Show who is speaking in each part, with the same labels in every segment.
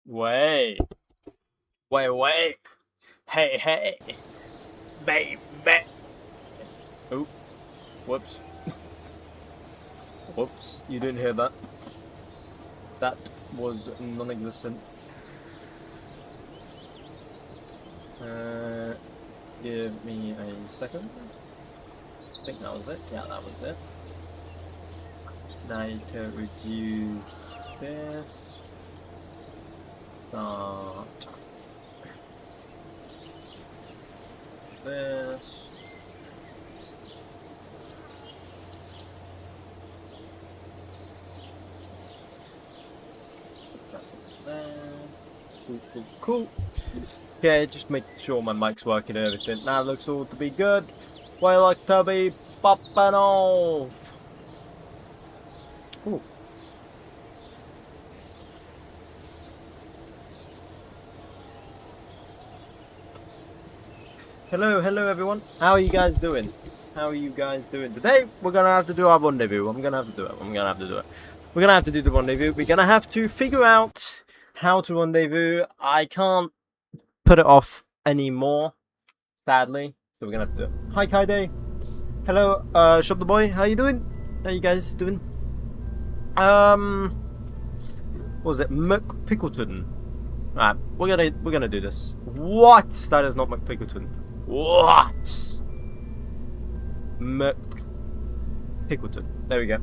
Speaker 1: Wait. Hey. Baby. Oh, whoops. Whoops, you didn't hear that. That was non-existent. Give me a second. I think that was it. Yeah, that was it. Now you can reduce this. Start. This. Cool. Okay, just make sure my mic's working and everything. Now it looks all to be good. Well, like to be popping off. Ooh. Hello everyone. How are you guys doing? Today we're gonna have to do our rendezvous. I'm gonna have to do it. We're gonna have to do the rendezvous. We're gonna have to figure out how to rendezvous. I can't put it off anymore, sadly. So we're gonna have to do it. Hi 𝐏𝐫𝐸. Hello, Shop the Boy. How you doing? How you guys doing? What was it? McPickleton. Alright, we're gonna do this. What? That is not McPickleton. What? McPickleton. There we go.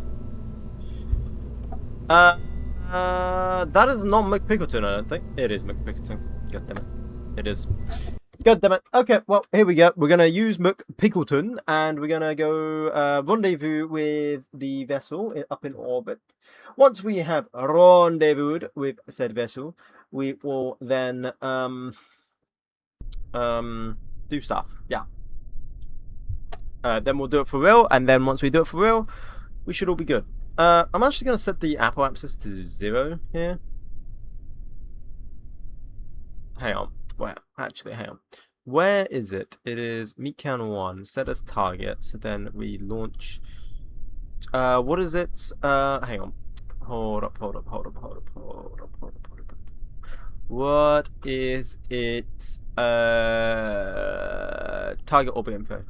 Speaker 1: That is not McPickleton, I don't think. It is McPickleton. God damn it. It is. God damn it. Okay, well, here we go. We're gonna use McPickleton and we're gonna go rendezvous with the vessel up in orbit. Once we have rendezvoused with said vessel, we will then do stuff. Yeah. Then we'll do it for real, and then once we do it for real, we should all be good. I'm actually gonna set the Apple access to 0 here. Hang on. Where? Actually, hang on. Where is it? It is 𝐒𝐞𝐿1. Set as target. So then we launch. What is it? Hang on. Hold up. What is it? Target orbit info.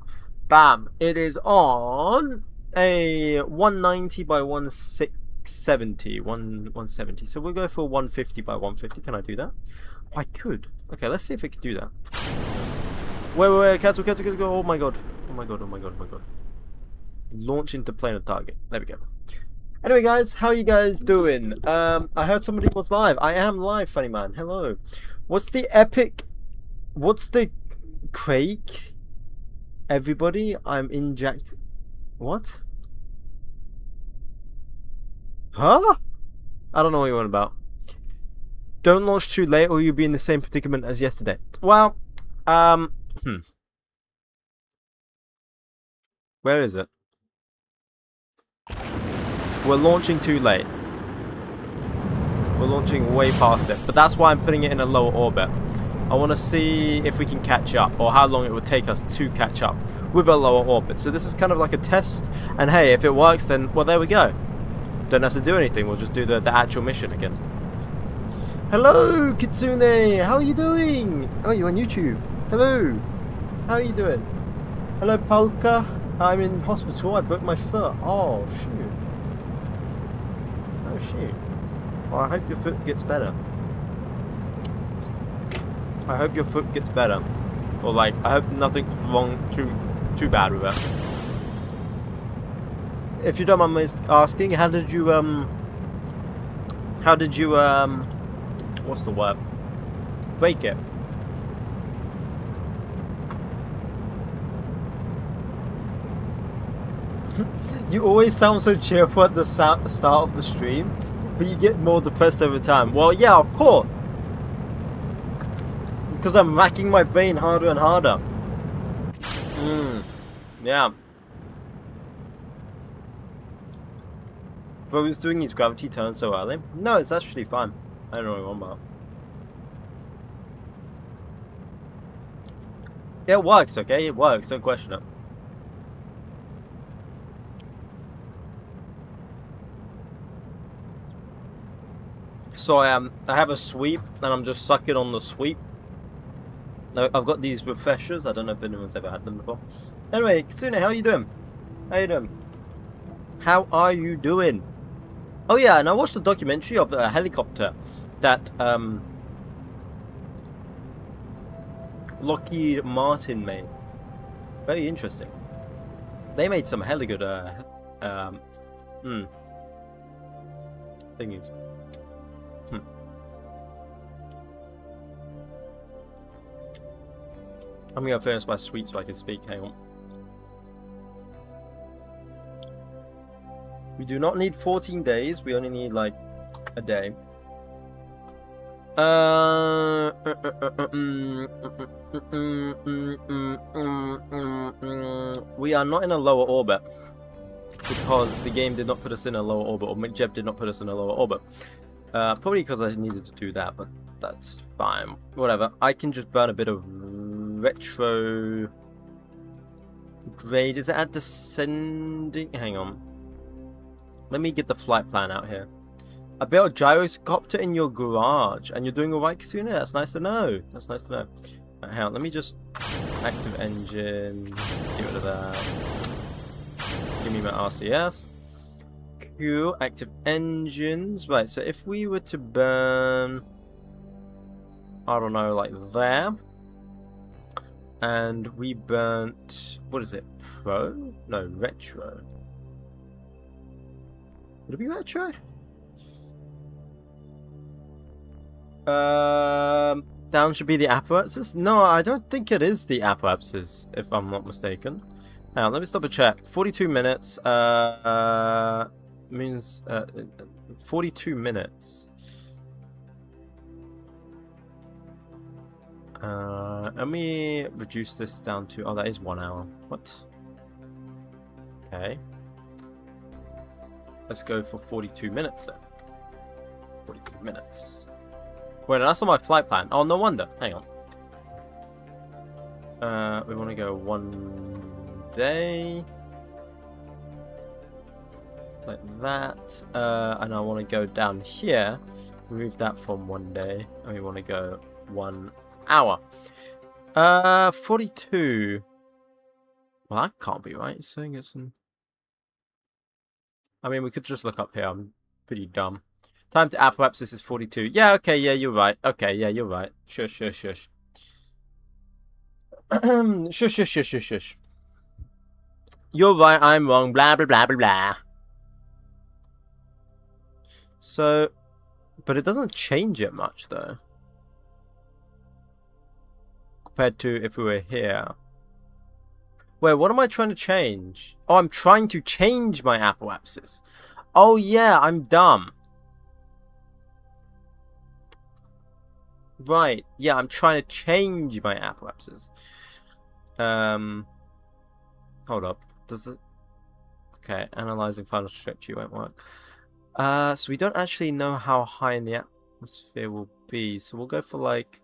Speaker 1: Bam! It is on a 190 by 170. 170. So we'll go for 150 by 150. Can I do that? I could. Okay, let's see if we can do that. Wait. Cancel. Oh my god. Launch into planar target. There we go. Anyway, guys, how are you guys doing? I heard somebody was live. I am live, funny man. Hello. What's the Craig? Everybody, I'm inject. What? Huh? I don't know what you're on about. Don't launch too late or you'll be in the same predicament as yesterday. Well, Where is it? We're launching too late. We're launching way past it. But that's why I'm putting it in a lower orbit. I want to see if we can catch up, or how long it would take us to catch up with a lower orbit. So this is kind of like a test. And hey, if it works, then, well, there we go. Don't have to do anything. We'll just do the actual mission again. Hello, Kitsune. How are you doing? Oh, you're on YouTube. Hello. How are you doing? Hello, Polka. I'm in hospital. I broke my foot. Oh, shoot. Oh, shoot. Well, I hope your foot gets better. Or, like, I hope nothing's wrong too bad with it. If you don't mind me asking, how did you, what's the word? Break it. You always sound so cheerful at the start of the stream, but you get more depressed over time. Well, yeah, of course. Because I'm racking my brain harder and harder. Yeah. Bro, who's doing his gravity turn so early? No, it's actually fine. I don't know what I'm about. Yeah, it works, okay? It works, don't question it. So I have a sweep, and I'm just sucking on the sweep. Now, I've got these refreshers. I don't know if anyone's ever had them before. Anyway, 𝐤𝐞𝐫, how you doing? How you doing? How are you doing? Oh yeah, and I watched a documentary of a helicopter that Lockheed Martin made. Very interesting. They made some hella good thingies. I'm gonna finish my sweet so I can speak. Hang on. We do not need 14 days. We only need like a day. We are not in a lower orbit because the game did not put us in a lower orbit, or 𝐒𝐫𝐸 did not put us in a lower orbit. Probably because I needed to do that, but that's fine. Whatever. I can just burn a bit of retro grade. Is it at descending? Hang on. Let me get the flight plan out here. I built a gyrocopter in your garage, and you're doing alright, 𝐤𝐞𝐫? That's nice to know. That's nice to know. Right, hang on, let me just active engines. Get rid of that. Give me my RCS. Cool. Active engines. Right, so if we were to burn, I don't know, like there, and we burnt, what is it? Pro? No, retro. Would it be retro? Down should be the apoapsis? No, I don't think it is the apoapsis, if I'm not mistaken. Now, let me stop a check. 42 minutes, means, 42 minutes. Let me reduce this down to, oh, that is 1 hour. What? Okay. Let's go for 42 minutes then. 42 minutes. Wait, that's on my flight plan. Oh, no wonder. Hang on. We want to go 1 day. Like that. And I want to go down here. Remove that from 1 day. And we want to go 1 hour. 42. Well, that can't be right. It's saying it's in... I mean, we could just look up here. I'm pretty dumb. Time to apoapsis is 42. Yeah, okay, yeah, you're right. Okay, yeah, you're right. Shush, shush, shush. Shush, shush, shush, shush, shush. You're right, I'm wrong. Blah, blah, blah, blah, blah. So, but it doesn't change it much, though. Compared to if we were here. Wait, what am I trying to change? Oh, I'm trying to change my apoapsis. Oh, yeah, I'm dumb. Right, yeah, I'm trying to change my apoapsis. Hold up. Does it... Okay, analyzing final trajectory won't work. So we don't actually know how high in the atmosphere will be, so we'll go for like...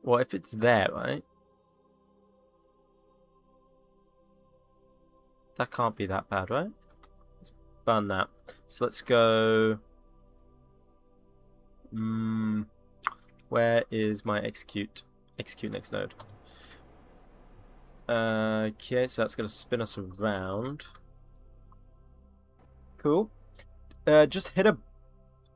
Speaker 1: Well, if it's there, right? That can't be that bad, right? Let's burn that. So let's go... where is my execute next node? Okay, so that's going to spin us around. Cool. Just hit a...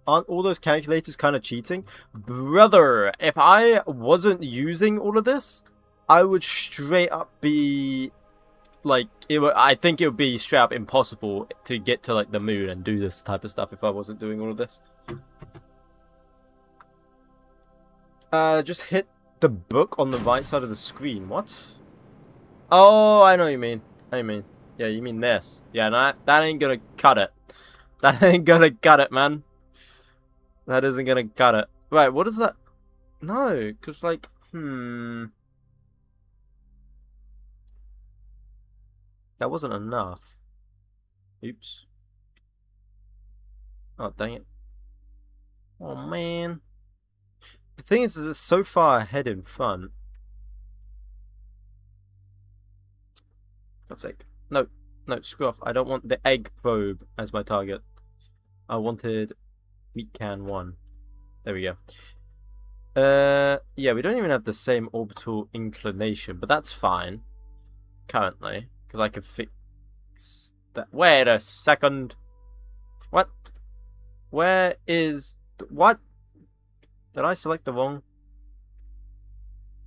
Speaker 1: Aren't all those calculators kind of cheating? Brother, if I wasn't using all of this, I would straight up be... Like, I think it would be straight up impossible to get to, like, the moon and do this type of stuff if I wasn't doing all of this. Just hit the book on the right side of the screen. What? Oh, I know what you mean. I know what you mean. Yeah, you mean this. Yeah, no, that ain't gonna cut it. That ain't gonna cut it, man. That isn't gonna cut it. Right, what is that? No, because, like, that wasn't enough. Oops. Oh, dang it. Oh, man. The thing is it's so far ahead in front. God's sake. No, no, screw off. I don't want the egg probe as my target. I wanted 𝐒𝐫𝐴N1. There we go. Yeah, we don't even have the same orbital inclination, but that's fine. Currently, because I can fix that. Wait a second. What? Where is... What? Did I select the wrong...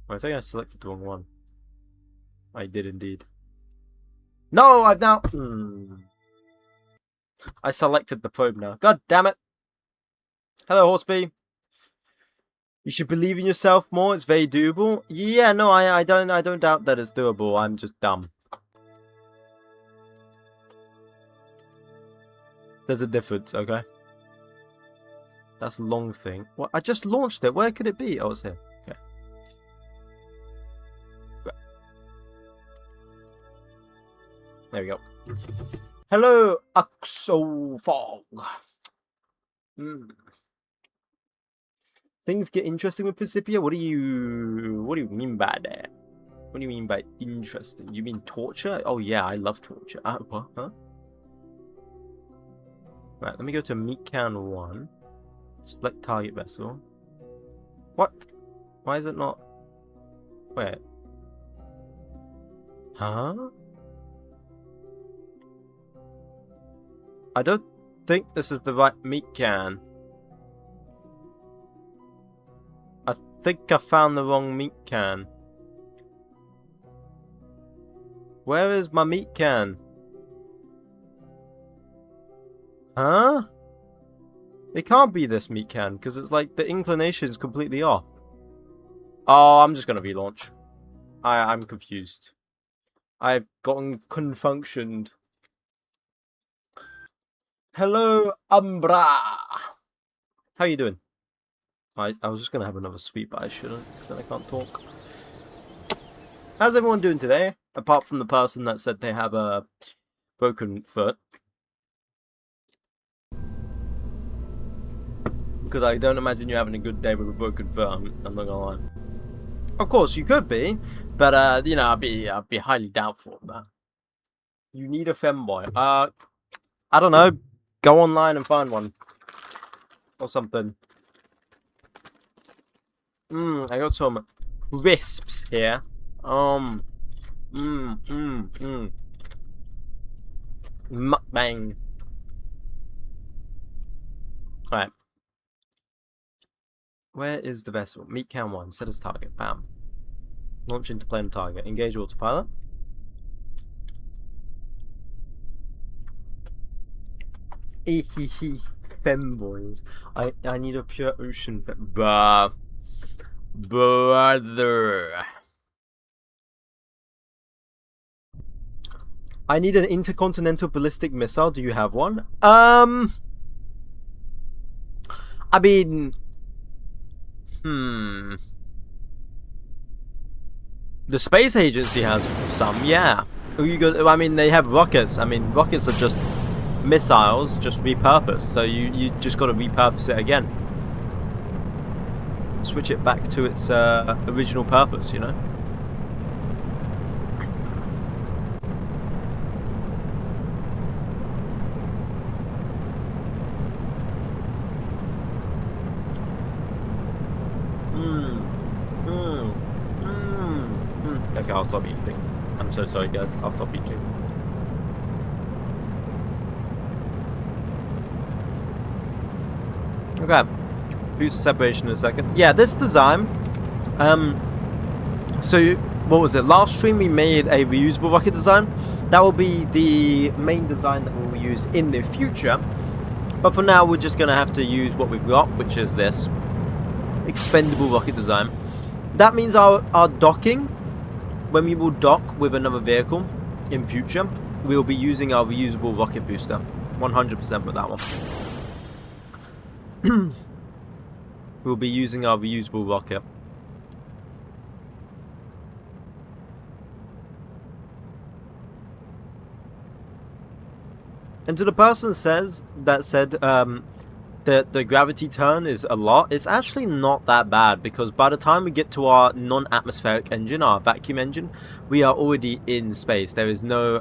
Speaker 1: I think I selected the wrong one. I did indeed. No, I've now... I selected the probe now. God damn it. Hello, Horseby. You should believe in yourself more. It's very doable. Yeah, no, I don't doubt that it's doable. I'm just dumb. There's a difference, okay? That's a long thing. What? I just launched it. Where could it be? Oh, it's here. Okay. There we go. Hello, Axofog. Things get interesting with Principia. What do you mean by that? What do you mean by interesting? You mean torture? Oh yeah, I love torture. What? Huh? Right, let me go to 𝐒𝐫𝐴N1. Select target vessel. What? Why is it not? Wait. Huh? I don't think this is the right 𝐒𝐫𝐴N. I think I found the wrong 𝐒𝐫𝐴N. Where is my 𝐒𝐫𝐴N? Huh? It can't be this 𝐒𝐫𝐴N because it's like the inclination is completely off. Oh, I'm just gonna relaunch. I'm confused. I've gotten confunctioned. Hello, Umbra. How you doing? I was just gonna have another sweep, but I shouldn't because then I can't talk. How's everyone doing today? Apart from the person that said they have a broken foot. Because I don't imagine you're having a good day with a broken foot, I'm not gonna lie. Of course, you could be, but, you know, I'd be highly doubtful of that. You need a femboy. I don't know. Go online and find one. Or something. I got some crisps here. Mukbang. Alright. Where is the vessel? 𝐒𝐫𝐴N1. Set as target. Bam. Launch into plane target. Engage autopilot. Femboys. I need a pure ocean brother. I need an intercontinental ballistic missile. Do you have one? I mean, the space agency has some, yeah. I mean, they have rockets. I mean, rockets are just missiles, just repurposed. So you just got to repurpose it again. Switch it back to its original purpose, you know. Okay, I'll stop eating. I'm so sorry, guys. I'll stop eating. Okay. Booster separation in a second. Yeah, this design. So what was it? Last stream we made a reusable rocket design. That will be the main design that we'll use in the future. But for now, we're just gonna have to use what we've got, which is this expendable rocket design. That means our docking, when we will dock with another vehicle in future, we'll be using our reusable rocket booster. 100% with that one. We'll be using our reusable rocket. And to the person that said the gravity turn is a lot, it's actually not that bad, because by the time we get to our non-atmospheric engine, our vacuum engine, we are already in space. There is no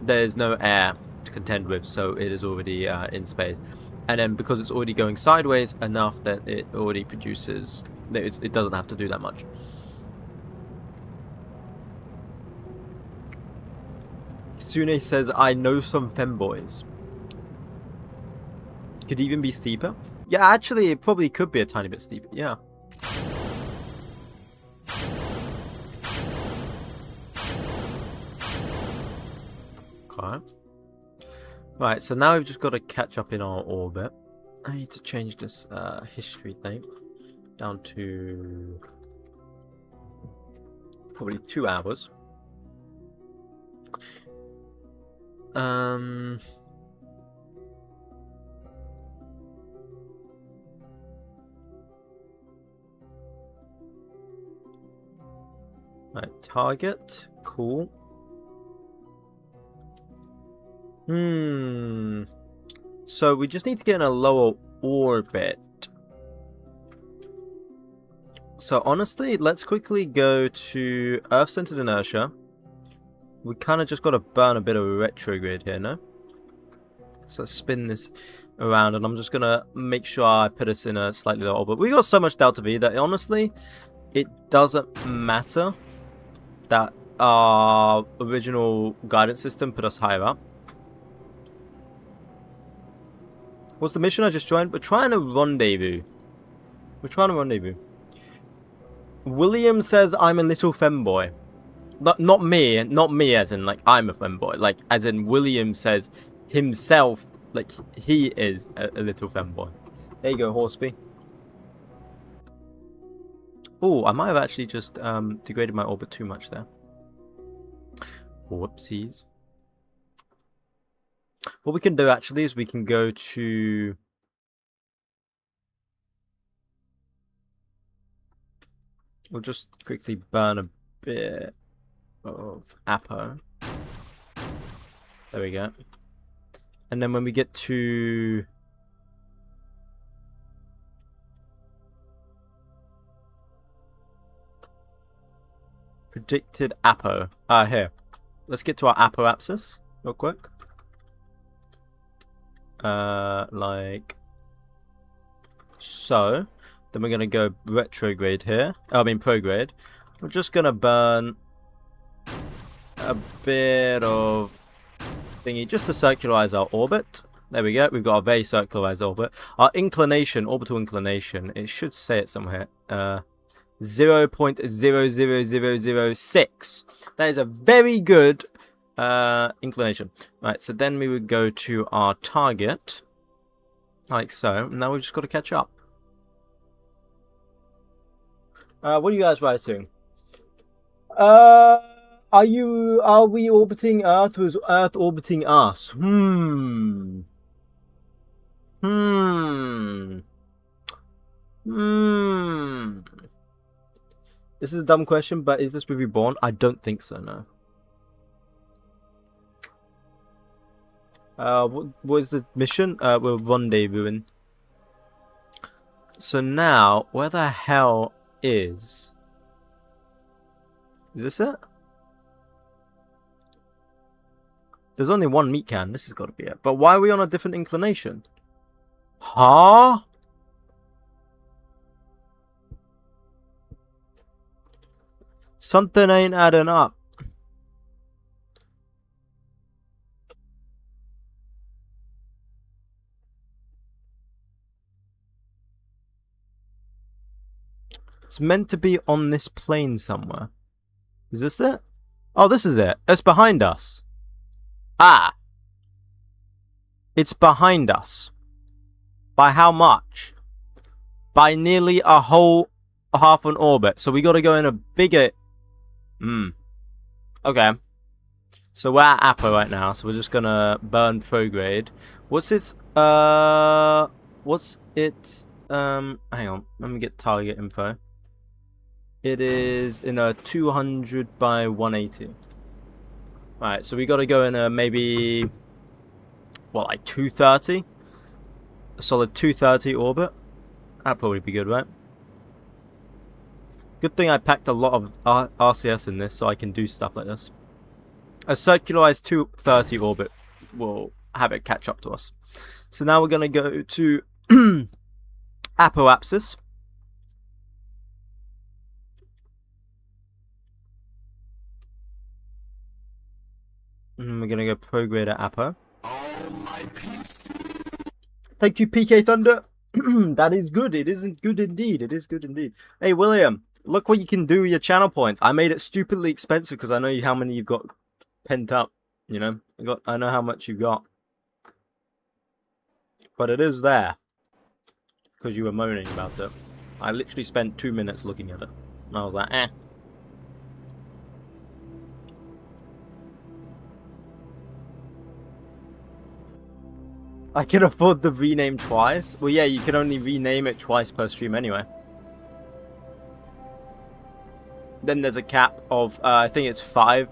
Speaker 1: air to contend with, so it is already in space. And then because it's already going sideways enough that it already produces, it doesn't have to do that much. Sune says, I know some femboys. Could even be steeper. Yeah, actually, it probably could be a tiny bit steeper. Yeah. Okay. Right, so now we've just got to catch up in our orbit. I need to change this history thing down to probably 2 hours. Right, target, cool. So we just need to get in a lower orbit. So honestly, let's quickly go to Earth-centered inertia. We kind of just got to burn a bit of retrograde here, no? So let's spin this around, and I'm just going to make sure I put us in a slightly lower orbit. We got so much delta V that honestly, it doesn't matter that our original guidance system put us higher up. What's the mission I just joined? We're trying to rendezvous. William says I'm a little femboy. Not me as in like I'm a femboy. Like as in William says himself, like he is a little femboy. There you go, Horseby. Oh, I might have actually just degraded my orbit too much there. Whoopsies. What we can do actually is we can go to... We'll just quickly burn a bit of Apo. There we go. And then when we get to... Predicted Apo. Here. Let's get to our apoapsis real quick. Like so. Then we're gonna go retrograde here. I mean prograde. We're just gonna burn a bit of thingy just to circularize our orbit. There we go. We've got a very circularized orbit. Our inclination, orbital inclination, it should say it somewhere. 0.00006. That is a very good inclination. Right, so then we would go to our target, like so. Now we've just got to catch up. What are you guys writing? Are we orbiting Earth, or is Earth orbiting us? This is a dumb question, but is this movie Reborn? I don't think so, no. What is the mission? We're rendezvousing. So now, where the hell is this it? There's only one meat can. This has got to be it. But why are we on a different inclination? Huh? Something ain't adding up. It's meant to be on this plane somewhere. Is this it? Oh, this is it. It's behind us. Ah. It's behind us. By how much? By nearly a whole half an orbit. So we got to go in a bigger... Okay. So we're at Apo right now, so we're just gonna burn prograde. What's its hang on, let me get target info. It is in a 200 by 180. Right, so we gotta go in a maybe what, like 230? A solid 230 orbit. That'd probably be good, right? Good thing I packed a lot of RCS in this so I can do stuff like this. A circularized 230 orbit will have it catch up to us. So now we're going to go to apoapsis. And we're going to go prograde at apo. Thank you, PK Thunder. That is good. It isn't good indeed. It is good indeed. Hey, William, look what you can do with your channel points. I made it stupidly expensive because I know how many you've got pent up. You know, I know how much you've got. But it is there. Because you were moaning about it. I literally spent 2 minutes looking at it. And I was like, eh. I can afford the rename twice. Well, yeah, you can only rename it twice per stream anyway. Then there's a cap of, I think it's 5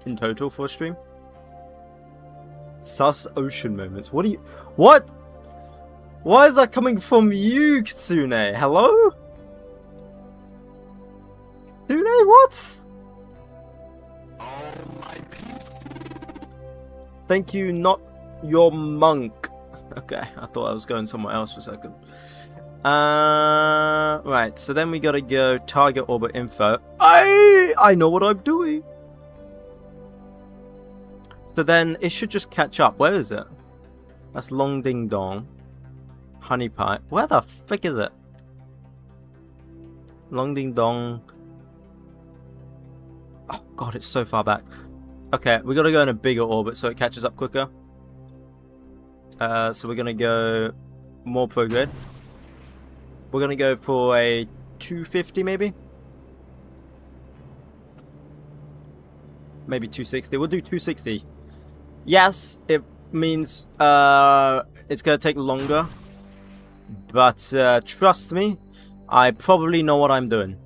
Speaker 1: in total for a stream. Sus ocean moments. What are you... What? Why is that coming from you, Kitsune? Hello? Kitsune, what? Thank you, not your monk. Okay, I thought I was going somewhere else for a second. Right, so then we gotta go target orbit info. I know what I'm doing. So then it should just catch up. Where is it? That's Long Ding Dong. Honey Pie. Where the frick is it? Long Ding Dong. Oh god, it's so far back. Okay, we gotta go in a bigger orbit so it catches up quicker. So we're gonna go more prograde. We're gonna go for a 250 maybe? Maybe 260. We'll do 260. Yes, it means it's gonna take longer. But trust me, I probably know what I'm doing.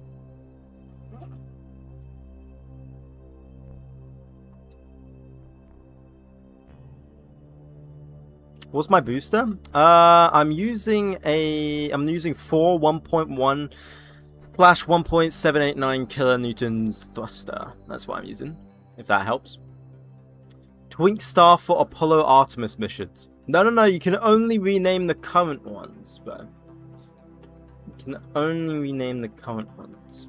Speaker 1: What's my booster? I'm using 4 1.1 flash 1.789 kilonewtons thruster. That's what I'm using, if that helps. Twink Star for Apollo Artemis missions. No, you can only rename the current ones, bro. You can only rename the current ones.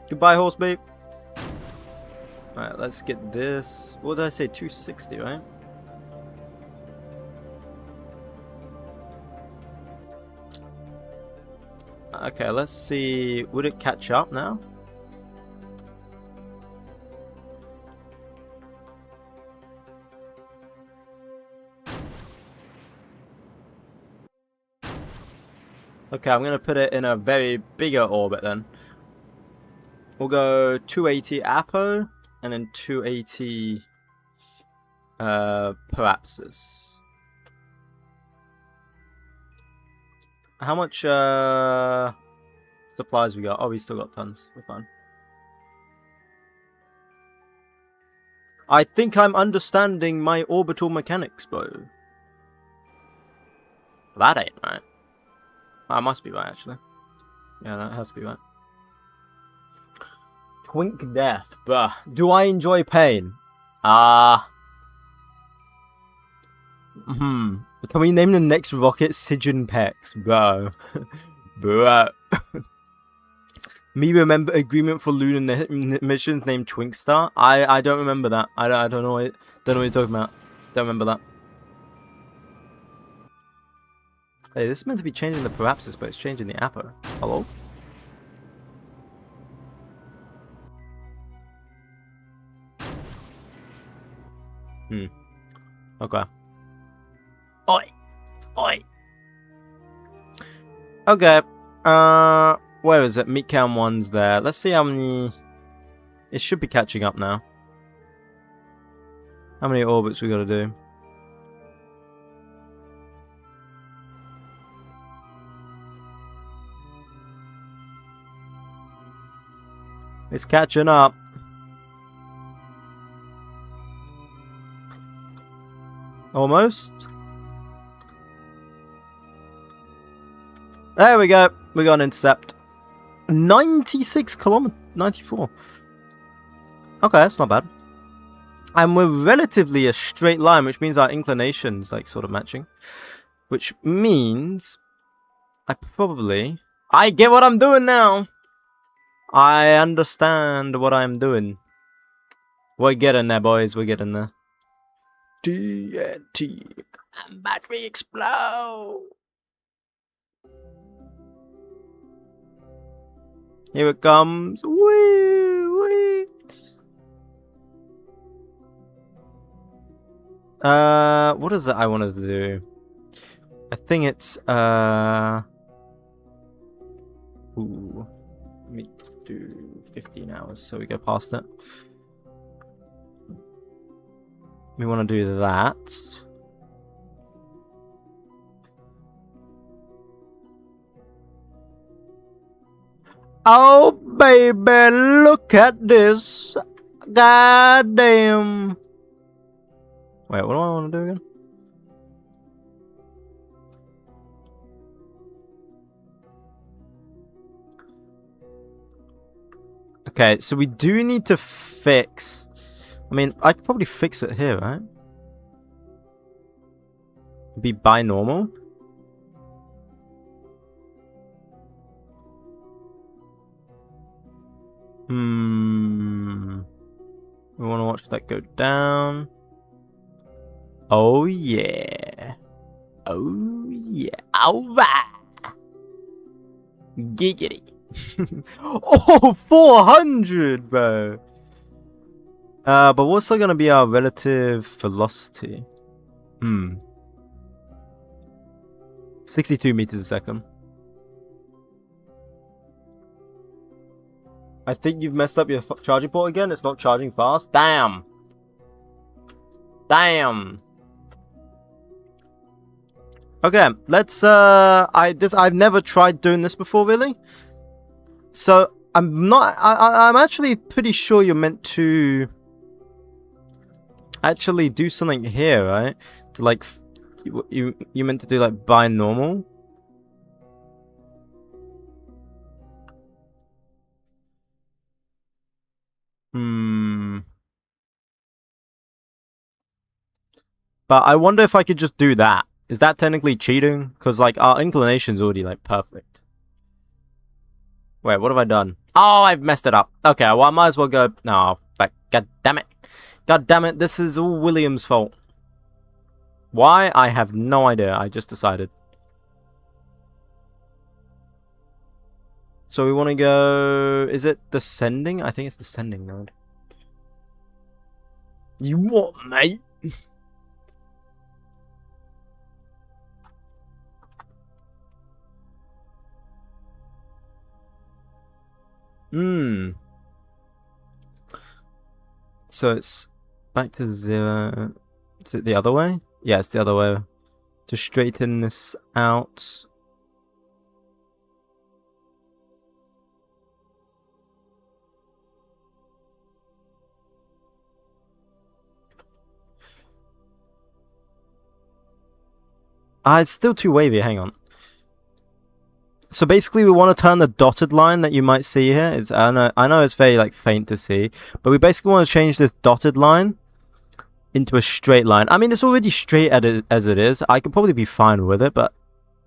Speaker 1: Goodbye, horse babe. Alright, let's get this. What did I say? 260, right? Okay, let's see. Would it catch up now? Okay, I'm going to put it in a very bigger orbit then. We'll go 280 Apo and then 280 Parapsis. How much supplies we got? Oh, we still got tons. We're fine. I think I'm understanding my orbital mechanics, bro. That ain't right. I must be right, actually. Yeah, that has to be right. Twink Death, bruh. Do I enjoy pain? Can we name the next rocket 𝐒𝐩𝐚𝐿, bro? Bro. Me remember agreement for lunar missions named Twink Star? I don't remember that. I don't know what you're talking about. Don't remember that. Hey, this is meant to be changing the Parapsis, but it's changing the Apo. Hello? Okay. Oi! Oi! Okay. Where is it? 𝐒𝐞𝐿1's there. Let's see how many... It should be catching up now. How many orbits we gotta do? It's catching up. Almost. There we go. We got an intercept. 96 kilometers. 94. Okay, that's not bad. And we're relatively a straight line, which means our inclination's like sort of matching. Which means I get what I'm doing now. I understand what I'm doing. We're getting there, boys. We're getting there. TNT. And battery explode. Here it comes. Wee, wee. What is it I wanted to do? I think it's, ooh. Let me do 15 hours so we go past it. We want to do that. Oh, baby, look at this. Goddamn. Wait, what do I want to do again? Okay, so we do need to fix... I mean, I could probably fix it here, right? Be binormal. We want to watch that go down. Oh, yeah. Oh, yeah. Alright. Giggity. Oh, 400, bro. But what's going to be our relative velocity? 62 meters a second. I think you've messed up your charging port again. It's not charging fast. Damn. Damn. Okay, let's I've never tried doing this before, really. So I'm actually pretty sure you're meant to actually do something here, right? To like you meant to do like binormal. But I wonder if I could just do that. Is that technically cheating? Because like our inclination's already like perfect. Wait, what have I done? Oh, I've messed it up. Okay, well I might as well go. No, like, god damn it. God damn it, this is all William's fault. Why? I have no idea. I just decided. So we want to go... Is it descending? I think it's descending mode. You what, mate? So it's back to 0. Is it the other way? Yeah, it's the other way. To straighten this out. It's still too wavy, hang on. So basically we want to turn the dotted line that you might see here. It's I know it's very like faint to see, but we basically want to change this dotted line into a straight line. I mean, it's already straight as it is. I could probably be fine with it, but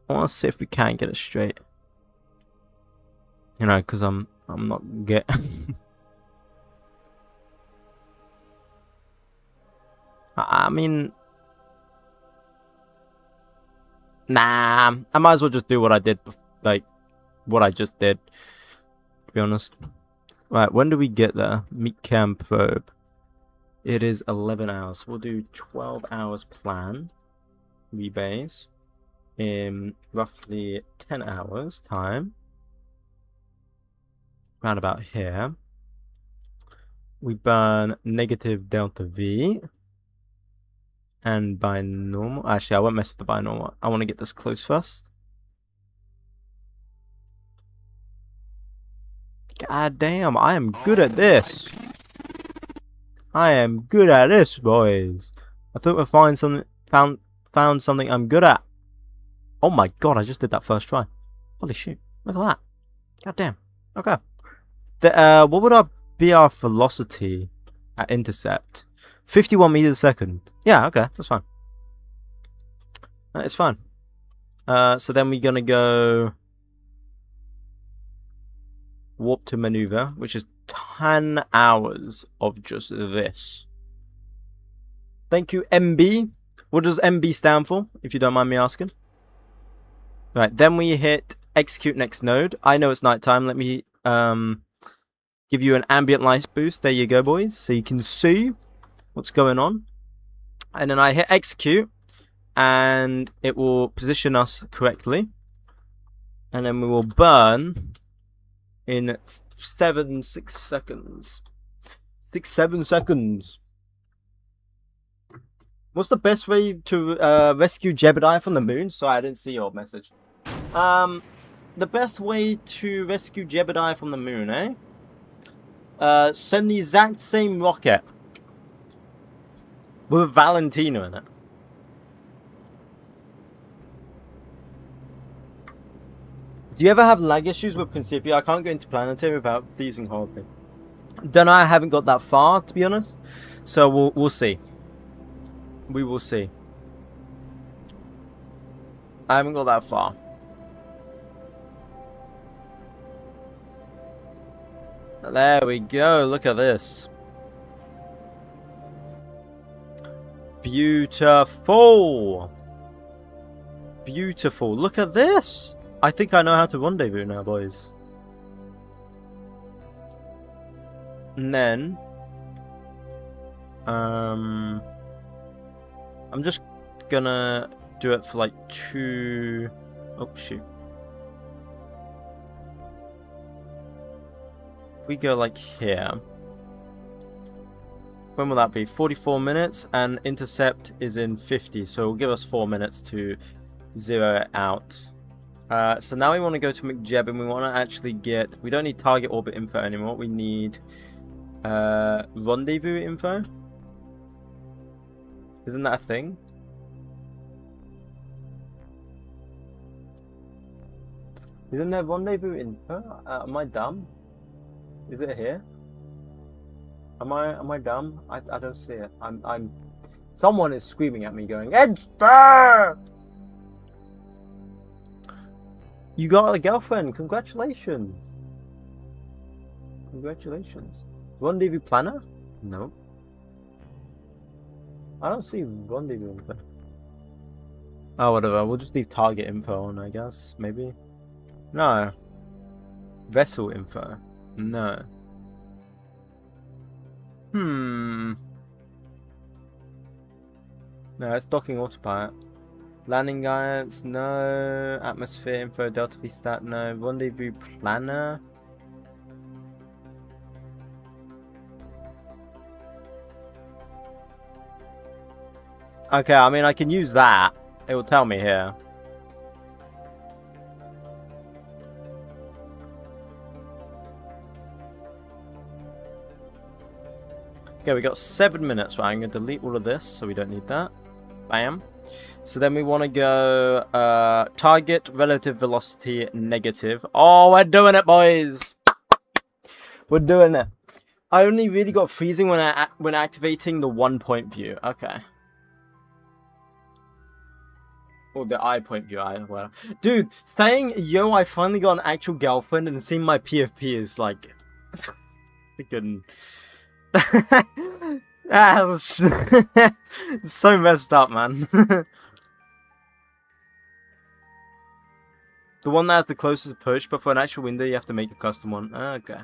Speaker 1: I want to see if we can get it straight. You know, because I'm not get. I mean, nah. I might as well just do what I did, like what I just did. To be honest. Right, when do we get there? Meet cam probe. It is 11 hours. We'll do 12 hours plan. Rebase. In roughly 10 hours time. Round about here. We burn negative delta V. And binormal. Actually, I won't mess with the binormal. I want to get this close first. God damn, I am good at this. I am good at this, boys. I thought we'd find something, found something I'm good at. Oh my god, I just did that first try. Holy shit, look at that. God damn. Okay. What would be our velocity? at intercept. 51 meters a second. Yeah, okay, that's fine. That is fine. So then we're gonna go warp to maneuver, which is 10 hours of just this. Thank you, MB. What does MB stand for, if you don't mind me asking? Right, then we hit execute next node. I know it's nighttime. Let me give you an ambient light boost. There you go, boys. So you can see what's going on. And then I hit execute, and it will position us correctly. And then we will burn in 6 seconds. 7 seconds. What's the best way to rescue Jebediah from the moon? Sorry, I didn't see your message. The best way to rescue Jebediah from the moon, eh? Send the exact same rocket with Valentina in it. Do you ever have lag issues with Principia? I can't go into Planetary without freezing horribly. Don't know, I haven't got that far, to be honest. So we'll see. We will see. I haven't got that far. There we go. Look at this. Beautiful. Beautiful. Look at this. I think I know how to rendezvous now, boys. And then I'm just gonna do it for like 2. Oh shoot. If we go like here, when will that be? 44 minutes, and intercept is in 50, so it'll give us 4 minutes to zero it out. So now we want to go to 𝐒𝐫𝐸, and we want to actually get, we don't need target orbit info anymore, we need rendezvous info. Isn't that a thing? Isn't there rendezvous info? Am I dumb? Is it here? Am I dumb? I don't see it. I'm someone is screaming at me going, "It's there!" You got a girlfriend. Congratulations. Congratulations. Rendezvous planner? No. I don't see rendezvous info. Oh, whatever. We'll just leave target info on, I guess. Maybe. No. Vessel info. No. No, it's docking autopilot. Landing guidance, no. Atmosphere info, Delta V stat, no. Rendezvous planner. Okay, I mean, I can use that. It will tell me here. Okay, we got 7 minutes. Right, I'm going to delete all of this, so we don't need that. Bam. So then we want to go target relative velocity negative. Oh, we're doing it, boys. We're doing it. I only really got freezing when activating the 1-point view. Okay. Or the I-point view. Well, dude, saying yo, I finally got an actual girlfriend and seeing my PFP is like freaking. So messed up, man. The one that has the closest approach, but for an actual window you have to make a custom one. Okay.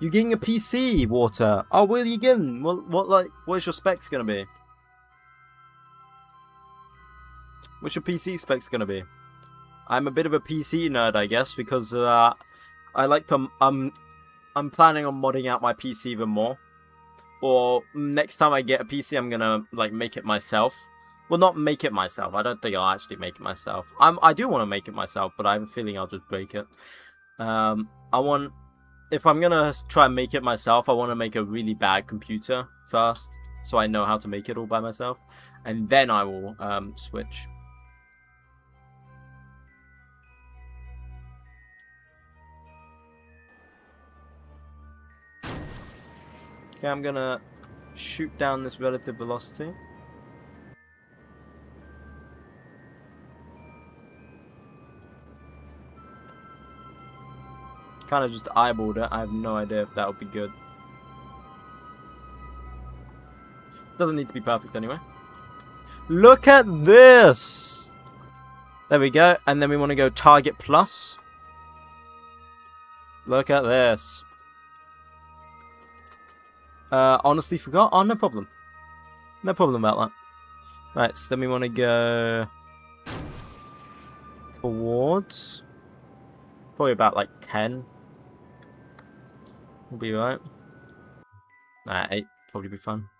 Speaker 1: You're getting a PC, Water. Oh, what are you getting? What's your specs gonna be? What's your PC specs gonna be? I'm a bit of a PC nerd, I guess, because I like to I'm planning on modding out my PC even more. Or next time I get a PC, I'm gonna like make it myself. Well, not make it myself. I don't think I'll actually make it myself. I do want to make it myself, but I have a feeling I'll just break it. If I'm gonna try and make it myself, I want to make a really bad computer first, so I know how to make it all by myself, and then I will switch. Okay, I'm gonna shoot down this relative velocity. Kind of just eyeballed it. I have no idea if that would be good. Doesn't need to be perfect anyway. Look at this! There we go. And then we want to go target plus. Look at this. Honestly forgot. Oh, no problem. No problem about that. Right, so then we want to go towards probably about like 10. We'll be right. Nah, 8 probably be fun.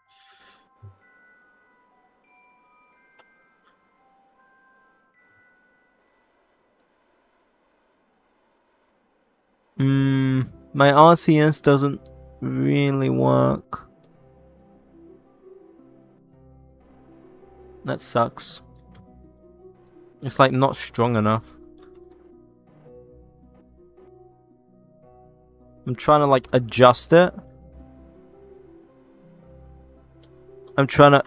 Speaker 1: My RCS doesn't really work. That sucks. It's like not strong enough. I'm trying to like adjust it. I'm trying to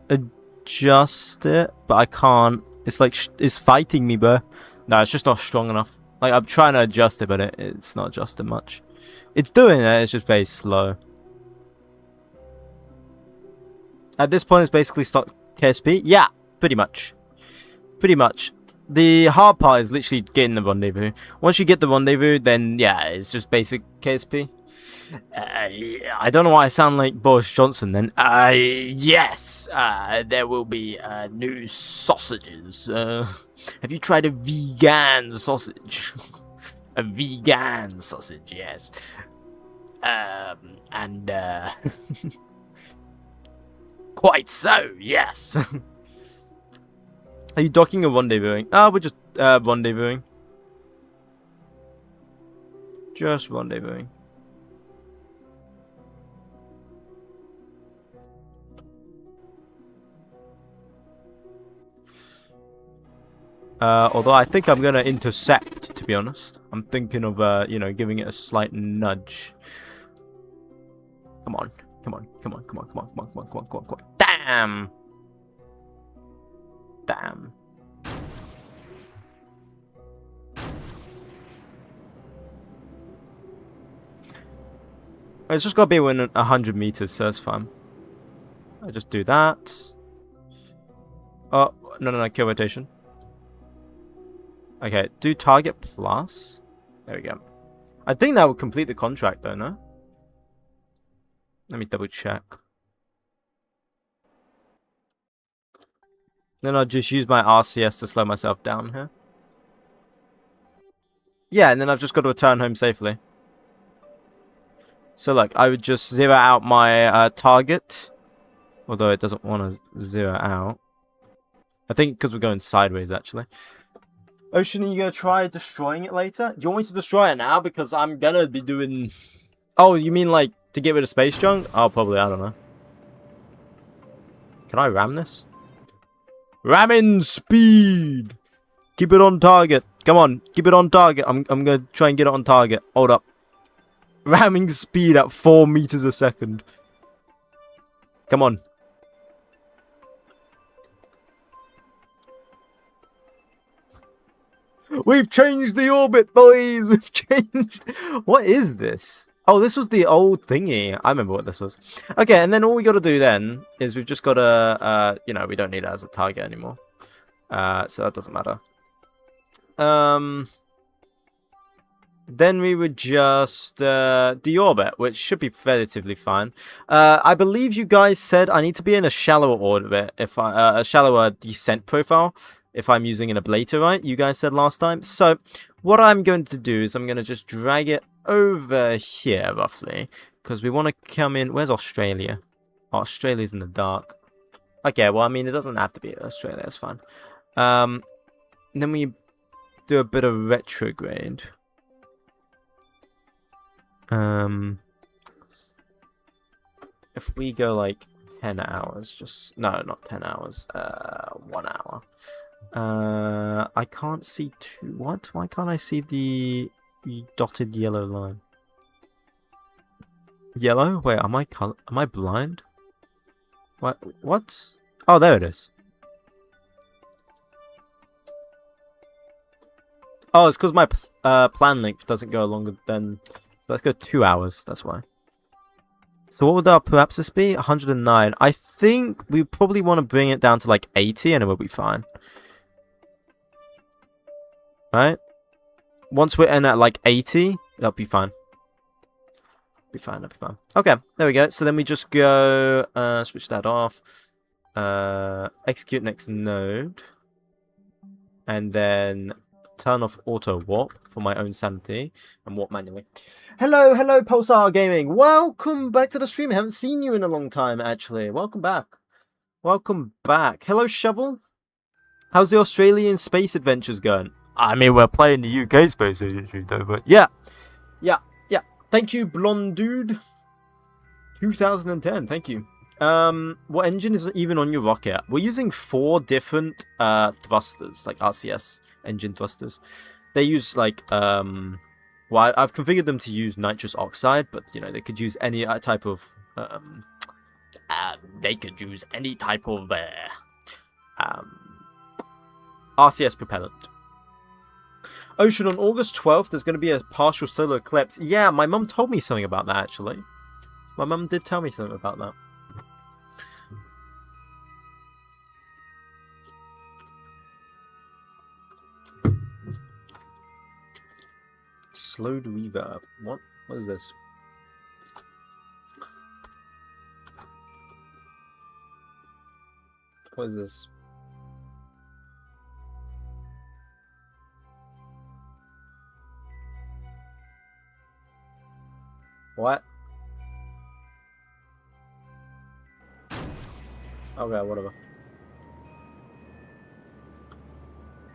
Speaker 1: adjust it, but I can't. It's like it's fighting me, bro. No, it's just not strong enough. Like I'm trying to adjust it, but it's not adjusting much. It's doing it. It's just very slow. At this point, it's basically stock KSP. Yeah, pretty much. Pretty much. The hard part is literally getting the rendezvous. Once you get the rendezvous, then yeah, it's just basic KSP. I don't know why I sound like Boris Johnson then. Yes, there will be new sausages. Have you tried a vegan sausage? A vegan sausage, yes. Quite so, yes. Are you docking or rendezvousing? We're just rendezvousing. Just rendezvousing. Although I think I'm gonna intercept, to be honest. I'm thinking of, you know, giving it a slight nudge. Come on, come on, come on, come on, come on, come on, come on, come on, come on, come on. Damn! Damn. It's just gotta be within 100 meters, so it's fine. I just do that. Oh, no, kill rotation. Okay, do target plus. There we go. I think that would complete the contract though, no? Let me double check. Then I'll just use my RCS to slow myself down here. Yeah, and then I've just got to return home safely. So look, I would just zero out my target. Although it doesn't want to zero out. I think because we're going sideways actually. Ocean, are you going to try destroying it later? Do you want me to destroy it now? Because I'm going to be doing... Oh, you mean like to get rid of space junk? Oh, probably. I don't know. Can I ram this? Ramming speed! Keep it on target. Come on. Keep it on target. I'm going to try and get it on target. Hold up. Ramming speed at 4 meters a second. Come on. We've changed the orbit, boys! We've changed... What is this? Oh, this was the old thingy. I remember what this was. Okay, and then all we got to do then is we've just got to... you know, we don't need it as a target anymore. So that doesn't matter. Then we would just deorbit, which should be relatively fine. I believe you guys said I need to be in a shallower orbit, if a shallower descent profile, if I'm using an ablator, right? You guys said last time. So what I'm going to do is I'm going to just drag it over here, roughly, because we want to come in. Where's Australia? Oh, Australia's in the dark. Okay, well, I mean, it doesn't have to be Australia. It's fine. Then we do a bit of retrograde. If we go like 10 hours, just no, not 10 hours. 1 hour. I can't see two. What? Why can't I see the dotted yellow line? Yellow? Wait, am I blind? What? Oh, there it is. Oh, it's because my plan length doesn't go longer than... So let's go 2 hours, that's why. So what would our perhaps be? 109. I think we probably want to bring it down to like 80 and it will be fine. Right? Once we're in at like 80, that'll be fine. Be fine, that'll be fine. Okay, there we go. So then we just go, switch that off. Execute next node. And then turn off auto warp for my own sanity and warp manually. Hello, Pulsar Gaming. Welcome back to the stream. I haven't seen you in a long time, actually. Welcome back. Welcome back. Hello, Shovel. How's the Australian space adventures going? I mean, we're playing the UK space agency, though, but yeah. Thank you, Blonde Dude. 2010, thank you. What engine is even on your rocket? We're using 4 different thrusters, like RCS engine thrusters. They use like well, I've configured them to use nitrous oxide, but you know they could use any type of RCS propellant. Ocean, on August 12th, there's going to be a partial solar eclipse. Yeah, my mum told me something about that, actually. My mum did tell me something about that. Slowed reverb. What? What is this? What is this? What? Okay, whatever.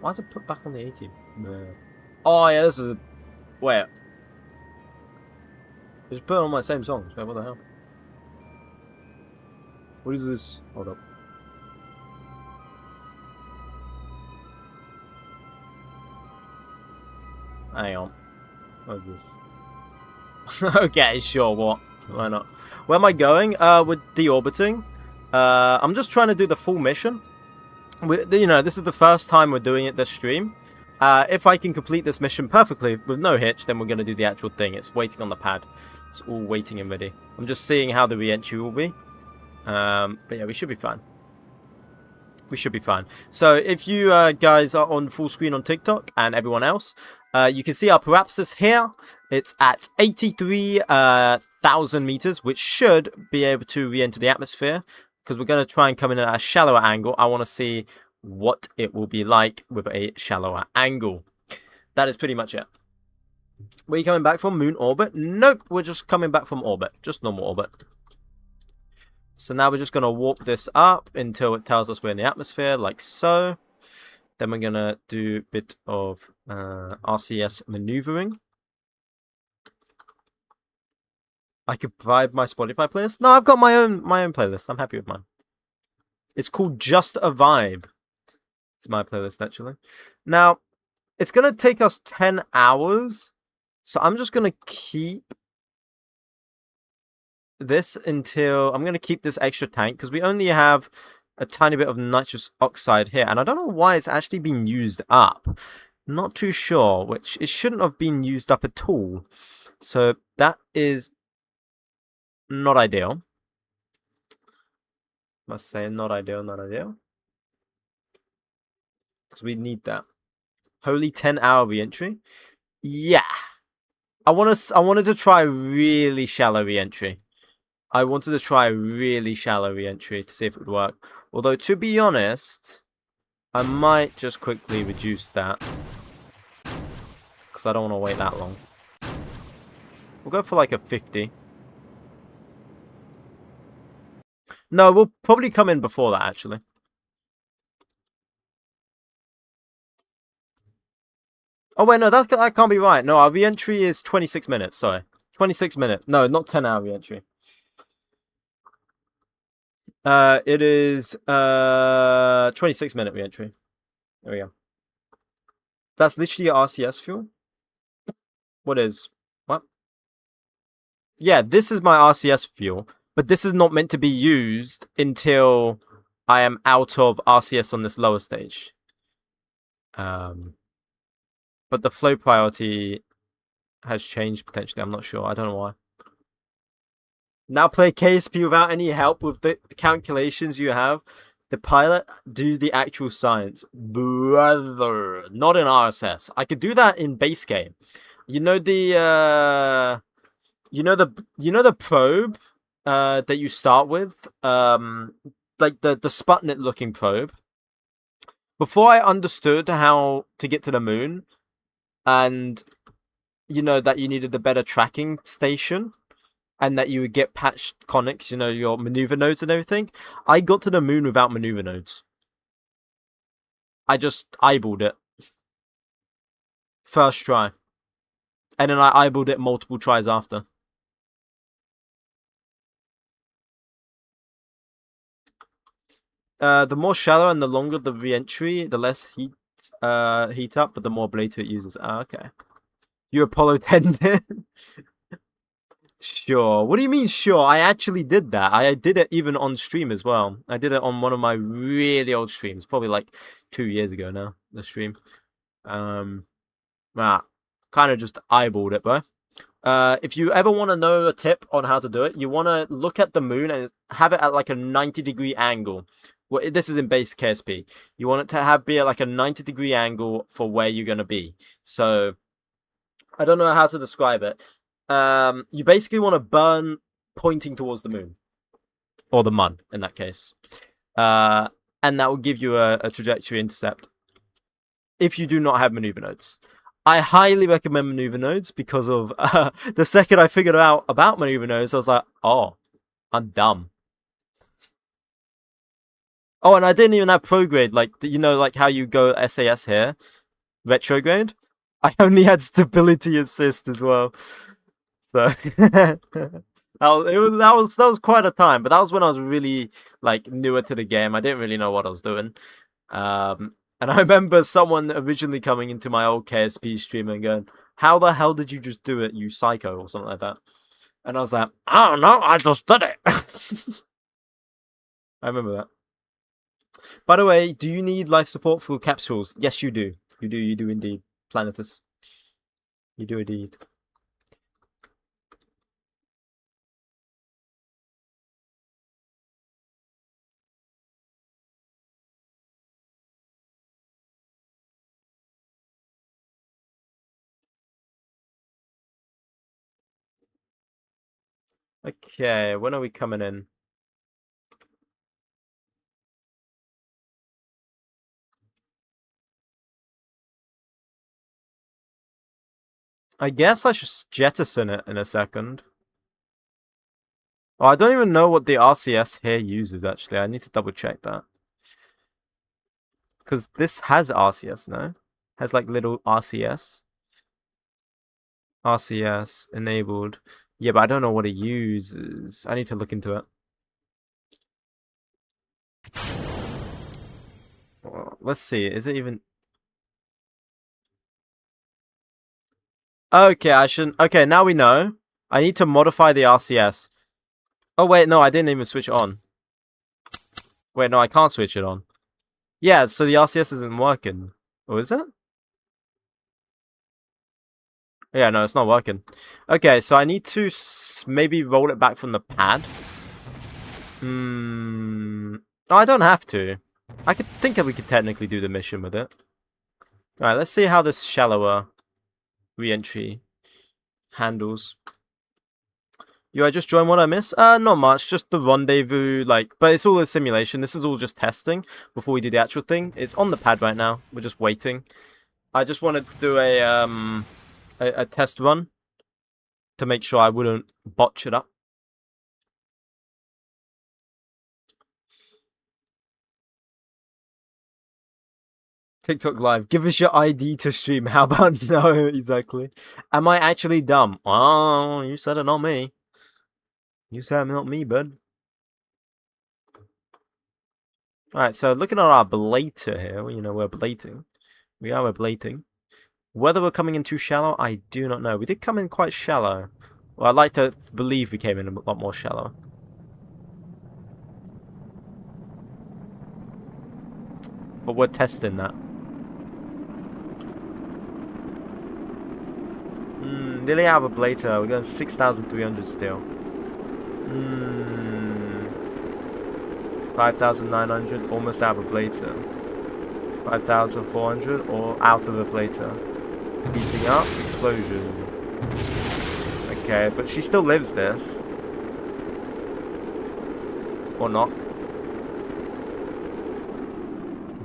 Speaker 1: Why is it put back on the 18? Oh yeah, this is a... Wait. Just put on my same songs. Wait, what the hell? What is this? Hold up. Hang on. What is this? Okay, sure, what? Why not? Where am I going? We're deorbiting. I'm just trying to do the full mission. You know, this is the first time we're doing it this stream. If I can complete this mission perfectly with no hitch, then we're going to do the actual thing. It's waiting on the pad. It's all waiting and ready. I'm just seeing how the re-entry will be. But yeah, we should be fine. We should be fine. So if you guys are on full screen on TikTok and everyone else, you can see our Parapsis here. It's at 83,000 meters, which should be able to re-enter the atmosphere. Because we're going to try and come in at a shallower angle. I want to see what it will be like with a shallower angle. That is pretty much it. Where are you coming back from? Moon orbit? Nope, we're just coming back from orbit. Just normal orbit. So now we're just going to warp this up until it tells us we're in the atmosphere, like so. Then we're going to do a bit of RCS maneuvering. I could provide my Spotify playlist. No, I've got my own playlist. I'm happy with mine. It's called Just a Vibe. It's my playlist, actually. Now, it's going to take us 10 hours. So I'm just going to keep this until... I'm going to keep this extra tank because we only have a tiny bit of nitrous oxide here. And I don't know why it's actually been used up. Not too sure, which it shouldn't have been used up at all. So that is not ideal. Must say, not ideal, not ideal. Because we need that. Holy 10-hour re-entry. Yeah. I wanted to try really shallow re-entry. I wanted to try really shallow re-entry to see if it would work. Although, to be honest, I might just quickly reduce that. Because I don't want to wait that long. We'll go for like a 50. No, we'll probably come in before that, actually. Oh, wait, no, that can't be right. No, our re-entry is 26 minutes, sorry. 26 minutes. No, not 10-hour re-entry. It is 26-minute re-entry. There we go. That's literally RCS fuel? What is? What? Yeah, this is my RCS fuel, but this is not meant to be used until I am out of RCS on this lower stage. But the flow priority has changed potentially. I'm not sure. I don't know why. Now play KSP without any help with the calculations you have. The pilot do the actual science, brother. Not in RSS. I could do that in base game. You know the probe that you start with, like the Sputnik looking probe. Before I understood how to get to the moon, and you know that you needed a better tracking station, and that you would get patched conics, you know, your maneuver nodes and everything, I got to the moon without maneuver nodes. I just eyeballed it. First try. And then I eyeballed it multiple tries after. The more shallow and the longer the re-entry, the less heat up, but the more ablator it uses. Okay. You Apollo 10 Sure. What do you mean, sure? I actually did that. I did it even on stream as well. I did it on one of my really old streams, probably like 2 years ago now, the stream. Kind of just eyeballed it, bro. If you ever want to know a tip on how to do it, you want to look at the moon and have it at like a 90-degree angle. Well, this is in base KSP. You want it to be at like a 90-degree angle for where you're going to be. So, I don't know how to describe it. You basically want to burn pointing towards the moon. Or the mun, in that case. And that will give you a trajectory intercept. If you do not have maneuver nodes. I highly recommend maneuver nodes because of the second I figured out about maneuver nodes, I was like, oh, I'm dumb. Oh, and I didn't even have prograde, like, you know, like how you go SAS here, retrograde. I only had stability assist as well. So that was quite a time, but that was when I was really like newer to the game. I didn't really know what I was doing. And I remember someone originally coming into my old KSP stream and going, "How the hell did you just do it, you psycho?" or something like that. And I was like, "I don't know, I just did it." I remember that. By the way, do you need life support for capsules? Yes, you do. You do indeed. Planetus. You do indeed. Okay, when are we coming in? I guess I should jettison it in a second. Oh, I don't even know what the RCS here uses, actually. I need to double check that. Because this has RCS, no? Has like little RCS. RCS enabled. Yeah, but I don't know what it uses. I need to look into it. Well, let's see. Is it even... Okay, I shouldn't... Okay, now we know. I need to modify the RCS. Oh, wait, no, I didn't even switch it on. Wait, no, I can't switch it on. Yeah, so the RCS isn't working. Or is it? Yeah, no, it's not working. Okay, so I need to maybe roll it back from the pad. No, I don't have to. I could think that we could technically do the mission with it. Alright, let's see how this shallower re-entry handles. I just joined. What I miss? Not much. Just the rendezvous, like, but it's all a simulation. This is all just testing before we do the actual thing. It's on the pad right now. We're just waiting. I just wanted to do a test run to make sure I wouldn't botch it up. TikTok live. Give us your ID to stream. How about no? Exactly. Am I actually dumb? Oh, you said it, not me. You said it, not me, bud. Alright, so looking at our ablator here, you know, we're ablating. We are ablating. Whether we're coming in too shallow, I do not know. We did come in quite shallow. Well, I'd like to believe we came in a lot more shallow. But we're testing that. Nearly out of a blader. We're going 6,300 still. 5,900. Almost out of a blader. 5,400 or out of a blader. Heating up. Explosion. Okay, but she still lives this. Or not.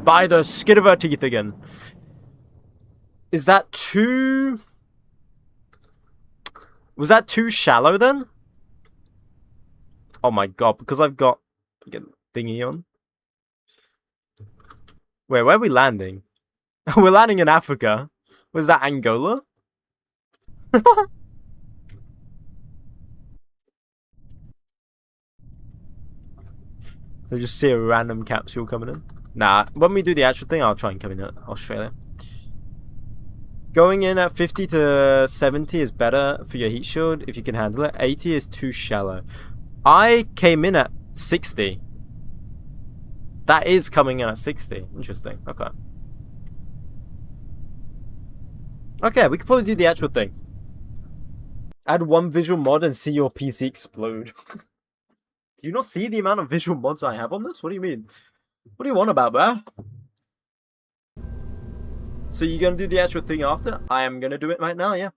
Speaker 1: By the skin of her teeth again. Is that too... Was that too shallow then? Oh my god, because I've got thingy on. Wait, where are we landing? We're landing in Africa. Was that Angola? They just see a random capsule coming in. Nah, when we do the actual thing, I'll try and come in Australia. Going in at 50 to 70 is better for your heat shield if you can handle it. 80 is too shallow. I came in at 60. That is coming in at 60. Interesting. Okay. Okay, we could probably do the actual thing. Add one visual mod and see your PC explode. Do you not see the amount of visual mods I have on this? What do you mean? What do you want about that? So you're gonna do the actual thing after? I am gonna do it right now, yeah.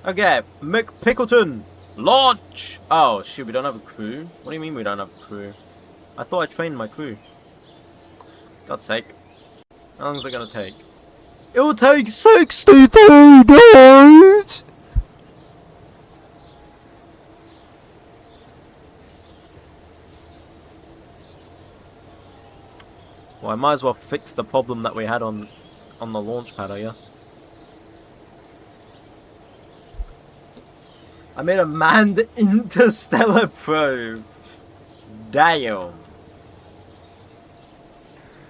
Speaker 1: Okay, McPickleton, launch! Oh shoot, we don't have a crew? What do you mean we don't have a crew? I thought I trained my crew. God's sake. How long is it gonna take? It'll take 63 days! Well, I might as well fix the problem that we had on the launch pad, I guess. I made a manned interstellar probe. Damn.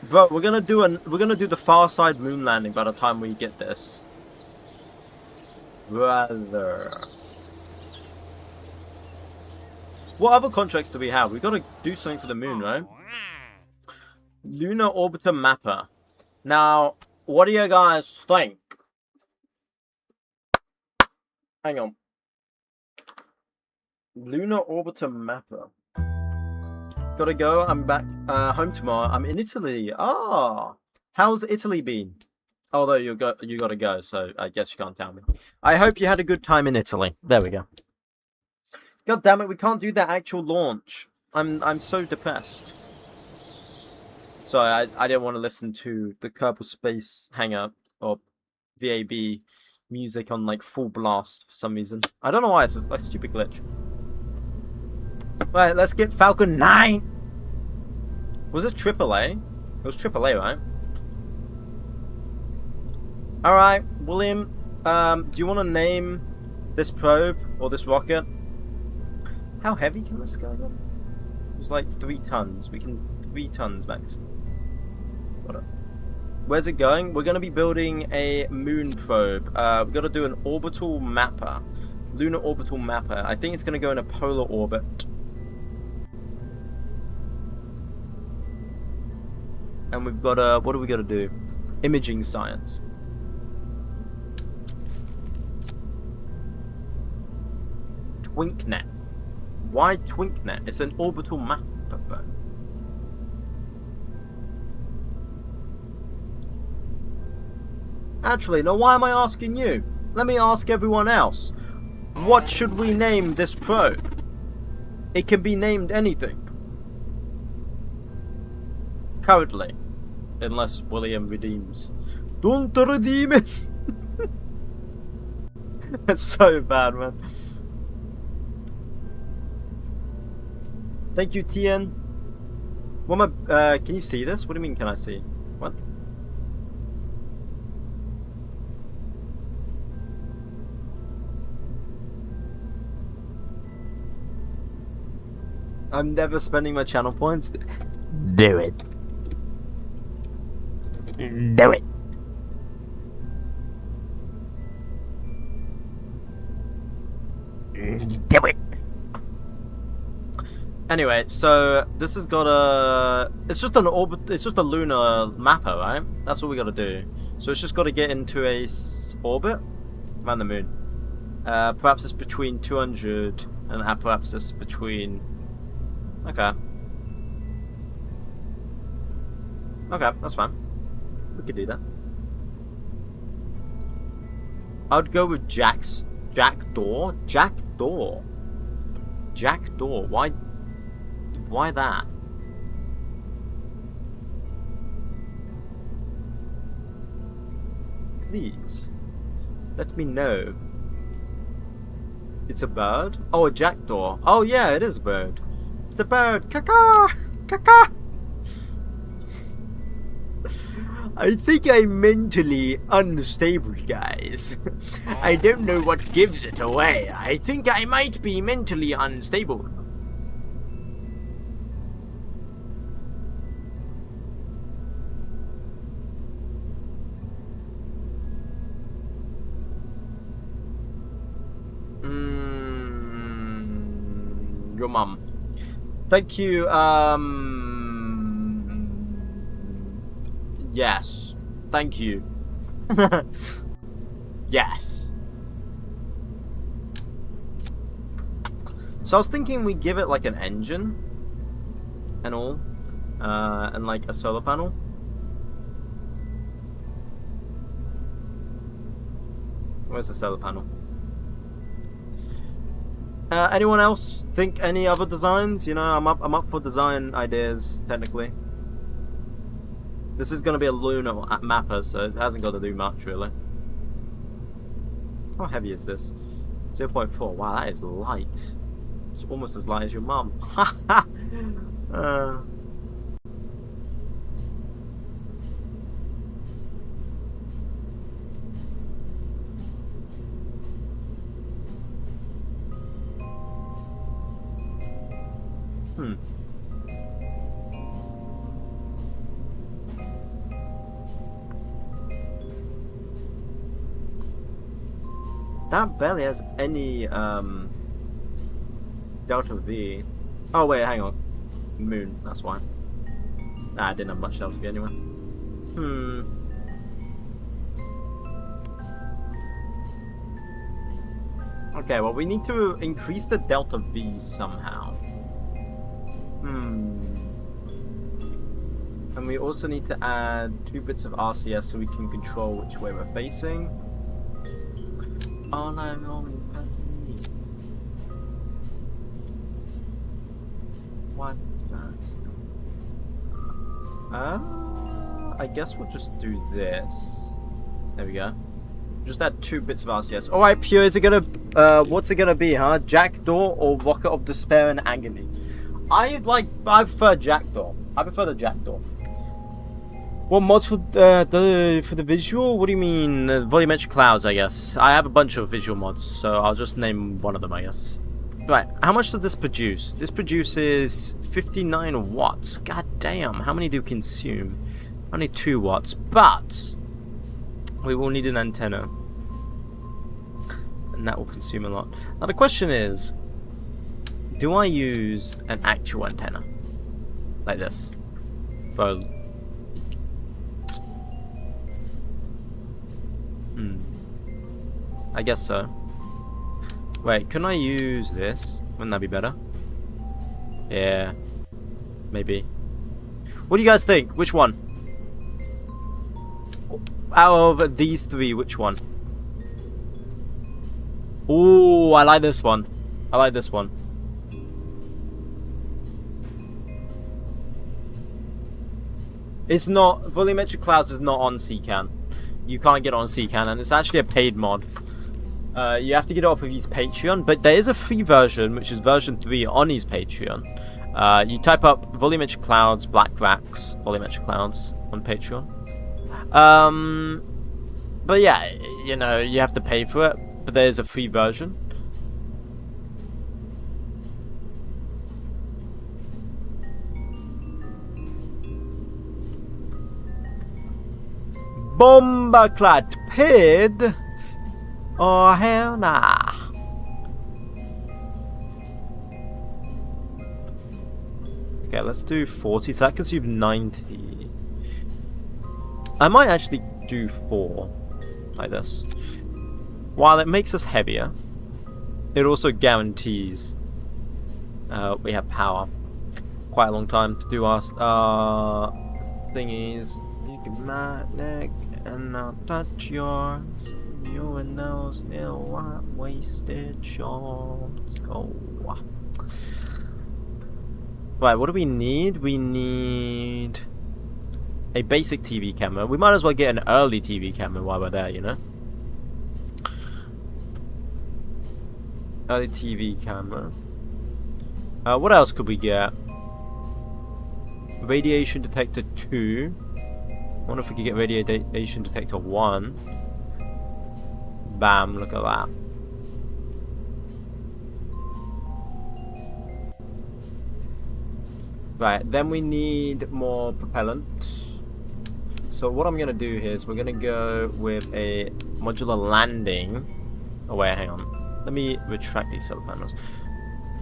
Speaker 1: Bro, we're gonna do the far side moon landing by the time we get this. Brother. What other contracts do we have? We gotta do something for the moon, right? Lunar Orbiter Mapper. Now, what do you guys think? Hang on. Lunar Orbiter Mapper. Gotta go. I'm back home tomorrow. I'm in Italy. Ah, how's Italy been? Although you gotta go, so I guess you can't tell me. I hope you had a good time in Italy. There we go. God damn it, we can't do that actual launch. I'm so depressed. So I didn't want to listen to the Kerbal Space Hangout or VAB music on like full blast for some reason. I don't know why, it's a stupid glitch. Right, let's get Falcon 9. Was it AAA? It was AAA, right? Alright, William, do you want to name this probe or this rocket? How heavy can this guy go? It's like 3 tons. We can 3 tons maximum. Where's it going? We're going to be building a moon probe. We've got to do an orbital mapper. Lunar orbital mapper. I think it's going to go in a polar orbit. And we've got to... What do we got to do? Imaging science. TwinkNet. Why TwinkNet? It's an orbital mapper. Actually, now why am I asking you? Let me ask everyone else. What should we name this probe? It can be named anything. Currently. Unless William redeems. Don't redeem it! It's so bad, man. Thank you, Tien. What am I, can you see this? What do you mean, can I see? What? I'm never spending my channel points. Do it. Do it. Do it. Anyway, so this has got a... It's just an orbit. It's just a lunar mapper, right? That's what we got to do. So it's just got to get into a orbit around the moon. Perhaps it's between 200 and perhaps it's between... Okay. Okay, that's fine. We could do that. I'd go with Jackdaw. Jackdaw. Why that? Please, let me know. It's a bird? Oh, a jackdaw. Oh yeah, it is a bird. It's a bird. Caca! Caca! I think I'm mentally unstable, guys. I don't know what gives it away. I think I might be mentally unstable. Your mum. Thank you, yes. Thank you. Yes. So I was thinking we give it like an engine and all, and like a solar panel. Where's the solar panel? Anyone else think any other designs? You know, I'm up for design ideas technically. This is gonna be a lunar mapper, so it hasn't got to do much really. How heavy is this? 0.4. Wow, that is light. It's almost as light as your mum. That barely has any delta V. Oh wait, hang on. Moon, that's why. Nah, I didn't have much delta V anyway. Okay, well we need to increase the delta V somehow. And we also need to add 2 bits of RCS so we can control which way we're facing. All I'm only need. What? I guess we'll just do this. There we go. Just add 2 bits of RCS. Alright, Pure, is it gonna what's it gonna be, huh? Jackdaw or Rocket of Despair and Agony? I prefer Jackdaw. I prefer the Jackdaw. What mods for the visual? What do you mean? Volumetric clouds, I guess. I have a bunch of visual mods, so I'll just name one of them, I guess. Right, how much does this produce? This produces 59 watts. God damn, how many do you consume? Only 2 watts, but we will need an antenna. And that will consume a lot. Now the question is, do I use an actual antenna? Like this? For I guess so. Wait, can I use this? Wouldn't that be better? Yeah. Maybe. What do you guys think? Which one? Out of these 3, which one? Ooh, I like this one. I like this one. It's not... Volumetric Clouds is not on 𝐒𝐞𝐚. You can't get it on 𝐒𝐞𝐚, and it's actually a paid mod. You have to get it off of his Patreon, but there is a free version, which is version 3 on his Patreon. You type up Volumetric Clouds, Black Racks, Volumetric Clouds on Patreon. But yeah, you know, you have to pay for it, but there is a free version. Bomberclad pid? Oh, hell nah. Okay, let's do 40. So that consumes 90. I might actually do 4 like this. While it makes us heavier, it also guarantees we have power. Quite a long time to do our thingies. You can my neck and I'll touch yours. Your nose, ill wasted shorts. Oh. Right, what do we need? We need a basic TV camera. We might as well get an early TV camera while we're there, you know? Early TV camera. What else could we get? Radiation detector 2. I wonder if we could get radiation detector 1. Bam, look at that. Right, then we need more propellant. So what I'm going to do here is we're going to go with a modular landing. Oh wait, hang on. Let me retract these solar panels.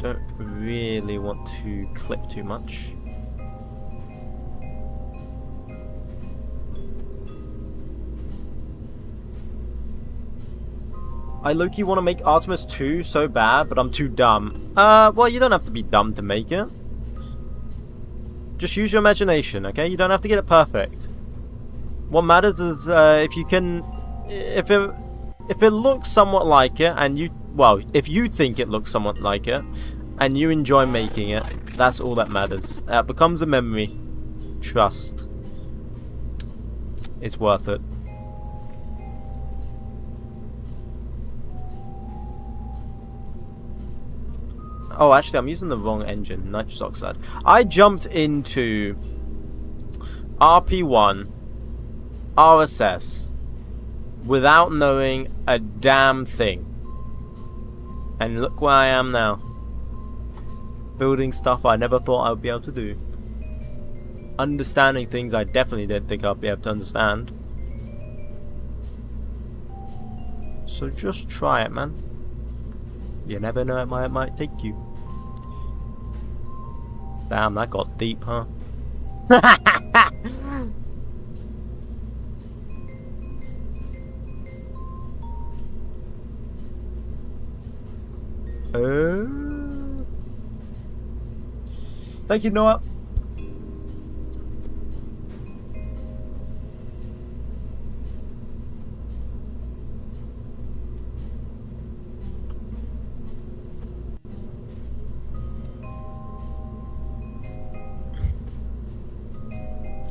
Speaker 1: Don't really want to clip too much. I low-key want to make Artemis 2 so bad, but I'm too dumb. Well, you don't have to be dumb to make it. Just use your imagination, okay? You don't have to get it perfect. What matters is if you can, if it looks somewhat like it, and you, well, if you think it looks somewhat like it, and you enjoy making it, that's all that matters. It becomes a memory. Trust. It's worth it. Oh, actually, I'm using the wrong engine. Nitrous oxide. I jumped into RP1, RSS, without knowing a damn thing. And look where I am now. Building stuff I never thought I would be able to do. Understanding things I definitely didn't think I'd be able to understand. So just try it, man. You never know where it might take you. Damn, that got deep, huh? Thank you, Noah.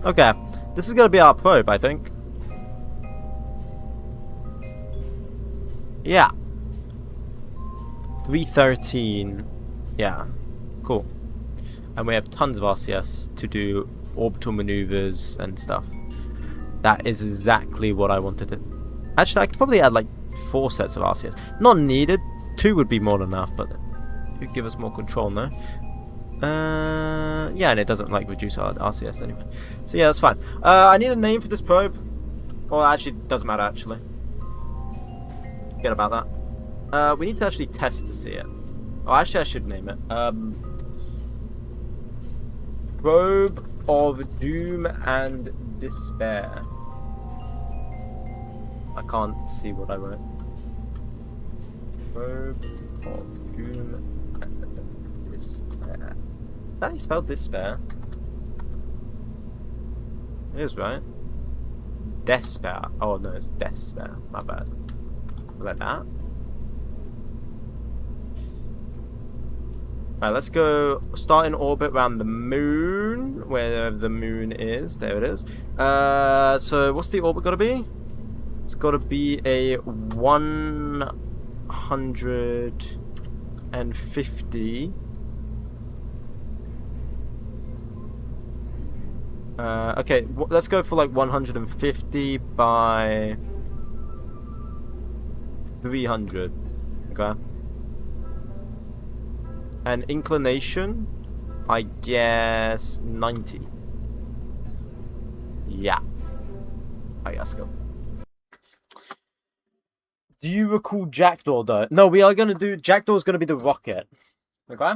Speaker 1: Okay, this is gonna be our probe, I think. Yeah. 313. Yeah, cool. And we have tons of RCS to do orbital maneuvers and stuff. That is exactly what I wanted to. Actually, I could probably add like 4 sets of RCS. Not needed. 2 would be more than enough, but it would give us more control, no? Yeah, and it doesn't like reduce our RCS anyway. So yeah, that's fine. I need a name for this probe. Well, actually, it doesn't matter actually. Forget about that. We need to actually test to see it. Oh, actually, I should name it. Probe of Doom and Despair. I can't see what I wrote. Probe of Doom and Despair. Is that how you spell despair? It is, right? Despair. Oh no, it's despair. My bad. Like that. Alright, let's go start in orbit around the moon. Wherever the moon is. There it is. So what's the orbit gotta be? It's gotta be a 150. Okay, let's go for like 150 by 300. Okay. And inclination, I guess 90. Yeah. Alright, let's go. Do you recall Jackdaw though? No, we are gonna do Jackdaw is gonna be the rocket. Okay?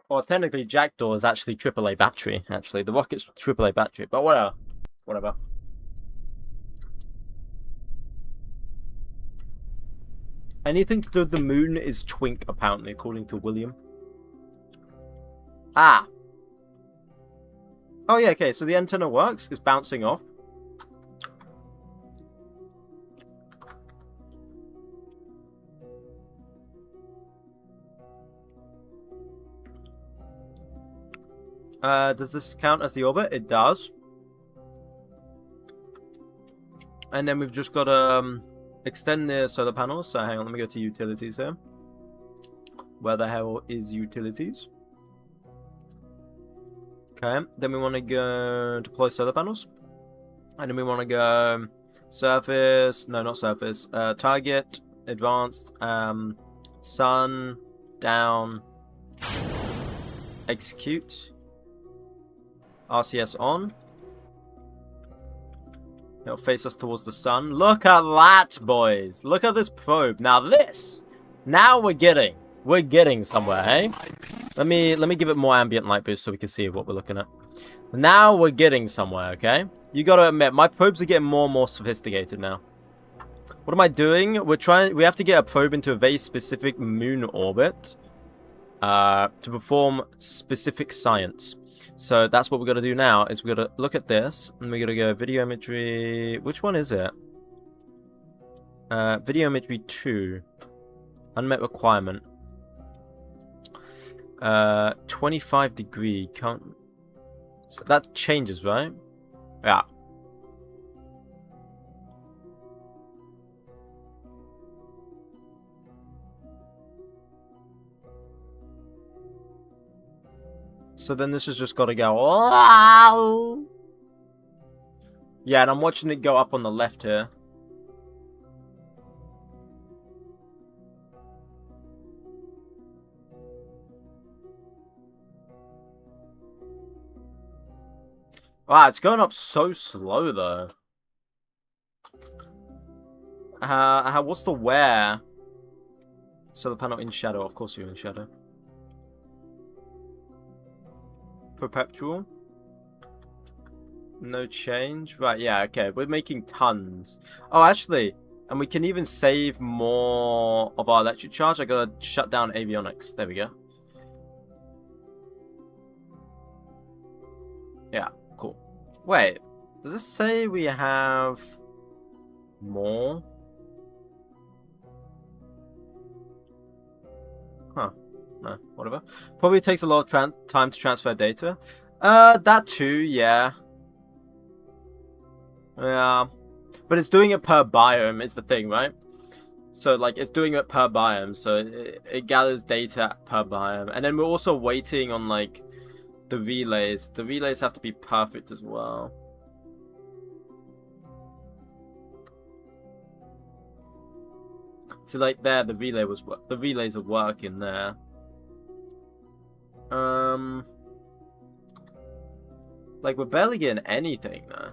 Speaker 1: Or technically Jackdaw is actually AAA battery, actually. The rocket's AAA battery, but whatever. Whatever. Anything to do with the moon is twink, apparently, according to William. Ah! Oh yeah, okay, so the antenna works, it's bouncing off. Does this count as the orbit? It does. And then we've just got to extend the solar panels. So hang on, let me go to utilities here. Where the hell is utilities? Okay, then we want to go deploy solar panels. And then we want to go surface, no, not surface, target, advanced, sun, down, execute, RCS on. It'll face us towards the sun. Look at that, boys. Look at this probe. Now this, now we're getting somewhere, hey? Let me give it more ambient light boost so we can see what we're looking at. Now we're getting somewhere, okay? You gotta admit, my probes are getting more and more sophisticated now. What am I doing? We have to get a probe into a very specific moon orbit to perform specific science. So that's what we're gonna do now, is we're gonna look at this, and we're gonna go video imagery. Which one is it? Video imagery 2. Unmet requirement. 25 degree. Can't. So that changes, right? Yeah. So then this has just got to go. Wow! Yeah, and I'm watching it go up on the left here. Wow, it's going up so slow though. What's the where? So the panel in shadow. Of course you're in shadow. Perpetual. No change. Right, yeah, okay. We're making tons. Oh, actually, and we can even save more of our electric charge. I gotta shut down avionics. There we go. Yeah, cool. Wait, does this say we have more? Huh. No, whatever. Probably takes a lot of time to transfer data. That too, yeah. Yeah. But it's doing it per biome is the thing, right? So, like, it's doing it per biome. So, it gathers data per biome. And then we're also waiting on, like, the relays. The relays have to be perfect as well. So, like, there, the relays are working there. Like, we're barely getting anything, though.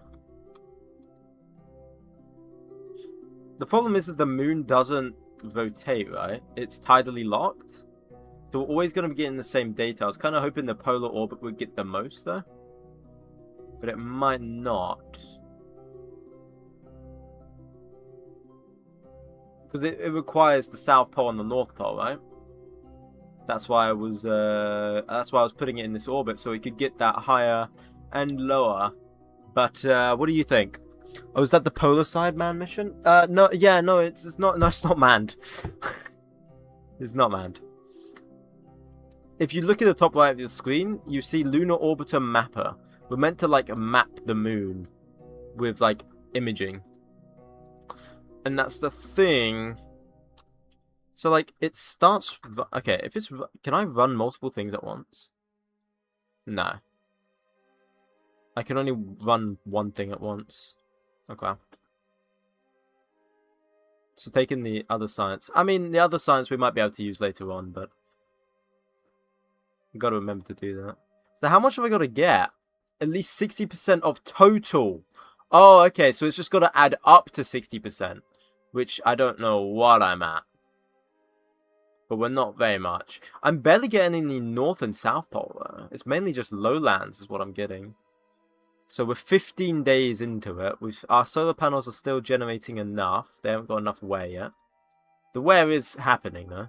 Speaker 1: The problem is that the moon doesn't rotate, right? It's tidally locked. So we're always going to be getting the same data. I was kind of hoping the polar orbit would get the most, though. But it might not. Because it requires the South Pole and the North Pole, right? That's why I was putting it in this orbit, so it could get that higher and lower. But what do you think? Oh, is that the polar side man mission? No, yeah, no, it's not. No, it's not manned. It's not manned. If you look at the top right of the screen, you see Lunar Orbiter Mapper. We're meant to like map the moon with like imaging, and that's the thing. So like it starts. Okay, if it's can I run multiple things at once? No. I can only run one thing at once. Okay. So taking the other science. I mean, the other science we might be able to use later on, but I've got to remember to do that. So how much have I got to get? At least 60% of total. Oh, okay, so it's just got to add up to 60%, which I don't know what I'm at. But we're not very much. I'm barely getting any North and South Pole, though. It's mainly just lowlands is what I'm getting. So we're 15 days into it. Our solar panels are still generating enough. They haven't got enough wear yet. The wear is happening, though.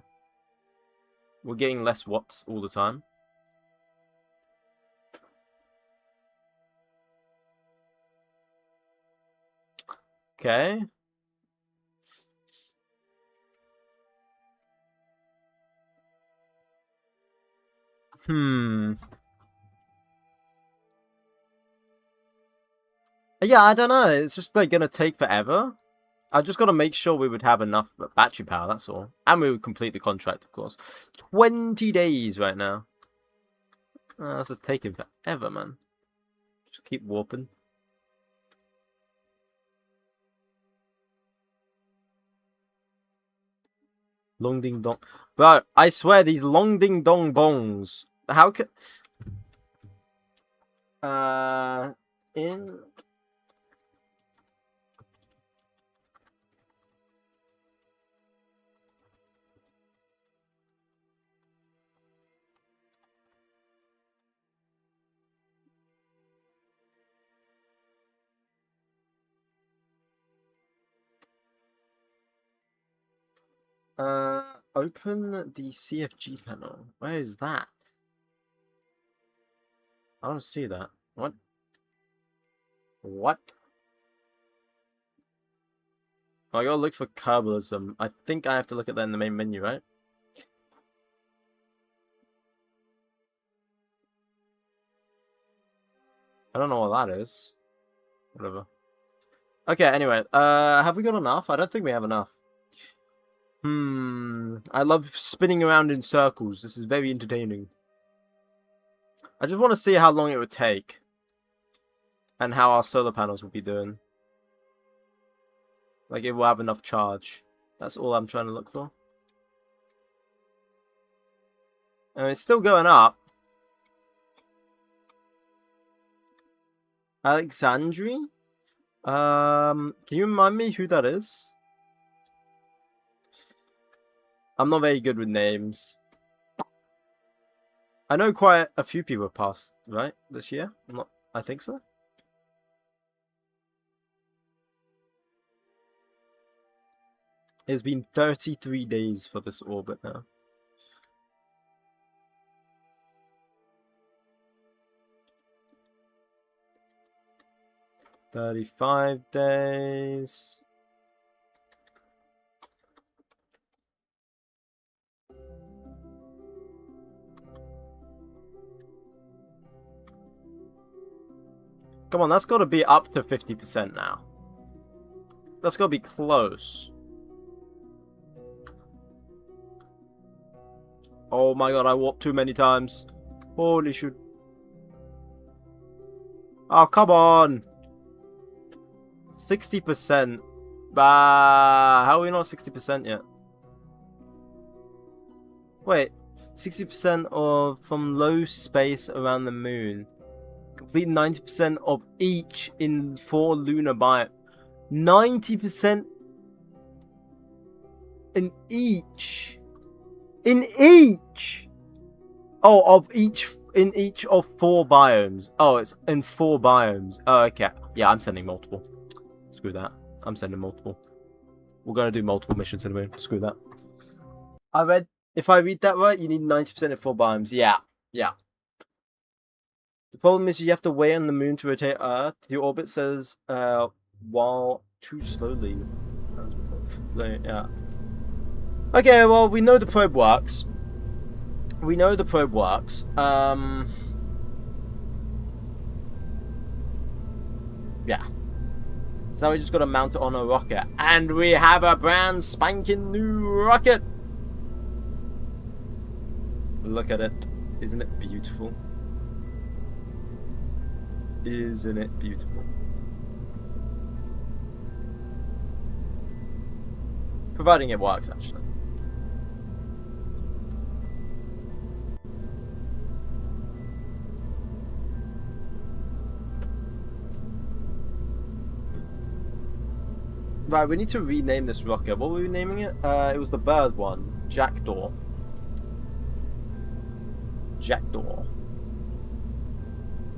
Speaker 1: We're getting less watts all the time. Okay. Yeah, I don't know. It's just like gonna take forever. I just gotta make sure we would have enough battery power, that's all. And we would complete the contract, of course. 20 days right now. This is taking forever, man. Just keep warping. Long ding dong. Bro, I swear these long ding dong bongs. How can... in... Open the CFG panel. Where is that? I don't see that. What? What? Oh, I gotta look for 𝐏𝐫𝐸𝐸. I think I have to look at that in the main menu, right? I don't know what that is. Whatever. Okay, anyway. Have we got enough? I don't think we have enough. I love spinning around in circles. This is very entertaining. I just want to see how long it would take. And how our solar panels will be doing. Like, it will have enough charge. That's all I'm trying to look for. And it's still going up. 𝐒𝐫𝐚𝐿? Can you remind me who that is? I'm not very good with names. I know quite a few people passed, right, this year? I think so. It's been 33 days for this orbit now. $35 days. Come on, that's got to be up to 50% now. That's got to be close. Oh my god, I warped too many times. Holy shit. Oh, come on. 60%. Bah, how are we not 60% yet? Wait, 60% of from low space around the moon. Complete 90% of each in 4 lunar biomes. 90% in each. In each. Oh, of each in each of 4 biomes. Oh, it's in 4 biomes. Oh, okay. Yeah, I'm sending multiple. Screw that. I'm sending multiple. We're gonna do multiple missions anyway. Screw that. If I read that right, you need 90% of 4 biomes. Yeah. Yeah. The problem is you have to wait on the moon to rotate Earth. The orbit says, while too slowly. Yeah. Okay, well, we know the probe works. Yeah. So now we just got to mount it on a rocket. And we have a brand spanking new rocket. Look at it. Isn't it beautiful? Isn't it beautiful? Providing it works, actually. Right, we need to rename this rocket. What were we naming it? It was the bird one. Jackdaw. Jackdaw.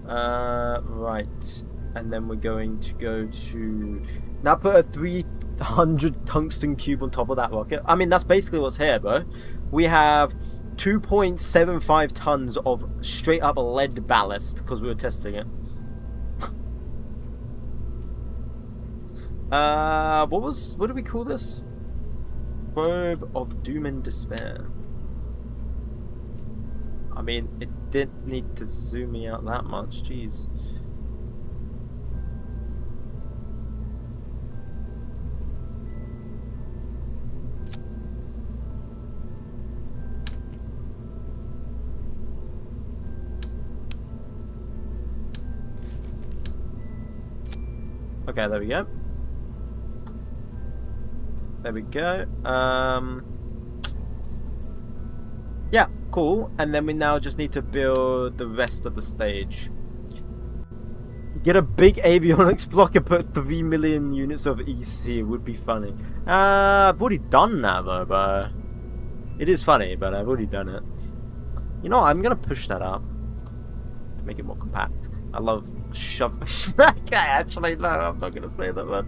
Speaker 1: Right. And then we're going to go to... Now put a 300 tungsten cube on top of that rocket. I mean, that's basically what's here, bro. We have 2.75 tons of straight up lead ballast because we were testing it. What do we call this? Probe of Doom and Despair. I mean, it didn't need to zoom me out that much, jeez. Okay, there we go. There we go. Yeah, cool. And then we now just need to build the rest of the stage. Get a big avionics block and put 3 million units of EC. It would be funny. I've already done that though, but it is funny, but I've already done it. You know, I'm gonna push that up. Make it more compact. I love shove. Okay, actually, no, I'm not gonna say that, man.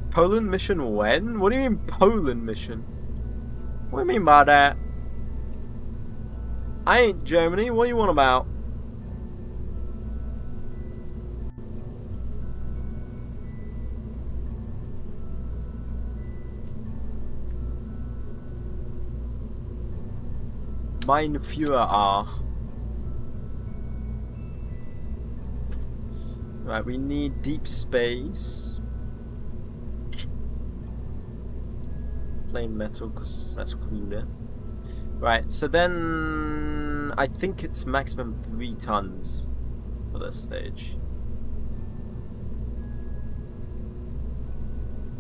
Speaker 1: Poland mission when? What do you mean Poland mission? What do you mean by that? I ain't Germany. What do you want about? Mein Führer are. Right, we need deep space. Plain metal, because that's cooler. Right, so then I think it's maximum 3 tons for this stage.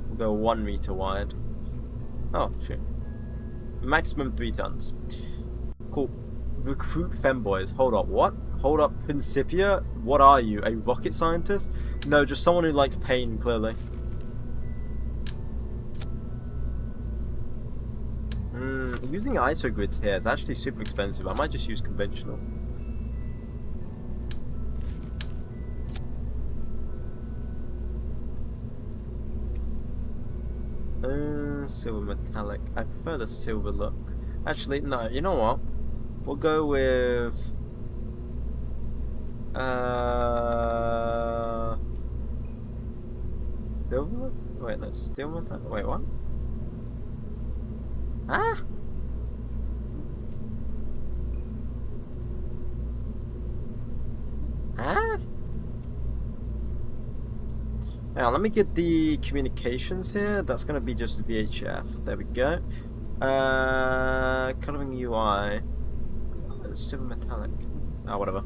Speaker 1: We'll go 1 meter wide. Oh, shit. Maximum 3 tons. Cool. Recruit femboys. Hold up, what? Hold up, Principia? What are you, a rocket scientist? No, just someone who likes pain, clearly. Using ISO grids here is actually super expensive. I might just use conventional. Silver metallic. I prefer the silver look. Actually, no, you know what? We'll go with... silver? Wait, no, steel metallic? Wait, what? Ah? Ah? Now, let me get the communications here. That's going to be just VHF. There we go. Coloring UI. Silver metallic. Ah, whatever.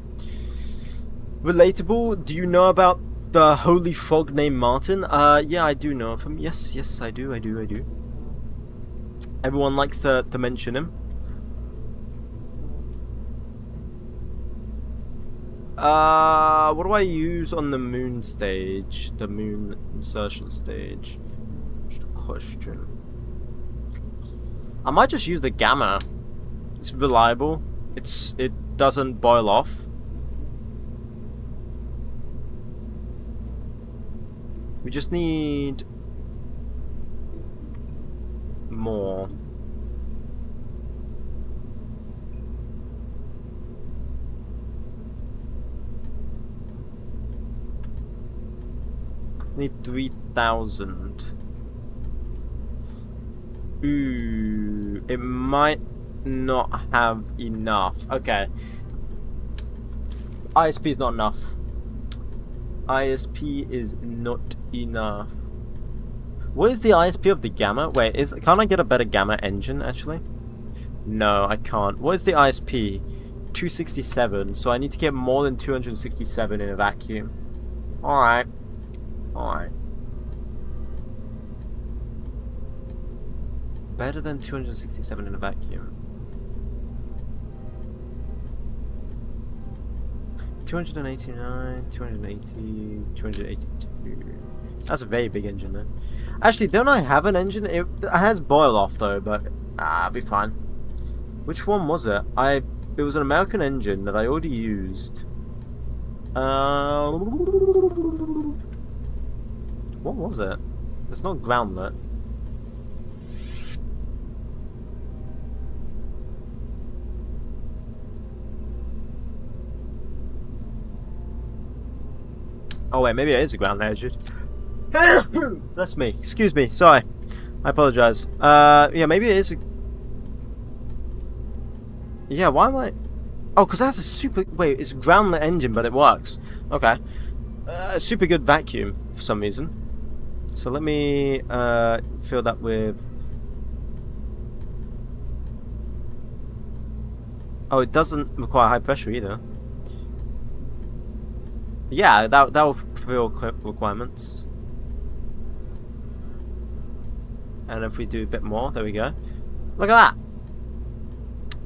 Speaker 1: Relatable. Do you know about the holy frog named Martin? Yeah, I do know of him. Yes, I do. Everyone likes to mention him. What do I use on the moon stage? The moon insertion stage? Just a question. I might just use the gamma. It's reliable. It doesn't boil off. We just need more. Need 3,000. Ooh, it might not have enough. Okay. ISP is not enough. ISP is not enough. What is the ISP of the gamma? Wait, can't I get a better gamma engine actually? No, I can't. What is the ISP? 267. So I need to get more than 267 in a vacuum. Alright. Alright. Better than 267 in a vacuum. 289, 280, 282. That's a very big engine then. Actually, don't I have an engine? It has boil off though, but I'll be fine. Which one was it? It was an American engine that I already used. What was it? It's not groundlet. Oh wait, maybe it is a groundlet engine. That's me. Excuse me. Sorry. I apologize. Yeah, maybe it is a... Yeah, why am I... Oh, because that's a super... Wait, it's a groundlet engine, but it works. Okay. A super good vacuum, for some reason. So let me fill that with... Oh, it doesn't require high pressure either. Yeah, that will fulfill requirements. And if we do a bit more, there we go. Look at that!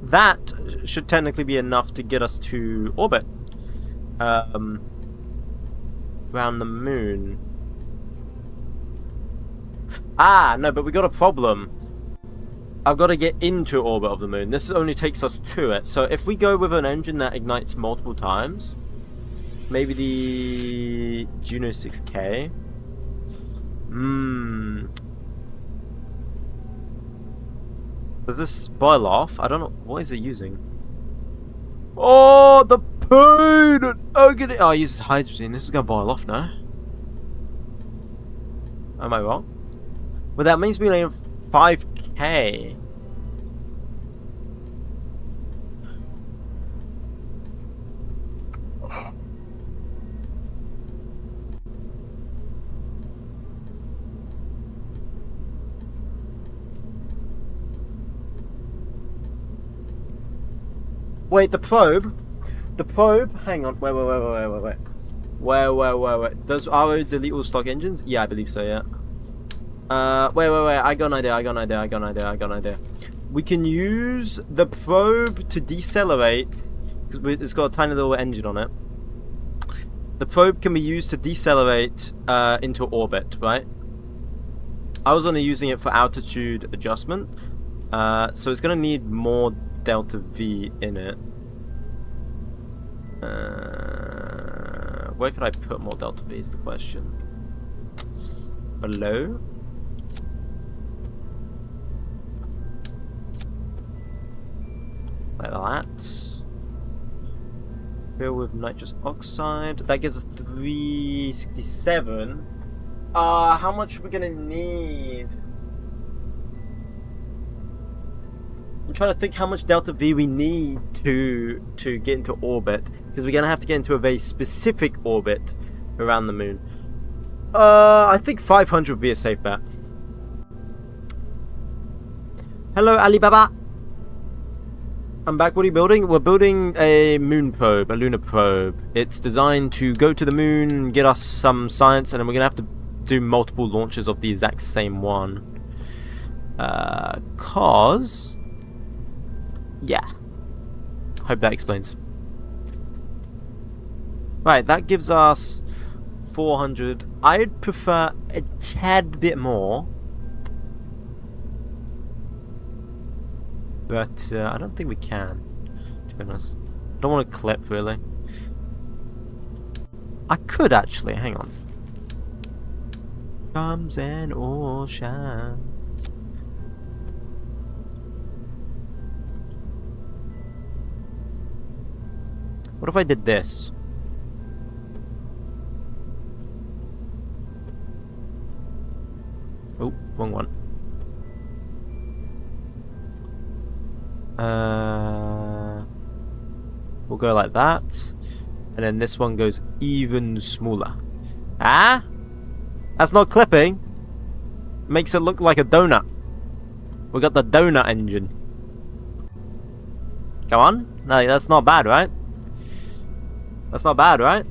Speaker 1: That should technically be enough to get us to orbit. Around the moon. Ah, no, but we got a problem. I've got to get into orbit of the moon. This only takes us to it. So if we go with an engine that ignites multiple times, maybe the Juno 6K. Does this boil off? I don't know. What is it using? Oh, the pain! Oh, it uses hydrogen. This is gonna boil off now. Am I wrong? Well, that means we only have 5K. Wait, the probe? The probe? Hang on. Wait. Wait. Does RO delete all stock engines? Yeah, I believe so, yeah. Wait. I got an idea. We can use the probe to decelerate. It's got a tiny little engine on it. The probe can be used to decelerate into orbit, right? I was only using it for altitude adjustment. So it's going to need more delta V in it. Where could I put more delta V is the question. Below? Like that. Fill with nitrous oxide. That gives us 367. How much are we gonna need? I'm trying to think how much delta V we need to get into orbit, because we're gonna have to get into a very specific orbit around the moon. I think 500 would be a safe bet. Hello, Alibaba. I'm back. What are you building? We're building a moon probe, a lunar probe. It's designed to go to the moon, get us some science, and then we're gonna have to do multiple launches of the exact same one. Yeah. Hope that explains. Right, that gives us 400. I'd prefer a tad bit more. But I don't think we can, to be honest. I don't want to clip, really. I could actually, hang on. Comes an ocean. What if I did this? Oh, wrong one. We'll go like that. And then this one goes even smaller. Ah? That's not clipping. Makes it look like a donut. We got the donut engine. Come on. No, that's not bad, right? That's not bad, right?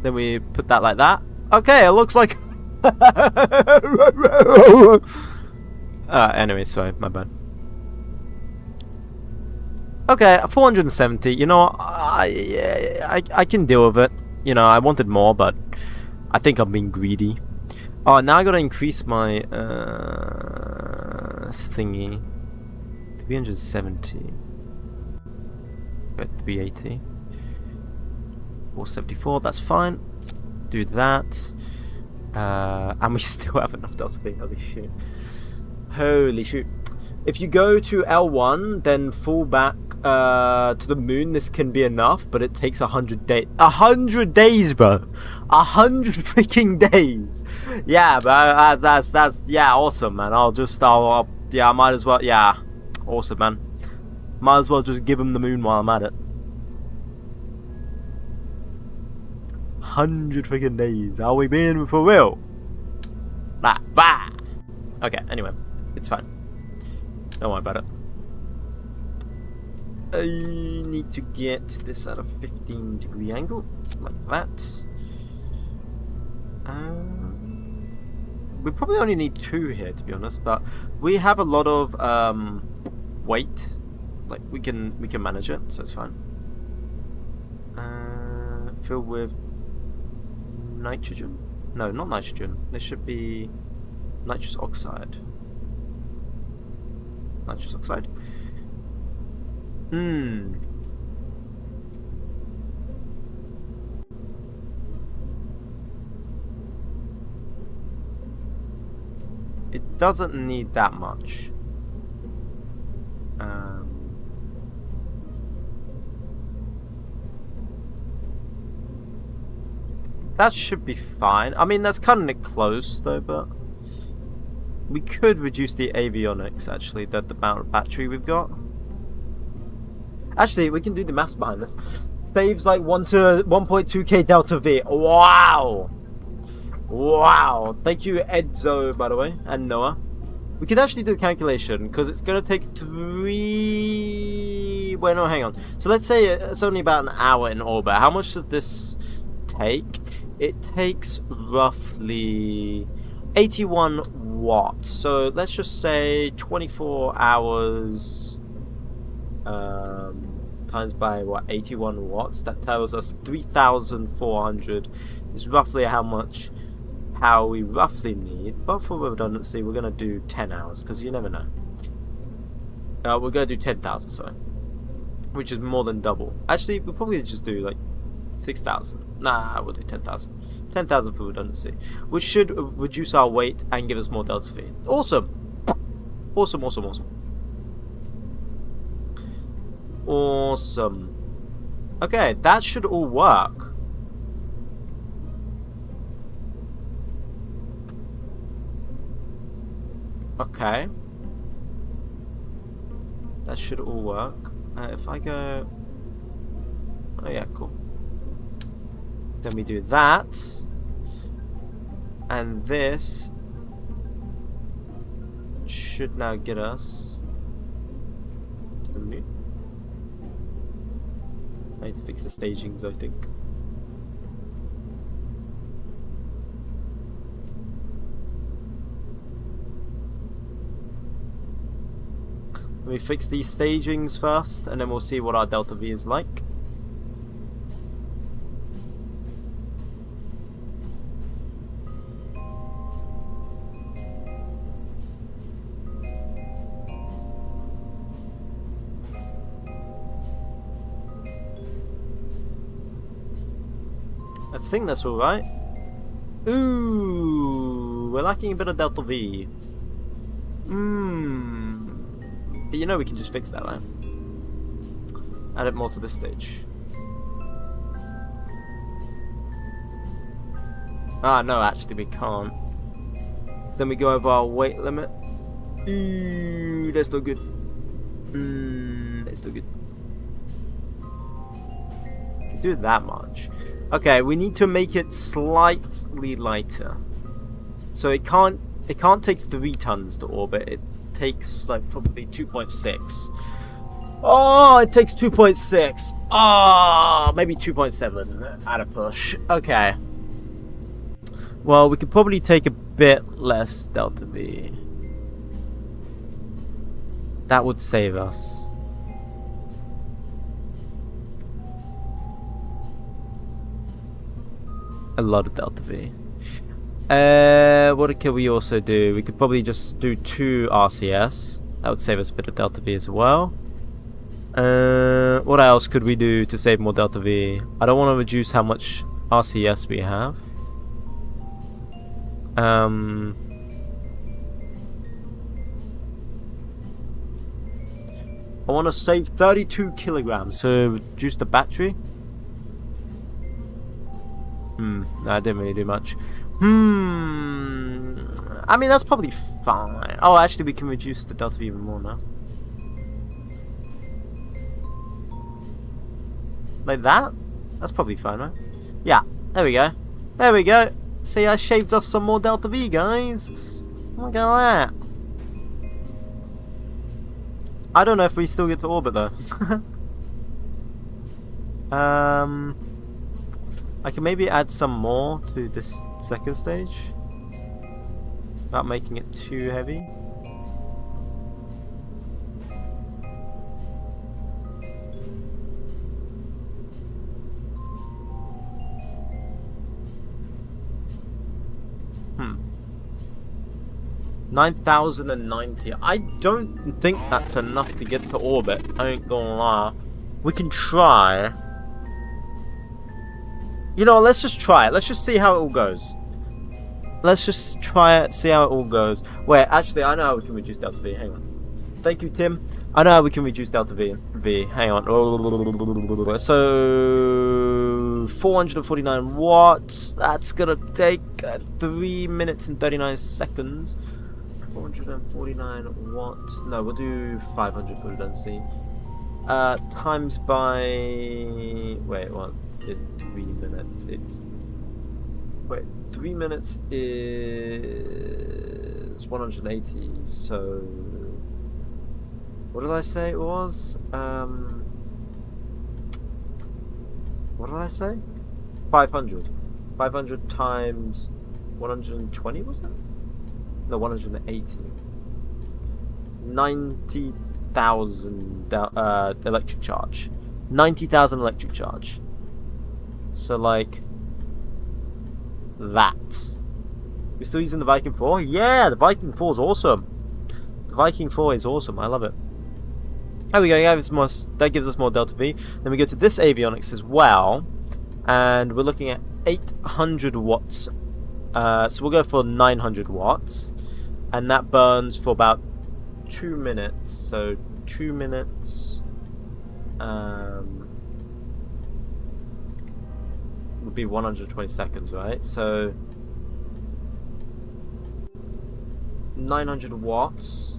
Speaker 1: Then we put that like that. Okay, it looks like... Anyway, sorry, my bad. Okay, 470. You know, I can deal with it. You know, I wanted more, but I think I'm being greedy. Oh, now I gotta increase my thingy. 370. Got 380. 474. That's fine. Do that. And we still have enough delta V. Holy shit. Holy shoot. If you go to L1, then fall back to the moon. This can be enough, but it takes 100 days. 100 days, bro. 100 freaking days. Yeah, but that's yeah, awesome, man. Yeah, I might as well. Yeah, awesome, man. Might as well just give him the moon while I'm at it. 100 freaking days. Are we being for real? Bah. Okay. Anyway, it's fine. Don't worry about it. I need to get this at a 15-degree angle, like that. We probably only need 2 here, to be honest, but we have a lot of weight. Like we can manage it, so it's fine. Fill with nitrogen. No, not nitrogen. This should be nitrous oxide. Nitrous oxide. It doesn't need that much. That should be fine. I mean, that's kind of close though, but we could reduce the avionics, actually, the amount of battery we've got. Actually, we can do the maths behind this. Saves like 1.2k delta V. Wow! Wow! Thank you, Edzo, by the way, and Noah. We could actually do the calculation, because it's going to take 3... Wait, no, hang on. So let's say it's only about an hour in orbit. How much does this take? It takes roughly 81 watts. So let's just say 24 hours times by what, 81 watts. That tells us 3,400 is roughly how much power we roughly need. But for redundancy, we're gonna do 10 hours because you never know. We're gonna do 10,000, sorry, which is more than double. Actually, we'll probably just do like 6,000. Nah, we'll do 10,000. 10,000 for redundancy, which should reduce our weight and give us more delta V. Awesome. Awesome, awesome, awesome. Awesome. Okay, that should all work. Okay. That should all work. If I go... Oh yeah, cool. Then we do that, and this should now get us to the moon. I need to fix the stagings, I think. Let me fix these stagings first, and then we'll see what our delta V is like. I think that's alright. Ooh, we're lacking a bit of delta V. But you know we can just fix that, right? Add it more to this stage. Ah, no, actually we can't. So then we go over our weight limit. Ooh, that's not good. That's not good. Can do that much. Okay, we need to make it slightly lighter. So it can't take 3 tons to orbit. It takes like probably 2.6. Oh, it takes 2.6. Ah, maybe 2.7 at a push. Okay. Well, we could probably take a bit less delta V. That would save us. A lot of delta V. What can we also do? We could probably just do 2 RCS. That would save us a bit of delta V as well. What else could we do to save more delta V? I don't want to reduce how much RCS we have. I want to save 32 kilograms, so reduce the battery. I didn't really do much. I mean, that's probably fine. Oh, actually, we can reduce the delta V even more now. Like that? That's probably fine, right? Yeah, there we go. There we go. See, I shaved off some more delta V, guys. Look at that. I don't know if we still get to orbit, though. I can maybe add some more to this second stage without making it too heavy. Hmm. 9,090. I don't think that's enough to get to orbit. I ain't gonna lie. We can try. You know, let's just try it. Let's just see how it all goes. Let's just try it, see how it all goes. Wait, actually, I know how we can reduce delta V. Hang on. Thank you, Tim. I know how we can reduce delta V. Hang on. So, 449 watts. That's gonna take 3 minutes and 39 seconds. 449 watts. No, we'll do 500 for redundancy. Times by... Wait, what? It's 3 minutes. Wait, 3 minutes is 180. So, what did I say it was? What did I say? 500. 500 times 120, was it? No, 180. 90,000 electric charge. 90,000 electric charge. So, like, that. We're still using the Viking 4? Yeah, the Viking 4 is awesome. The Viking 4 is awesome. I love it. There we go. That gives us more delta V. Then we go to this avionics as well. And we're looking at 800 watts. So we'll go for 900 watts. And that burns for about 2 minutes. So 2 minutes would be 120 seconds, right? So 900 watts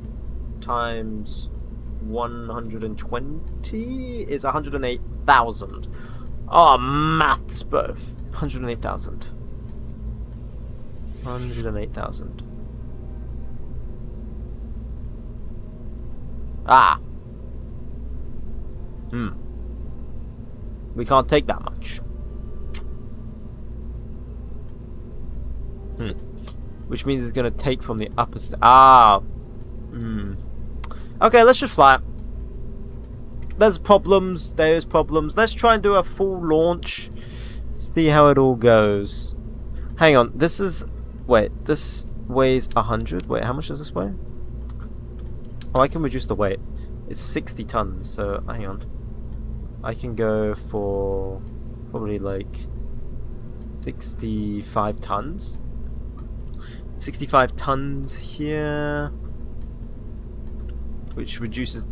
Speaker 1: times 120 is 108,000. Oh, maths, bro. 108,000. 108,000. Ah. We can't take that much. Which means it's gonna take from the upper Okay, let's just fly it. There's problems. Let's try and do a full launch. See how it all goes. Hang on. This is... Wait. This weighs 100. Wait, how much does this weigh? Oh, I can reduce the weight. It's 60 tons. So, hang on. I can go for probably like 65 tons. 65 tons here, which reduces.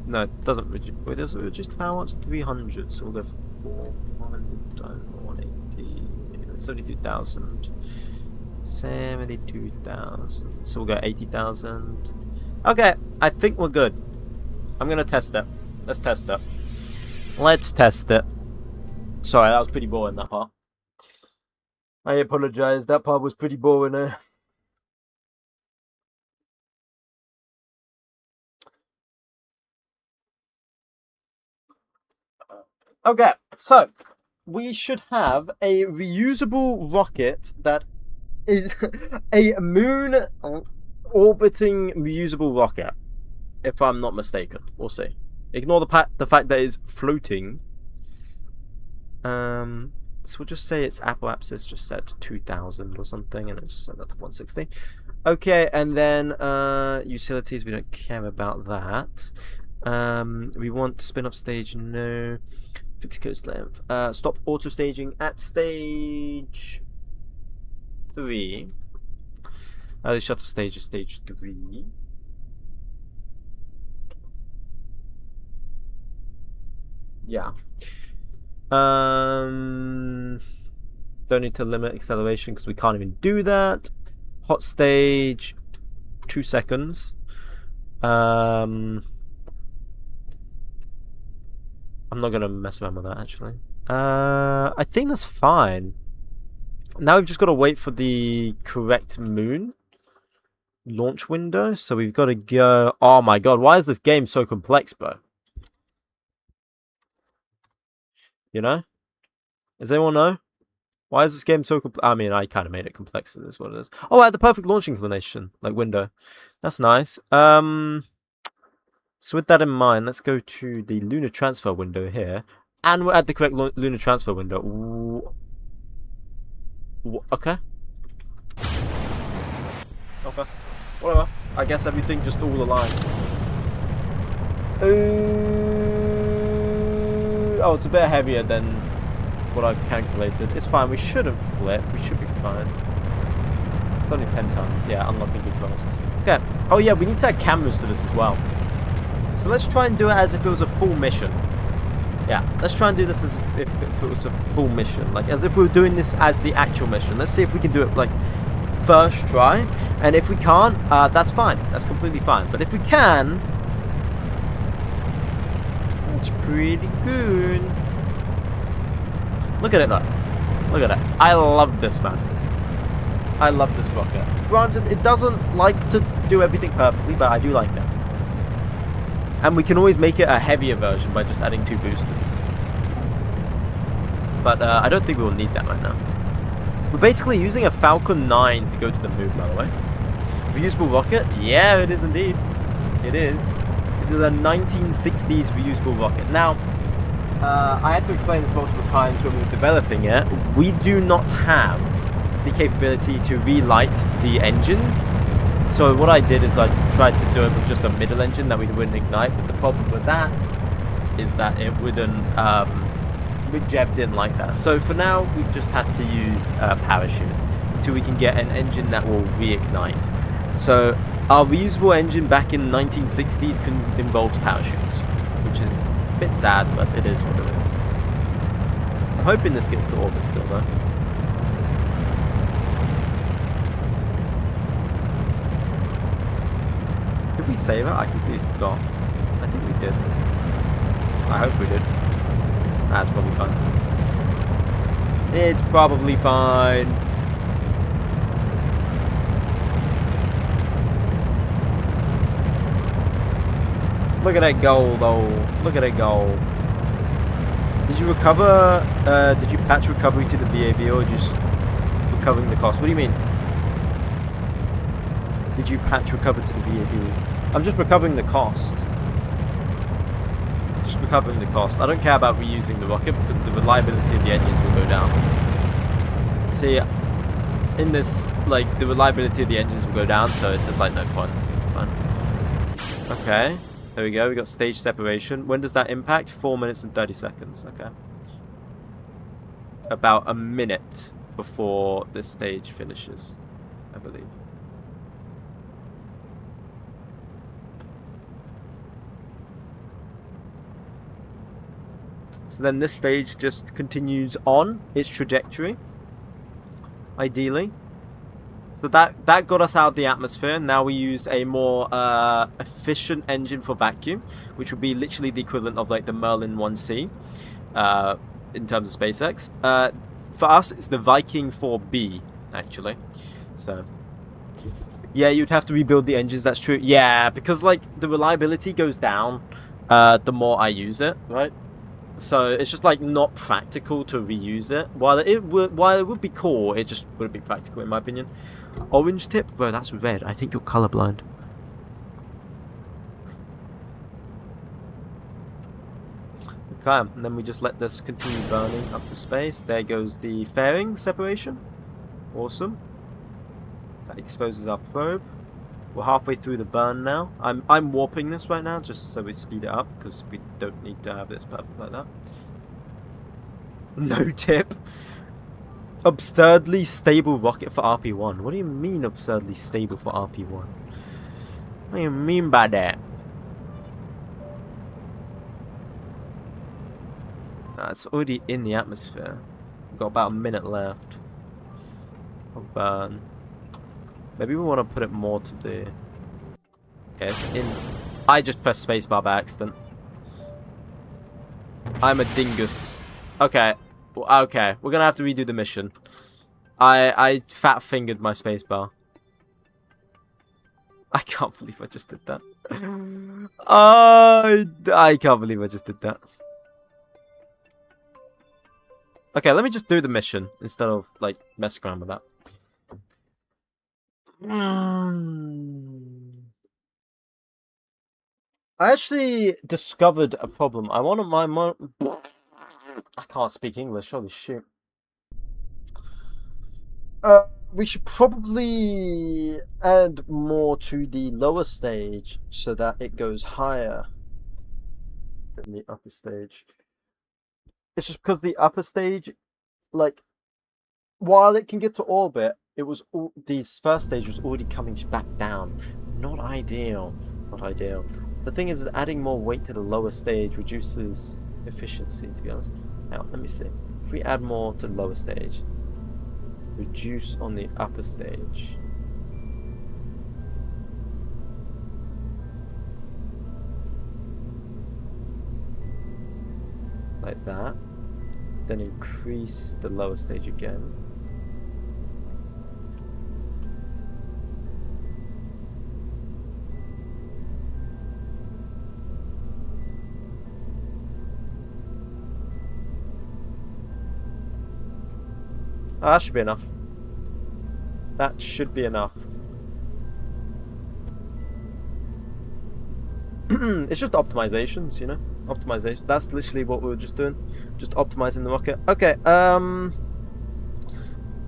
Speaker 1: No, it doesn't reduce. Wait, does it reduce the power? It's 300. So we'll go 400 times 180. 72,000. 72,000. So we'll go 80,000. Okay, I think we're good. I'm gonna test it. Let's test it. Let's test it. Sorry, that was pretty boring, that part. I apologize. That part was pretty boring. Okay, so we should have a reusable rocket that is a moon orbiting reusable rocket. if I'm not mistaken. We'll see. Ignore the fact that it's floating. So we'll just say it's Apple Apps is just set to 2000 or something, and it just set that to 160. Okay, and then utilities, we don't care about that. We want spin up stage, no. Fix coast length. Stop auto staging at stage 3. The shuttle stage is stage 3. Yeah. Don't need to limit acceleration because we can't even do that. Hot stage, 2 seconds. I'm not gonna mess around with that actually. I think that's fine. Now we've just got to wait for the correct moon launch window. So we've got to go. Oh my god, why is this game so complex, bro? You know? Does anyone know? Why is this game so complex? I mean, I kind of made it complex. It is what it is. Oh, I had the perfect launch inclination, like window. That's nice. So with that in mind, let's go to the lunar transfer window here. And we're at the correct lunar transfer window. Ooh. Okay. Okay. Whatever. I guess everything just all aligns. Oh, it's a bit heavier than what I've calculated. It's fine. We shouldn't flip. We should be fine. It's only 10 tons. Yeah, unlocking good rolls. Okay. Oh, yeah, we need to add cameras to this as well. So let's try and do it as if it was a full mission. Yeah, let's try and do this as if it was a full mission. Like, as if we were doing this as the actual mission. Let's see if we can do it, like, first try. And if we can't, that's fine. That's completely fine. But if we can, it's pretty good. Look at it, though. Look at it. I love this, man. I love this rocket. Granted, it doesn't like to do everything perfectly, but I do like it. And we can always make it a heavier version by just adding 2 boosters. But I don't think we will need that right now. We're basically using a Falcon 9 to go to the moon, by the way. Reusable rocket? Yeah, it is indeed. It is. It is a 1960s reusable rocket. Now, I had to explain this multiple times when we were developing it. We do not have the capability to relight the engine. So what I did is I tried to do it with just a middle engine that we wouldn't ignite, but the problem with that is that it wouldn't, Regev didn't like that. So for now, we've just had to use parachutes until we can get an engine that will reignite. So our reusable engine back in the 1960s involves parachutes, which is a bit sad, but it is what it is. I'm hoping this gets to orbit still though. Did we save it? I completely forgot. I think we did. I hope we did. That's probably fine. It's probably fine. Look at that goal, though. Look at that goal. Did you recover? Did you patch recovery to the VAB or just recovering the cost? What do you mean? Did you patch recover to the VAB? I'm just recovering the cost. Just recovering the cost. I don't care about reusing the rocket because the reliability of the engines will go down. See, in this, like, the reliability of the engines will go down, so there's like no point. It's fine. Okay, there we go. We got stage separation. When does that impact? 4 minutes and 30 seconds. Okay. About a minute before this stage finishes, I believe. So then this stage just continues on its trajectory, ideally. So that got us out of the atmosphere. Now we use a more efficient engine for vacuum, which would be literally the equivalent of like the Merlin 1C in terms of SpaceX. For us, it's the Viking 4B, actually. So, yeah, you'd have to rebuild the engines, that's true. Yeah, because like the reliability goes down the more I use it, right? So it's just like not practical to reuse it. While it would be cool, it just wouldn't be practical in my opinion. Orange tip, bro, that's red. I think you're colorblind. Okay, and then we just let this continue burning up to space. There goes the fairing separation. Awesome. That exposes our probe. We're halfway through the burn now. I'm warping this right now just so we speed it up because we don't need to have this perfect like that. No tip. Absurdly stable rocket for RP1. What do you mean absurdly stable for RP1? What do you mean by that? It's already in the atmosphere. We've got about a minute left of burn. Maybe we want to put it more to the... Okay, it's in... I just pressed spacebar by accident. I'm a dingus. Okay. Okay, we're gonna have to redo the mission. I fat-fingered my spacebar. I can't believe I just did that. I can't believe I just did that. Okay, let me just do the mission instead of, like, messing around with that. I actually discovered a problem. I wanted my I can't speak English, holy shit. We should probably add more to the lower stage so that it goes higher than the upper stage. It's just because the upper stage, like, while it can get to orbit, it was this first stage was already coming back down. Not ideal. Not ideal. The thing is adding more weight to the lower stage reduces efficiency, to be honest. Now, let me see. If we add more to the lower stage, reduce on the upper stage. Like that. Then increase the lower stage again. Oh, that should be enough. That should be enough. It's just optimizations, you know? Optimization. That's literally what we were just doing. Just optimizing the rocket. Okay,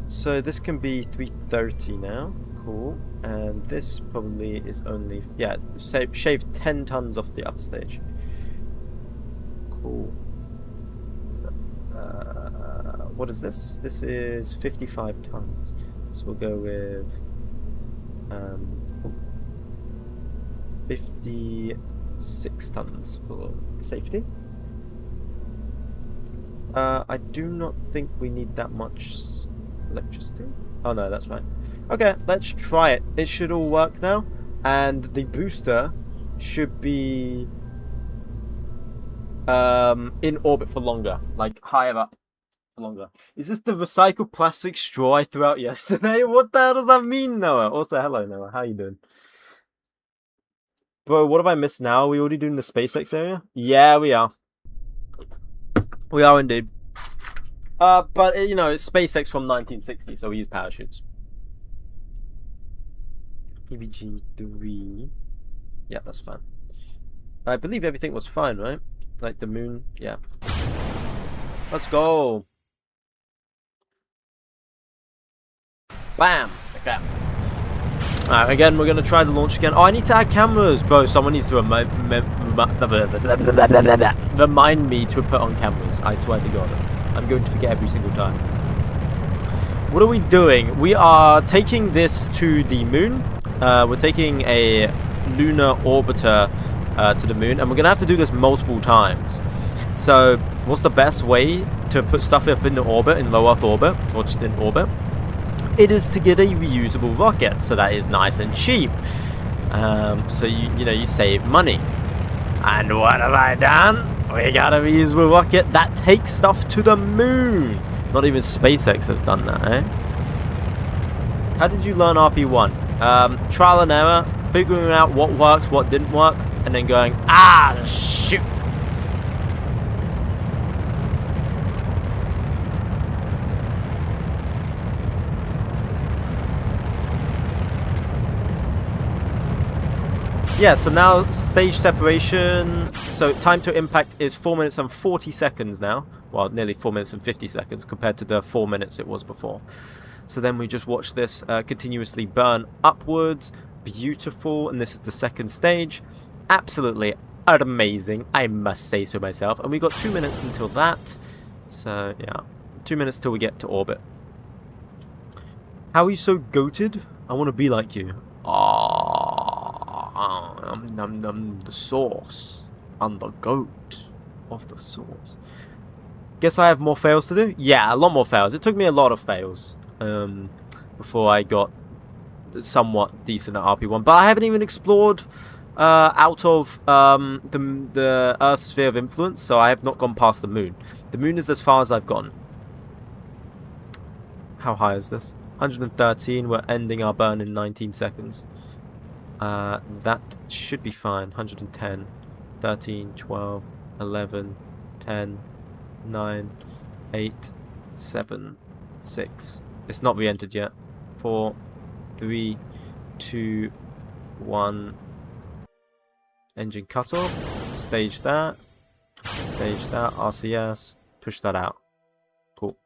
Speaker 1: so this can be 330 now. Cool. And this probably is only... Yeah, shave 10 tons off the upper stage. Cool. What is this? This is 55 tons. So we'll go with 56 tons for safety. I do not think we need that much electricity. Oh no, that's right. Okay, let's try it. It should all work now, and the booster should be in orbit for longer, like higher up. Longer. Is this the recycled plastic straw I threw out yesterday? What the hell does that mean, Noah? Also, hello, Noah. How you doing? Bro, what have I missed now? Are we already doing the SpaceX area? Yeah, we are. We are indeed. But, you know, it's SpaceX from 1960, so we use parachutes. EVG-3. Yeah, that's fine. I believe everything was fine, right? Like the moon. Yeah. Let's go. Bam! Okay. Alright, again, we're gonna try the launch again. Oh, I need to add cameras! Bro, someone needs to remind me to put on cameras. I swear to God. I'm going to forget every single time. What are we doing? We are taking this to the moon. We're taking a lunar orbiter to the moon. And we're gonna have to do this multiple times. So, what's the best way to put stuff up in the orbit, in low Earth orbit, or just in orbit? It is to get a reusable rocket, so that is nice and cheap. So you know, you save money. And what have I done? We got a reusable rocket that takes stuff to the moon. Not even SpaceX has done that, eh? How did you learn RP1? Trial and error, figuring out what works, what didn't work, and then going, ah, shoot. yeah, so now stage separation. So time to impact is 4 minutes and 40 seconds now. Well, nearly 4 minutes and 50 seconds compared to the 4 minutes it was before. So then we just watch this continuously burn upwards. Beautiful. And this is the second stage. Absolutely amazing, I must say so myself. And we got 2 minutes until that. So, yeah. 2 minutes till we get to orbit. How are you so goated? I want to be like you. The sauce. I'm the goat of the sauce. Guess I have more fails to do? Yeah, a lot more fails. It took me a lot of fails before I got somewhat decent at RP1. But I haven't even explored out of the Earth's sphere of influence, so I have not gone past the moon. The moon is as far as I've gone. How high is this? 113. We're ending our burn in 19 seconds. That should be fine. 110, 13, 12, 11, 10, 9, 8, 7, 6. It's not re-entered yet. 4, 3, 2, 1. Engine cutoff. Stage that. Stage that. RCS. Push that out. Cool.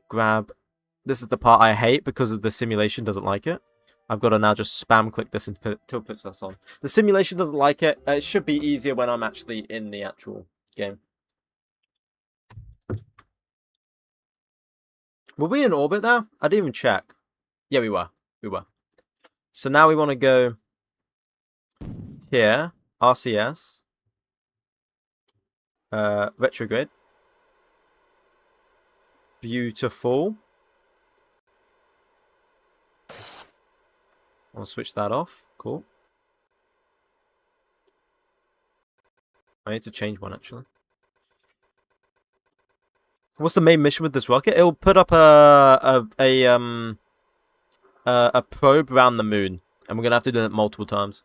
Speaker 1: Grab. This is the part I hate because of the simulation doesn't like it. I've got to now just spam click this until it puts us on. The simulation doesn't like it. It should be easier when I'm actually in the actual game. Were we in orbit now? I didn't even check. Yeah, we were. We were. So now we want to go here. RCS. Retrograde. Beautiful. I'll switch that off. Cool. I need to change one actually. What's the main mission with this rocket? It'll put up a probe around the moon, and we're gonna have to do it multiple times.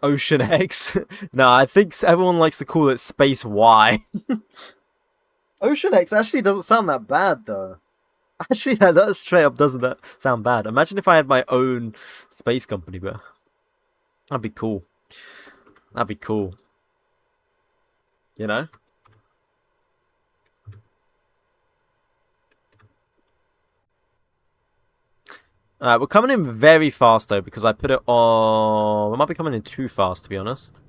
Speaker 1: 𝐒𝐻𝐚𝐥. No, I think everyone likes to call it Space Y. 𝐒𝐻𝐚𝐥 actually doesn't sound that bad though. Actually, that straight up doesn't that sound bad. Imagine if I had my own space company, bro. That'd be cool. That'd be cool. You know? Alright, we're coming in very fast though, because I put it on... We might be coming in too fast, to be honest.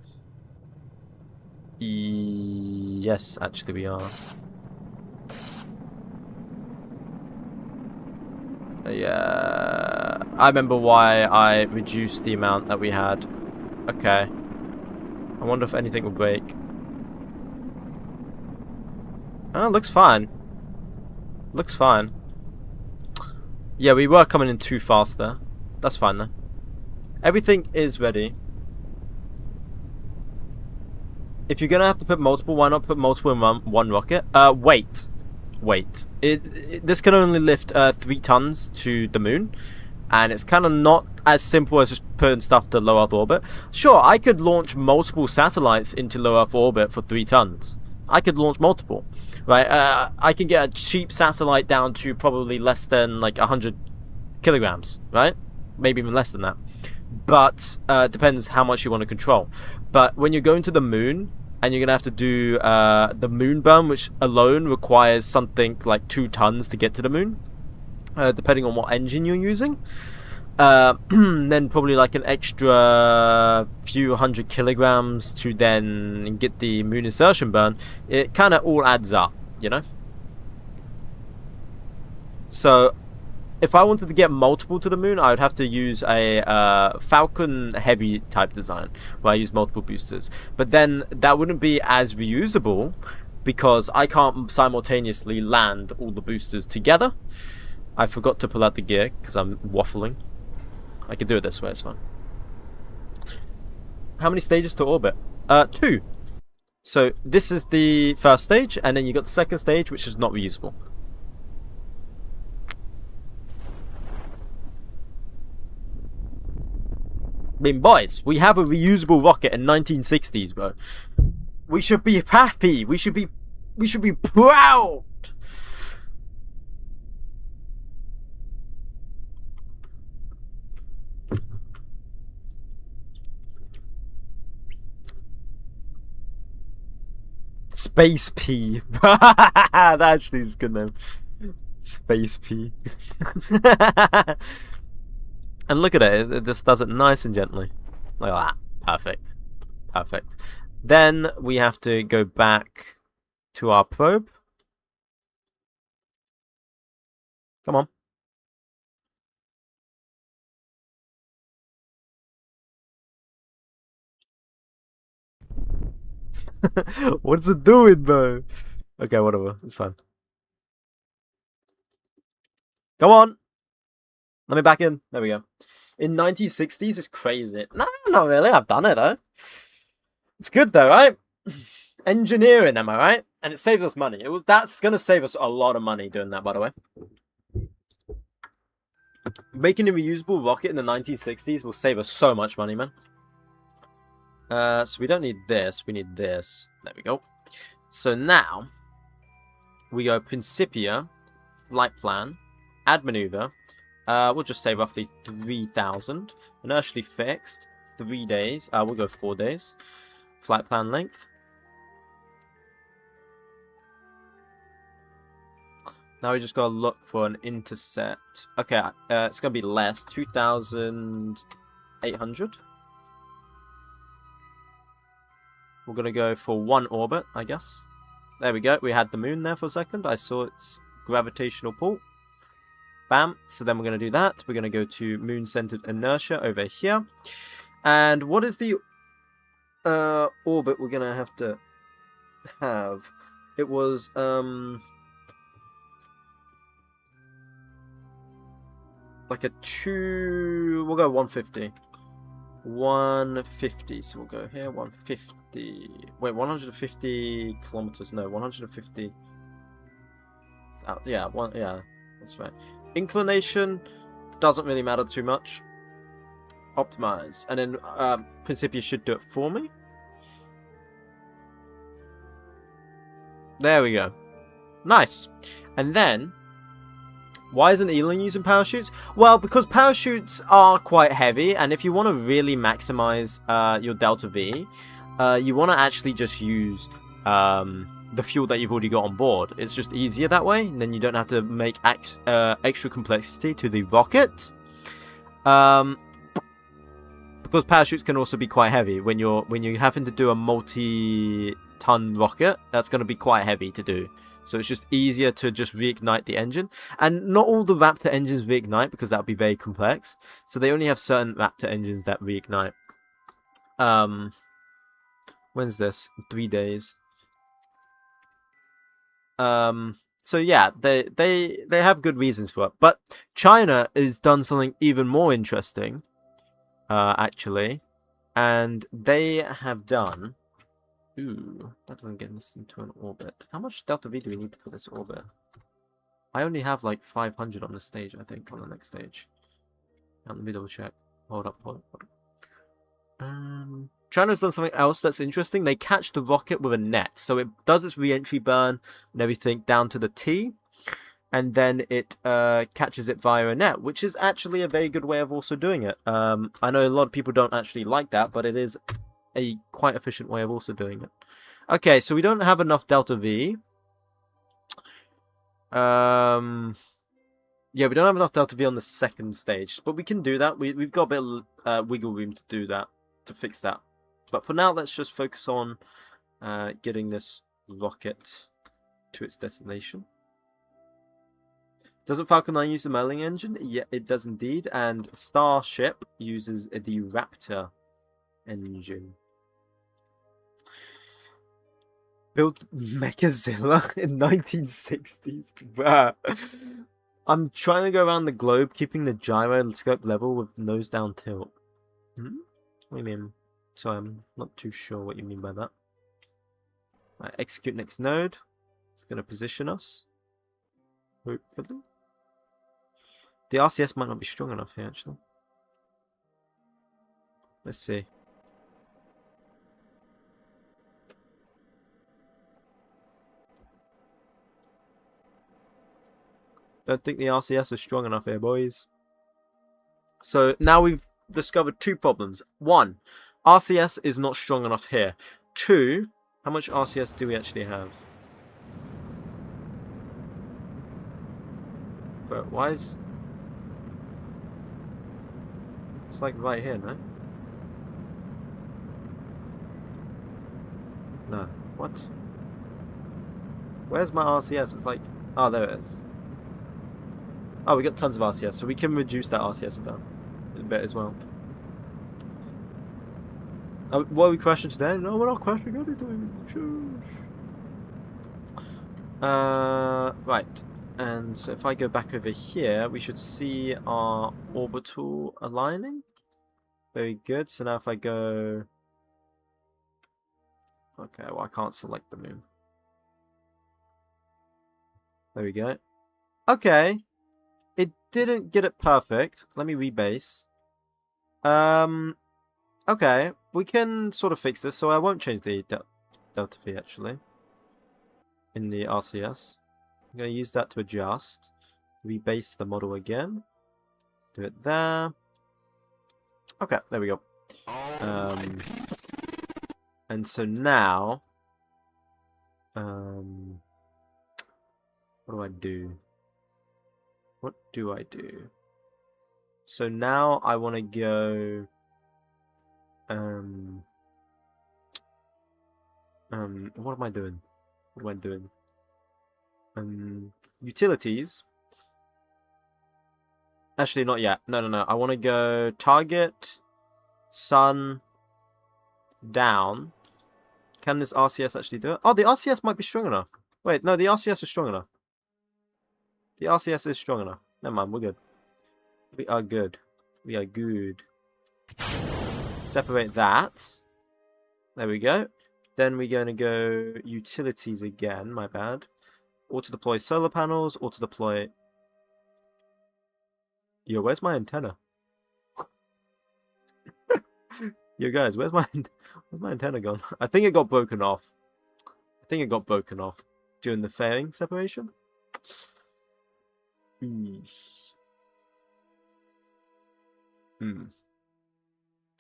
Speaker 1: Yes, actually we are. Yeah, I remember why I reduced the amount that we had. Okay. I wonder if anything will break. Oh, it looks fine. Looks fine. Yeah, we were coming in too fast there. That's fine though. Everything is ready. If you're gonna have to put multiple, why not put multiple in one rocket? Wait. This can only lift 3 tons to the moon, and it's kind of not as simple as just putting stuff to low Earth orbit. Sure, I could launch multiple satellites into low Earth orbit for 3 tons. I could launch multiple, right? I can get a cheap satellite down to probably less than like 100 kilograms, right? Maybe even less than that. But depends how much you want to control. But when you're going to the moon, and you're going to have to do the moon burn, which alone requires something like 2 tons to get to the moon, depending on what engine you're using. Then probably like an extra few 100 kilograms to then get the moon insertion burn. It kind of all adds up, you know? So if I wanted to get multiple to the moon, I would have to use a Falcon Heavy type design, where I use multiple boosters. But then that wouldn't be as reusable, because I can't simultaneously land all the boosters together. I forgot to pull out the gear, because I'm waffling. I can do it this way, it's fine. How many stages to orbit? 2. So this is the first stage, and then you got the second stage, which is not reusable. I mean, boys, we have a reusable rocket in 1960s, bro. We should be happy. We should be proud. Space P. That actually is a good name. Space P. And look at it. It just does it nice and gently. Like that. Perfect. Perfect. Then we have to go back to our probe. Come on. What's it doing, bro? Okay, whatever. It's fine. Come on. Let me back in. There we go. In 1960s is crazy. No, not really. I've done it, though. It's good, though, right? Engineering, am I right? And it saves us money. That's going to save us a lot of money doing that, by the way. Making a reusable rocket in the 1960s will save us so much money, man. So we don't need this. We need this. There we go. So now, we go Principia, flight plan, add maneuver. We'll just say roughly 3,000. Inertially fixed, 3 days. We'll go 4 days. Flight plan length. Now we just gotta look for an intercept. Okay, it's gonna be less, 2,800. We're gonna go for 1 orbit, I guess. There we go. We had the moon there for a second. I saw its gravitational pull. Bam. So then we're gonna do that. We're gonna go to moon-centered inertia over here. And what is the orbit we're gonna have to have? It was like a 2. We'll go 150. 150. So we'll go here. 150. Wait, 150 kilometers. No, 150. Yeah, yeah, that's right. Inclination doesn't really matter too much. Optimize, and then Principia should do it for me. There we go. Nice. And then, why isn't Elan using parachutes? Well, because parachutes are quite heavy, and if you want to really maximize your delta V, you want to actually just use the fuel that you've already got on board. It's just easier that way, and then you don't have to make extra complexity to the rocket. Because parachutes can also be quite heavy when you're having to do a multi-ton rocket. That's going to be quite heavy to do. So it's just easier to just reignite the engine. And not all the Raptor engines reignite because that would be very complex. So they only have certain Raptor engines that reignite. When's this? 3 days. So yeah, they have good reasons for it. But China has done something even more interesting, actually. And they have done... Ooh, that doesn't get us into an orbit. How much delta V do we need for this orbit? I only have like 500 on this stage, I think, on the next stage. Let me double check. Hold up. China's done something else that's interesting. They catch the rocket with a net. So it does its re-entry burn and everything down to the T. And then it catches it via a net, which is actually a very good way of also doing it. I know a lot of people don't actually like that, but it is a quite efficient way of also doing it. Okay, so we don't have enough delta V. Yeah, we don't have enough delta V on the second stage, but we can do that. We've got a bit of wiggle room to do that, to fix that. But for now, let's just focus on getting this rocket to its destination. Doesn't Falcon 9 use the Merlin engine? Yeah, it does indeed. And Starship uses the Raptor engine. Built Mechazilla in 1960s. Bruh. I'm trying to go around the globe, keeping the gyroscope level with nose down tilt. What do you mean? Sorry, I'm not too sure what you mean by that. Right, execute next node. It's going to position us. Hopefully. The RCS might not be strong enough here, actually. Let's see. Don't think the RCS is strong enough here, boys. So now we've discovered 2 problems. 1, RCS is not strong enough here. 2, How much RCS do we actually have? But why is... It's like right here, no? No. What? Where's my RCS? It's like... Oh, there it is. Oh, we got tons of RCS, so we can reduce that RCS a bit as well. Oh, what are we crashing today? No, we're not crashing anything. Right. And so if I go back over here, we should see our orbital aligning. Very good. So now if I go... Okay, well I can't select the moon. There we go. Okay. It didn't get it perfect. Let me rebase. Okay. We can sort of fix this, so I won't change the delta V actually. In the RCS. I'm going to use that to adjust. Rebase the model again. Do it there. Okay, there we go. And so now... what do I do? What do I do? So now I want to go... what am I doing? What am I doing? Utilities. Actually, not yet. No. I want to go target, sun, down. Can this RCS actually do it? Oh, the RCS might be strong enough. Wait, no, the RCS is strong enough. The RCS is strong enough. Never mind, we're good. We are good. We are good. Separate that. There we go. Then we're going to go utilities again. My bad. Auto-deploy solar panels. Auto-deploy... Yo, where's my antenna? Yo, guys, where's my antenna gone? I think it got broken off. During the fairing separation.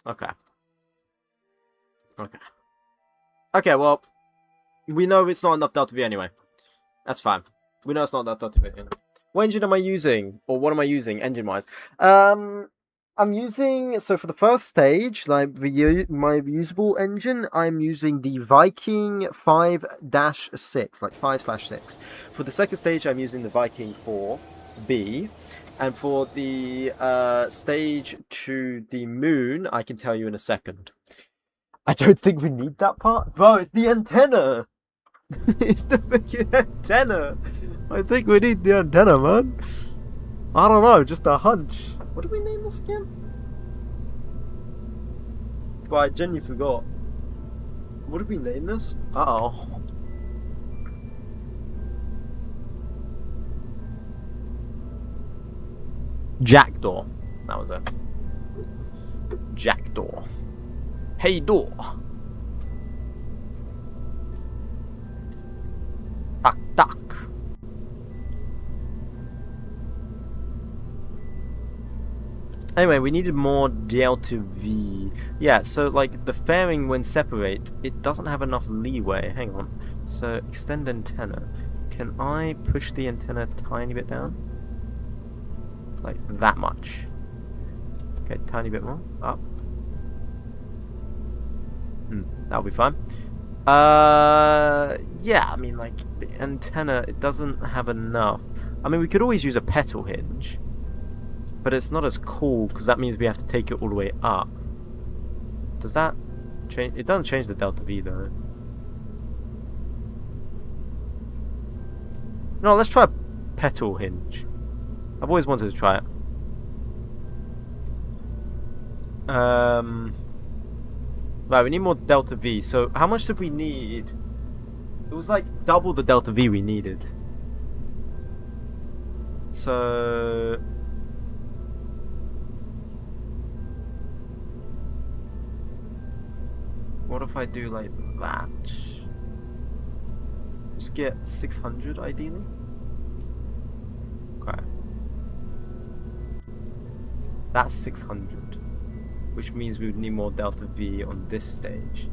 Speaker 1: Okay. Okay, well, we know it's not enough delta V anyway. That's fine. We know it's not enough delta V anyway. What engine am I using? Or what am I using engine-wise? I'm using... So for the first stage, like my reusable engine, I'm using the Viking 5-6. Like 5/6. For the second stage, I'm using the Viking 4B. And for the stage to the moon, I can tell you in a second. I don't think we need that part. Bro, it's the antenna! It's the freaking antenna! I think we need the antenna, man. I don't know, just a hunch. What do we name this again? Well, I genuinely forgot. What did we name this? Uh-oh. Jackdaw. That was it. Jackdaw. Hey, door. Tuck, tuck. Anyway, we needed more delta V. Yeah, so like the fairing when separate, it doesn't have enough leeway. Hang on. So extend antenna. Can I push the antenna a tiny bit down? Like that much. Okay, tiny bit more. Up. That'll be fine. Yeah, I mean like the antenna, it doesn't have enough. I mean we could always use a petal hinge. But it's not as cool, because that means we have to take it all the way up. Does that change? It doesn't change the delta V, though. No, let's try a petal hinge. I've always wanted to try it. Right, we need more delta V. So, how much did we need? It was like double the delta V we needed. So... what if I do like that? Just get 600 ideally. Okay. That's 600. Which means we would need more delta V on this stage.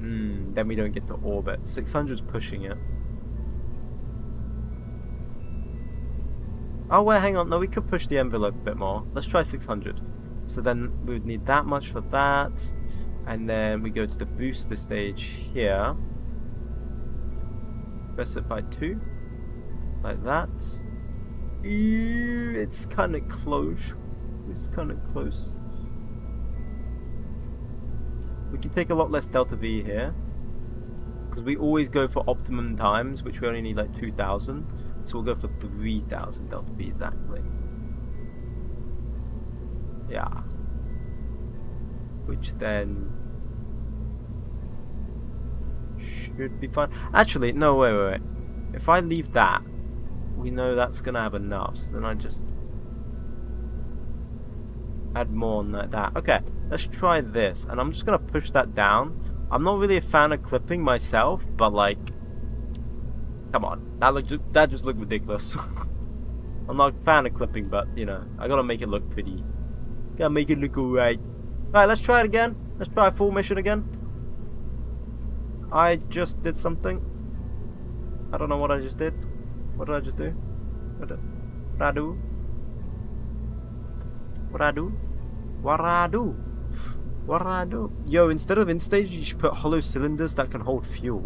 Speaker 1: Then we don't get to orbit. 600's pushing it. Oh wait, hang on. No, we could push the envelope a bit more. Let's try 600. So then we would need that much for that. And then we go to the booster stage here. Press it by 2. Like that. Ew, it's kind of close. It's kind of close. We can take a lot less delta V here. Because we always go for optimum times, which we only need like 2,000. So we'll go for 3,000 delta V exactly. Yeah. Which then should be fine. Actually, no, wait. If I leave that, we know that's gonna have enough. So then I just add more on that. Okay, let's try this, and I'm just gonna push that down. I'm not really a fan of clipping myself, but like, come on, that just looked ridiculous. I'm not a fan of clipping, but you know, I gotta make it look pretty. Gotta make it look alright. Alright, let's try it again. Let's try a full mission again. I just did something. I don't know what I just did. What did I just do? What did I do? What I do? What I do? What I do? Yo, instead of in-stage, you should put hollow cylinders that can hold fuel.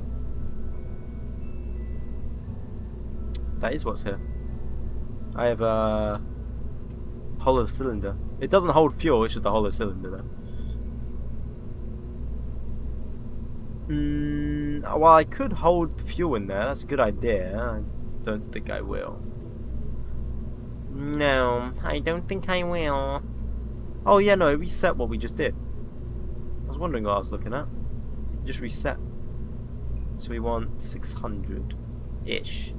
Speaker 1: That is what's here. I have a hollow cylinder. It doesn't hold fuel, it's just a hollow cylinder though. Well, I could hold fuel in there. That's a good idea. I don't think I will. No, I don't think I will. Oh yeah, no, it reset what we just did. I was wondering what I was looking at. Just reset. So we want 600-ish.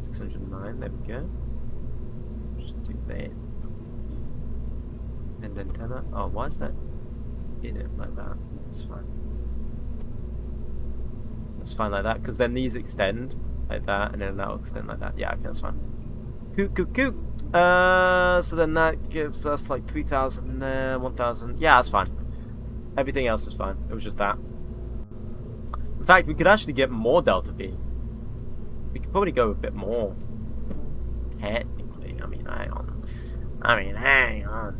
Speaker 1: 609, there we go. Just do that. And antenna. Oh, why is that in it like that? That's fine. That's fine like that, because then these extend like that, and then that'll extend like that. Yeah, okay, that's fine. Cool. So then that gives us like 3,000 there, 1,000. Yeah, that's fine. Everything else is fine. It was just that. In fact, we could actually get more delta V. We could probably go a bit more. Technically, I mean, hang on.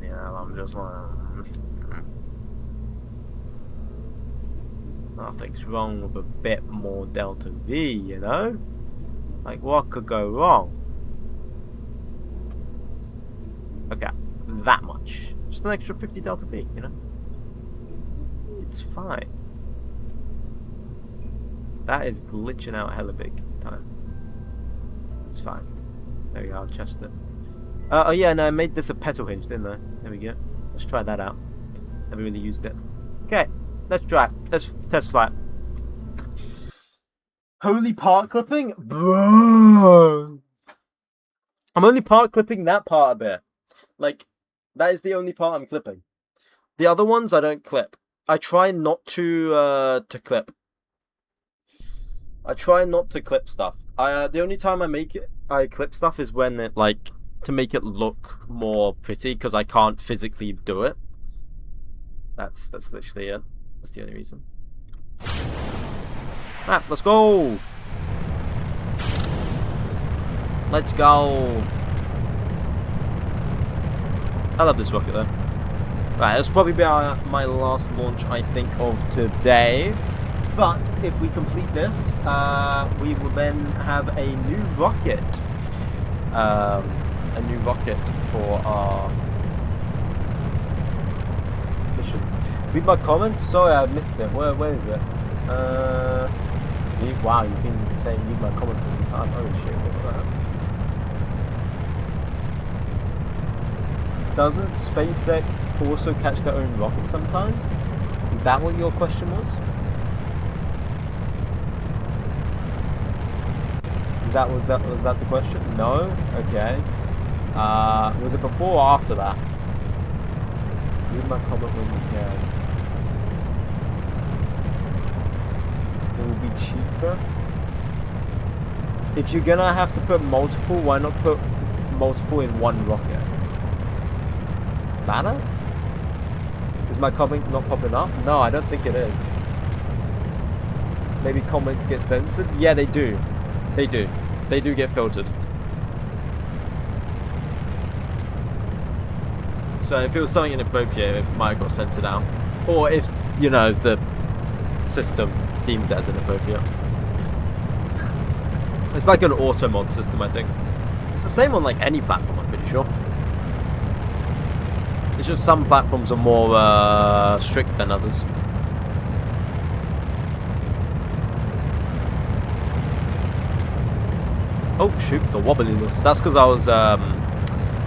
Speaker 1: You know, I'm just like, nothing's wrong with a bit more delta V, you know? Like, what could go wrong? Okay, that much. Just an extra 50 delta V, you know? It's fine. That is glitching out hella big time. It's fine. There we go, I'll adjust it. Oh yeah, no, I made this a petal hinge, didn't I? There we go. Let's try that out. Never really used it. Okay, let's try it. Let's test flight. Holy part clipping? Bro! I'm only part clipping that part a bit. Like, that is the only part I'm clipping. The other ones I don't clip. I try not to clip. I try not to clip stuff. The only time I clip stuff is when it, like, to make it look more pretty, because I can't physically do it. That's literally it. That's the only reason. Ah, let's go! Let's go! I love this rocket though. Right, this will probably be my last launch, I think, of today. But if we complete this, we will then have a new rocket. A new rocket for our missions. Read my comment? Sorry, I missed it. Where is it? Wow, you've been saying read my comment for some time. Holy shit, what was that? Doesn't SpaceX also catch their own rockets sometimes? Is that what your question was? Was that the question? No? Okay. Was it before or after that? Read my comment when you can. It will be cheaper. If you're gonna have to put multiple, why not put multiple in one rocket? Banner? Is my comment not popping up? No, I don't think it is. maybe comments get censored. Yeah, they do. They do. They do get filtered. So if it was something inappropriate, it might have got censored out. Or if, you know, the system deems that as inappropriate. It's like an auto mod system, I think. It's the same on like any platform, I'm pretty sure. It's just some platforms are more strict than others. Oh shoot, the wobbliness. That's because I was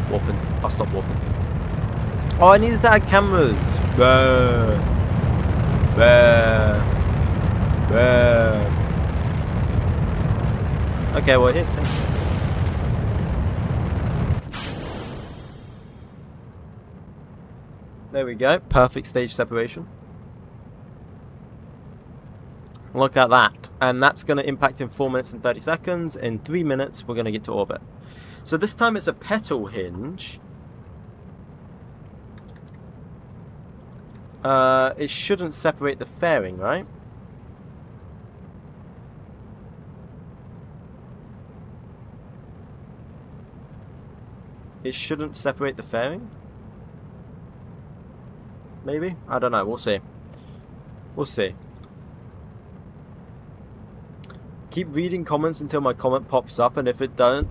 Speaker 1: warping. I'll stop warping. Oh, I needed to add cameras. Okay, well here's the thing. There we go. Perfect stage separation. Look at that. And that's going to impact in 4 minutes and 30 seconds. In 3 minutes, we're going to get to orbit. So this time it's a petal hinge. It shouldn't separate the fairing, right? It shouldn't separate the fairing? Maybe? I don't know. We'll see. We'll see. Keep reading comments until my comment pops up, and if it doesn't,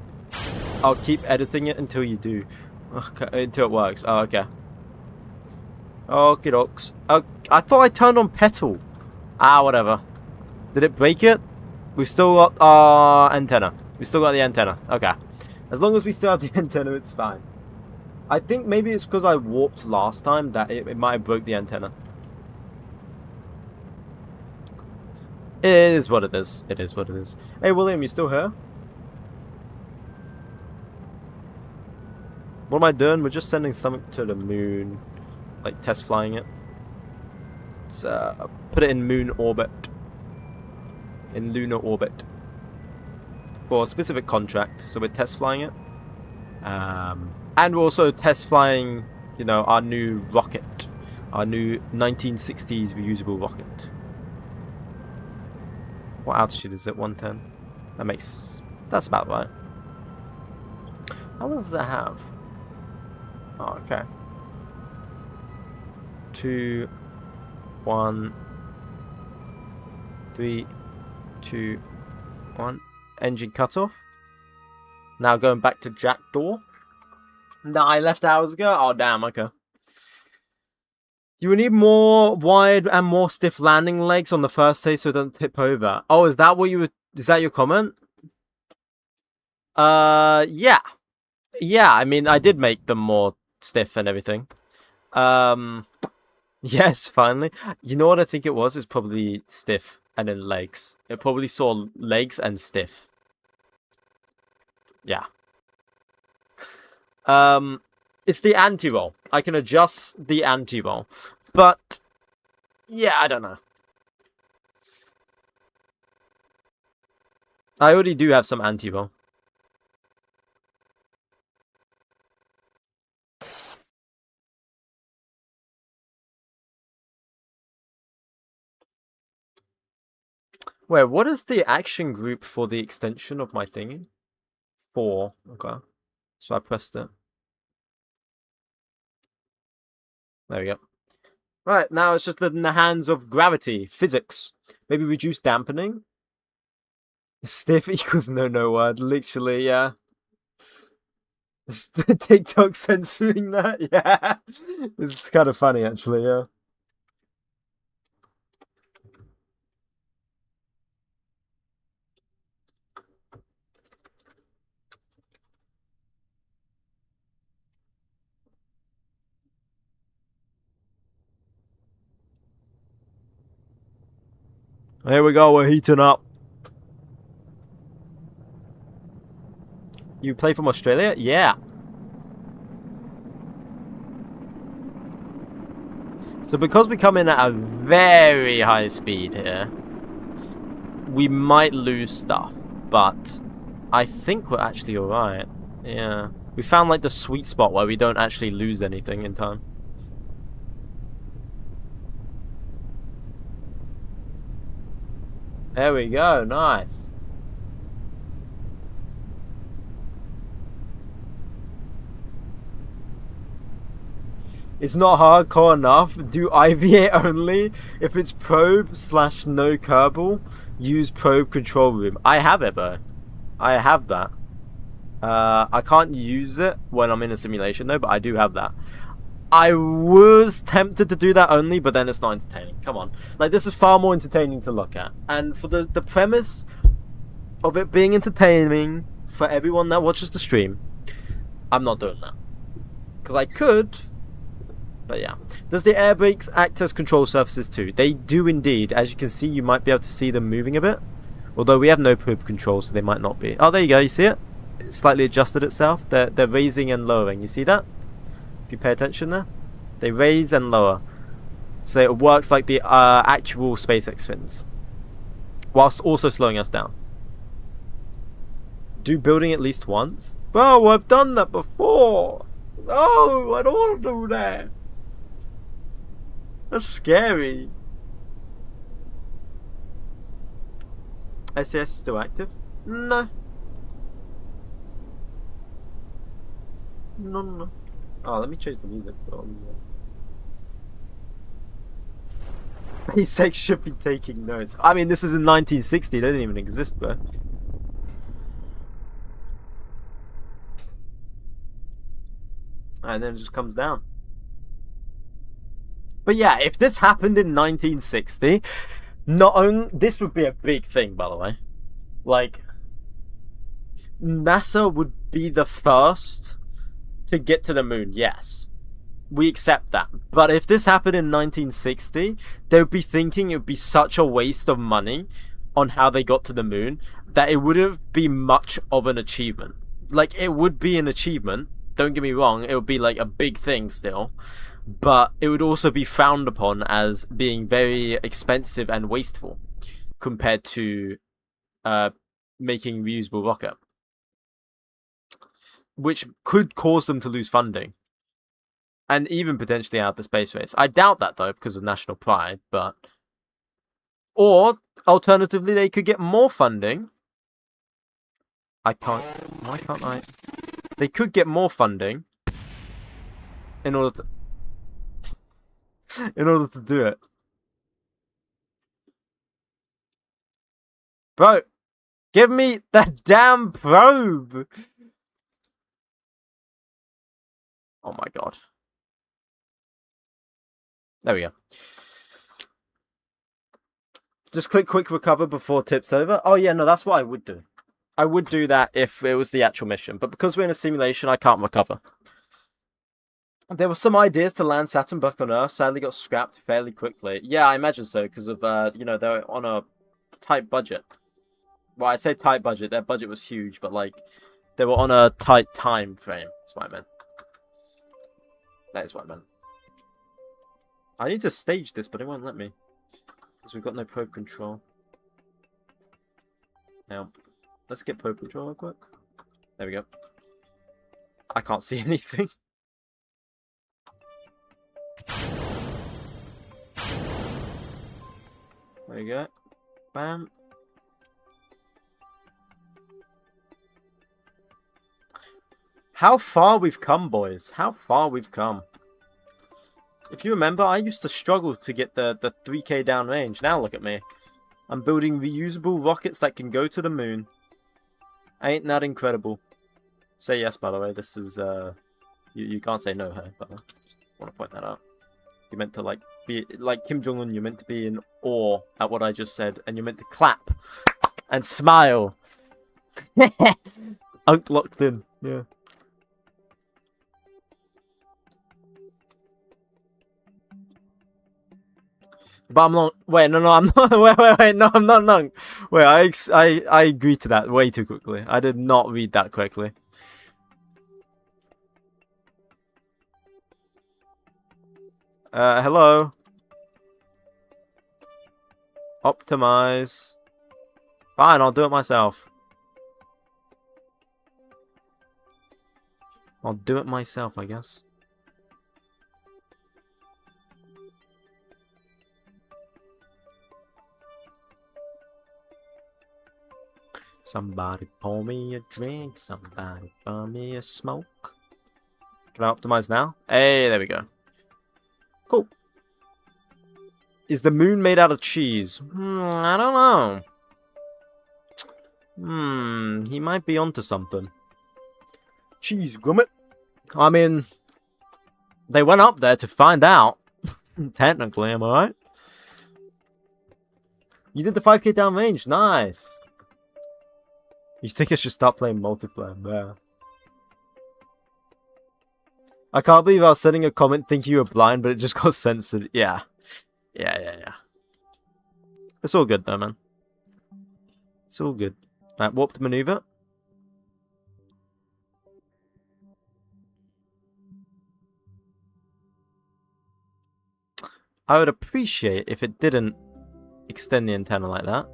Speaker 1: I'll keep editing it until you do. Okay, until it works. Oh, okay. Okie dokes. Oh, I thought I turned on petal. Ah, whatever. Did it break it? We've still got our antenna. We still got the antenna. Okay. As long as we still have the antenna, it's fine. I think maybe it's because I warped last time that it might have broke the antenna. It is what it is. It is what it is. Hey, William, you still here? What am I doing? We're just sending something to the moon. Like, test flying it. Let's put it in moon orbit. In lunar orbit. For a specific contract. So we're test flying it. And we're also test flying, you know, our new rocket. Our new 1960s reusable rocket. What altitude is it? 110? That's about right. How long does that have? Oh, okay. 2, 1, 3, 2, 1. Engine cutoff. Now going back to jack door. No, I left hours ago. Oh, damn. Okay. You will need more wide and more stiff landing legs on the first stage so it doesn't tip over. Oh, is that what you were... Is that your comment? Yeah. Yeah, I mean, I did make them more stiff and everything. Yes, finally. You know what I think it was? It's probably stiff and then legs. It probably saw legs and stiff. Yeah. It's the anti-roll. I can adjust the anti-roll. But, yeah, I don't know. I already do have some anti-roll. Wait, what is the action group for the extension of my thingy? 4. Okay. So I pressed it. There we go. Right, now it's just in the hands of gravity, physics. Maybe reduce dampening. Stiff equals no word. Literally, yeah. TikTok censoring that, yeah. It's kind of funny, actually, yeah. Here we go, we're heating up. You play from Australia? Yeah. So because we come in at a very high speed here, we might lose stuff, but I think we're actually alright. Yeah. We found like the sweet spot where we don't actually lose anything in time. There we go. Nice. It's not hardcore enough. Do IVA only. If it's probe / no Kerbal, use probe control room. I have it though. I have that. I can't use it when I'm in a simulation though, but I do have that. I was tempted to do that only, but then it's not entertaining. Come on. Like, this is far more entertaining to look at. And for the premise of it being entertaining for everyone that watches the stream, I'm not doing that. Because I could, but yeah. Does the air brakes act as control surfaces too? They do indeed. As you can see, you might be able to see them moving a bit. Although we have no probe control, so they might not be. Oh, there you go. You see it? It slightly adjusted itself. They're raising and lowering. You see that? If you pay attention there, they raise and lower, so it works like the actual SpaceX fins, whilst also slowing us down. Do building at least once? Bro, I've done that before. No, I don't want to do that. That's scary. SAS is still active? No. No. Oh, let me change the music. SpaceX should be taking notes. I mean, this is in 1960. They didn't even exist, bro. And then it just comes down. But yeah, if this happened in 1960, not only this would be a big thing, by the way. Like, NASA would be the first to get to the moon, yes. We accept that. But if this happened in 1960, they would be thinking it would be such a waste of money on how they got to the moon that it wouldn't be much of an achievement. Like, it would be an achievement, don't get me wrong, it would be like a big thing still, but it would also be frowned upon as being very expensive and wasteful compared to making reusable rocket, which could cause them to lose funding and even potentially out the space race. I doubt that though, because of national pride, but or alternatively they could get more funding. Why can't I? They could get more funding in order to do it. Bro, give me that damn probe. Oh my god. There we go. Just click quick recover before tips over. Oh yeah, no, that's what I would do. I would do that if it was the actual mission, but because we're in a simulation, I can't recover. There were some ideas to land Saturn back on Earth, sadly got scrapped fairly quickly. Yeah, I imagine so, because of, you know, they're on a tight budget. Well, I say tight budget, their budget was huge, but, like, they were on a tight time frame. That's what I meant. That is what I meant. I need to stage this, but it won't let me. Because we've got no probe control. Now, let's get probe control real quick. There we go. I can't see anything. There you go. Bam. How far we've come, boys. How far we've come. If you remember, I used to struggle to get the 3K downrange. Now look at me. I'm building reusable rockets that can go to the moon. Ain't that incredible? Say yes, by the way. This is, you can't say no, hey, but I want to point that out. You meant to, like, be, like Kim Jong-un, you're meant to be in awe at what I just said, and you're meant to clap and smile. Unk locked in, yeah. But I'm not. Wait, no, I'm not. Wait, no, I'm not nung. Wait, I agreed to that way too quickly. I did not read that correctly. Hello. Optimize. Fine, I'll do it myself. I'll do it myself, I guess. Somebody pour me a drink. Somebody pour me a smoke. Can I optimize now? Hey, there we go. Cool. Is the moon made out of cheese? I don't know. He might be onto something. Cheese grommet. I mean, they went up there to find out. Technically, am I right? You did the 5k down range. Nice. You think I should start playing multiplayer? Yeah. I can't believe I was sending a comment thinking you were blind, but it just got censored. Yeah. Yeah. It's all good though, man. It's all good. Right, warped maneuver. I would appreciate if it didn't extend the antenna like that.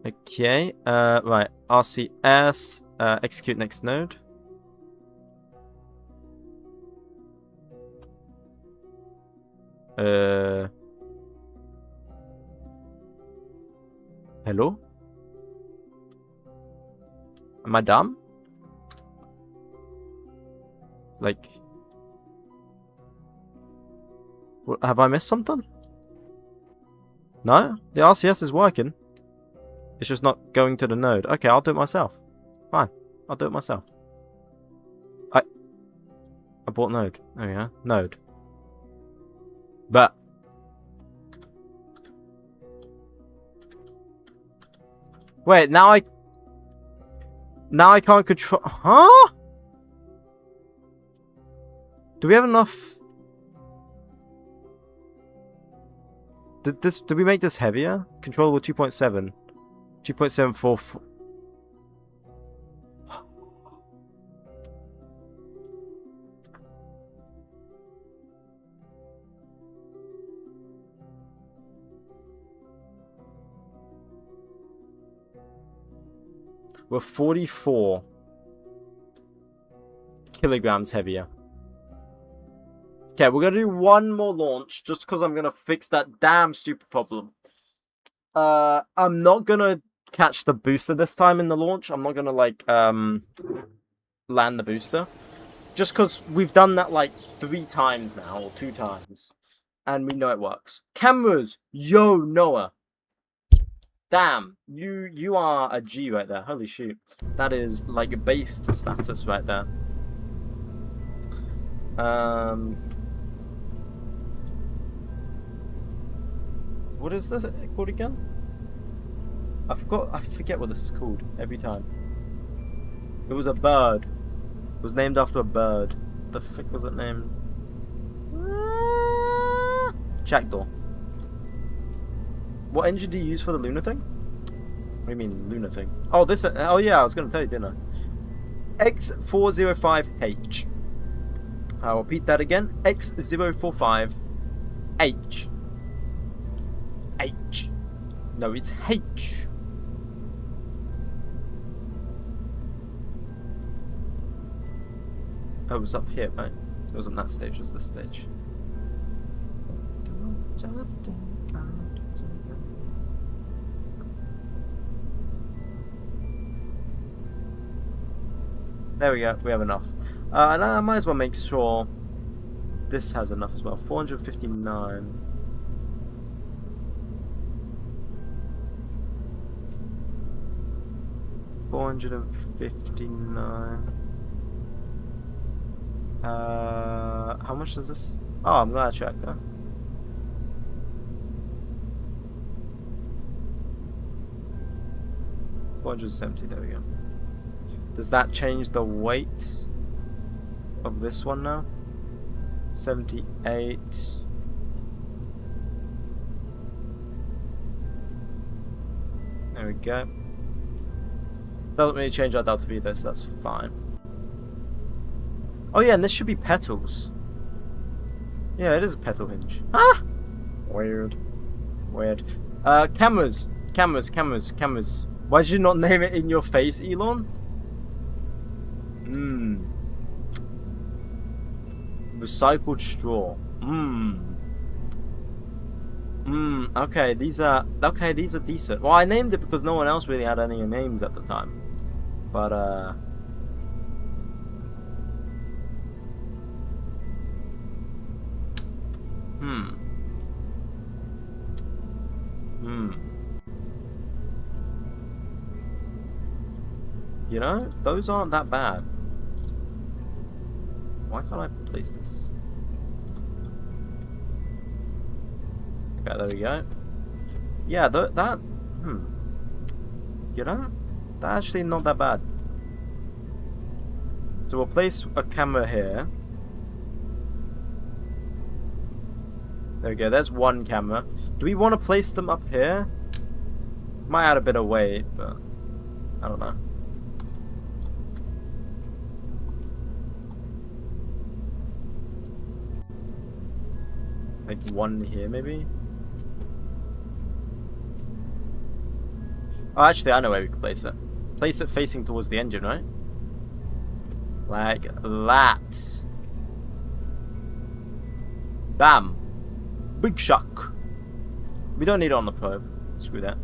Speaker 1: Okay, right, RCS, execute next node. Hello? Am I dumb? Like... have I missed something? No? The RCS is working. It's just not going to the node. Okay, I'll do it myself. Fine. I'll do it myself. I bought node. There we go. Node. But... wait, now I can't control... huh? Do we have enough... Did we make this heavier? Controllable 2.7. 2.74. We're 44 kilograms heavier. Okay, we're gonna do one more launch just because I'm gonna fix that damn stupid problem. I'm not gonna catch the booster this time in the launch. I'm not gonna like land the booster, just because we've done that like 3 times now or 2 times, and we know it works. Cameras, yo Noah. Damn, you are a G right there. Holy shoot, that is like a based status right there. What is this called again? I forget what this is called every time. It was a bird. It was named after a bird. The frick was it named? Jackdaw. What engine do you use for the lunar thing? What do you mean lunar thing? Oh, this. Oh yeah, I was gonna tell you, didn't I? X405H. I'll repeat that again. X045H. H. No, it's H. Oh, it was up here, right? It wasn't that stage, it was this stage. There we go, we have enough. And I might as well make sure this has enough as well. 459. How much does this? Oh, I'm glad I checked that. $470. There we go. Does that change the weight of this one now? 78. There we go. Doesn't really change our delta V though, so that's fine. Oh yeah, and this should be petals. Yeah, it is a petal hinge. Ah! Weird. Weird. Cameras. Why did you not name it in your face, Elon? Recycled straw. Okay, these are decent. Well, I named it because no one else really had any names at the time. But You know, those aren't that bad. Why can't I place this? Okay, there we go. Yeah, you know, that's actually not that bad. So we'll place a camera here. There we go, there's one camera. Do we want to place them up here? Might add a bit of weight, but I don't know. Like one here, maybe? Oh, actually, I know where we can place it. Place it facing towards the engine, right? Like that. Bam. Big shock. We don't need it on the probe. Screw that.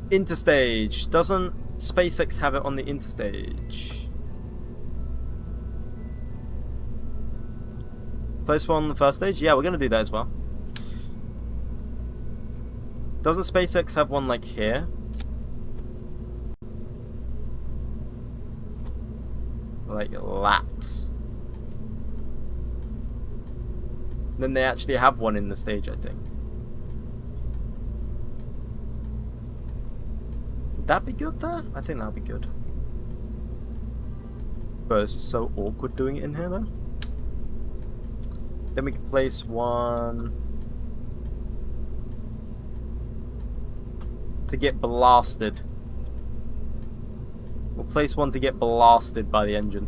Speaker 1: Interstage. Doesn't SpaceX have it on the interstage? Place one on the first stage? Yeah, we're gonna do that as well. Doesn't SpaceX have one like here? Like that. Then they actually have one in the stage, I think. Would that be good there? I think that would be good. But this is so awkward doing it in here though. Then we can place one to get blasted. We'll place one to get blasted by the engine.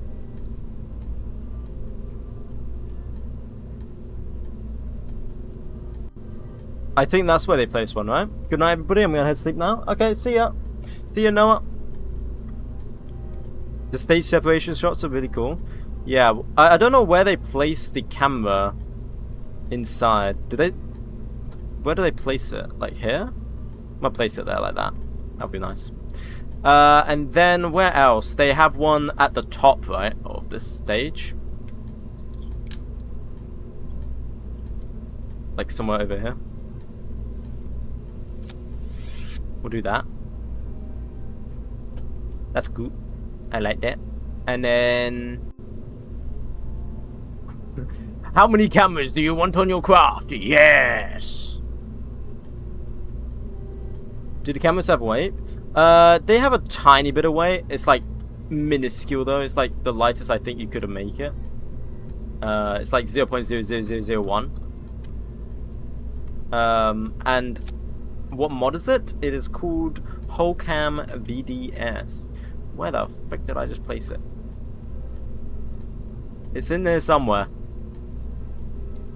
Speaker 1: I think that's where they place one, right? Good night, everybody. I'm gonna head to sleep now. Okay, see ya. See ya, Noah. The stage separation shots are really cool. Yeah, I don't know where they place the camera inside. Where do they place it? Like here? I'm gonna place it there like that. That'd be nice. And then where else? They have one at the top, right, of this stage. Like somewhere over here. We'll do that. That's good. I like that. And then... How many cameras do you want on your craft? Yes! Do the cameras have weight? They have a tiny bit of weight. It's like minuscule though. It's like the lightest I think you could have made it. It's like 0.00001. And what mod is it? It is called 𝐏𝐫𝐸𝐷 VDS. Where the frick did I just place it? It's in there somewhere.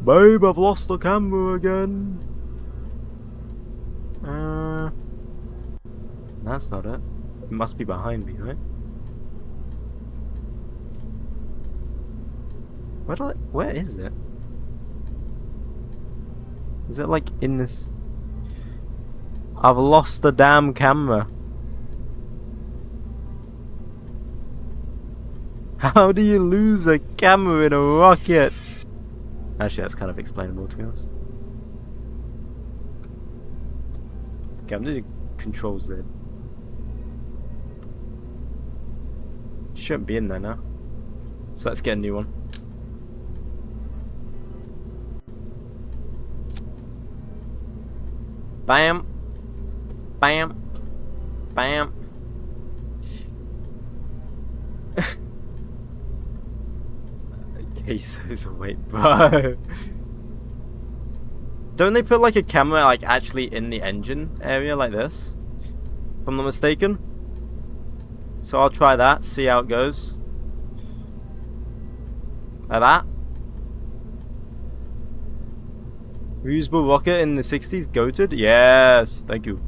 Speaker 1: Babe, I've lost the camera again. That's not it. It must be behind me, right? Where is it? Is it like in this? I've lost the damn camera. How do you lose a camera in a rocket? Actually, that's kind of explainable to be honest. Okay, I'm doing Control Z. Shouldn't be in there now. So let's get a new one. Bam. Bam. Bam. Pesos away, bro. Don't they put like a camera like actually in the engine area like this? If I'm not mistaken. So I'll try that, see how it goes. Like that. Reusable rocket in the 60s, goated? Yes, thank you.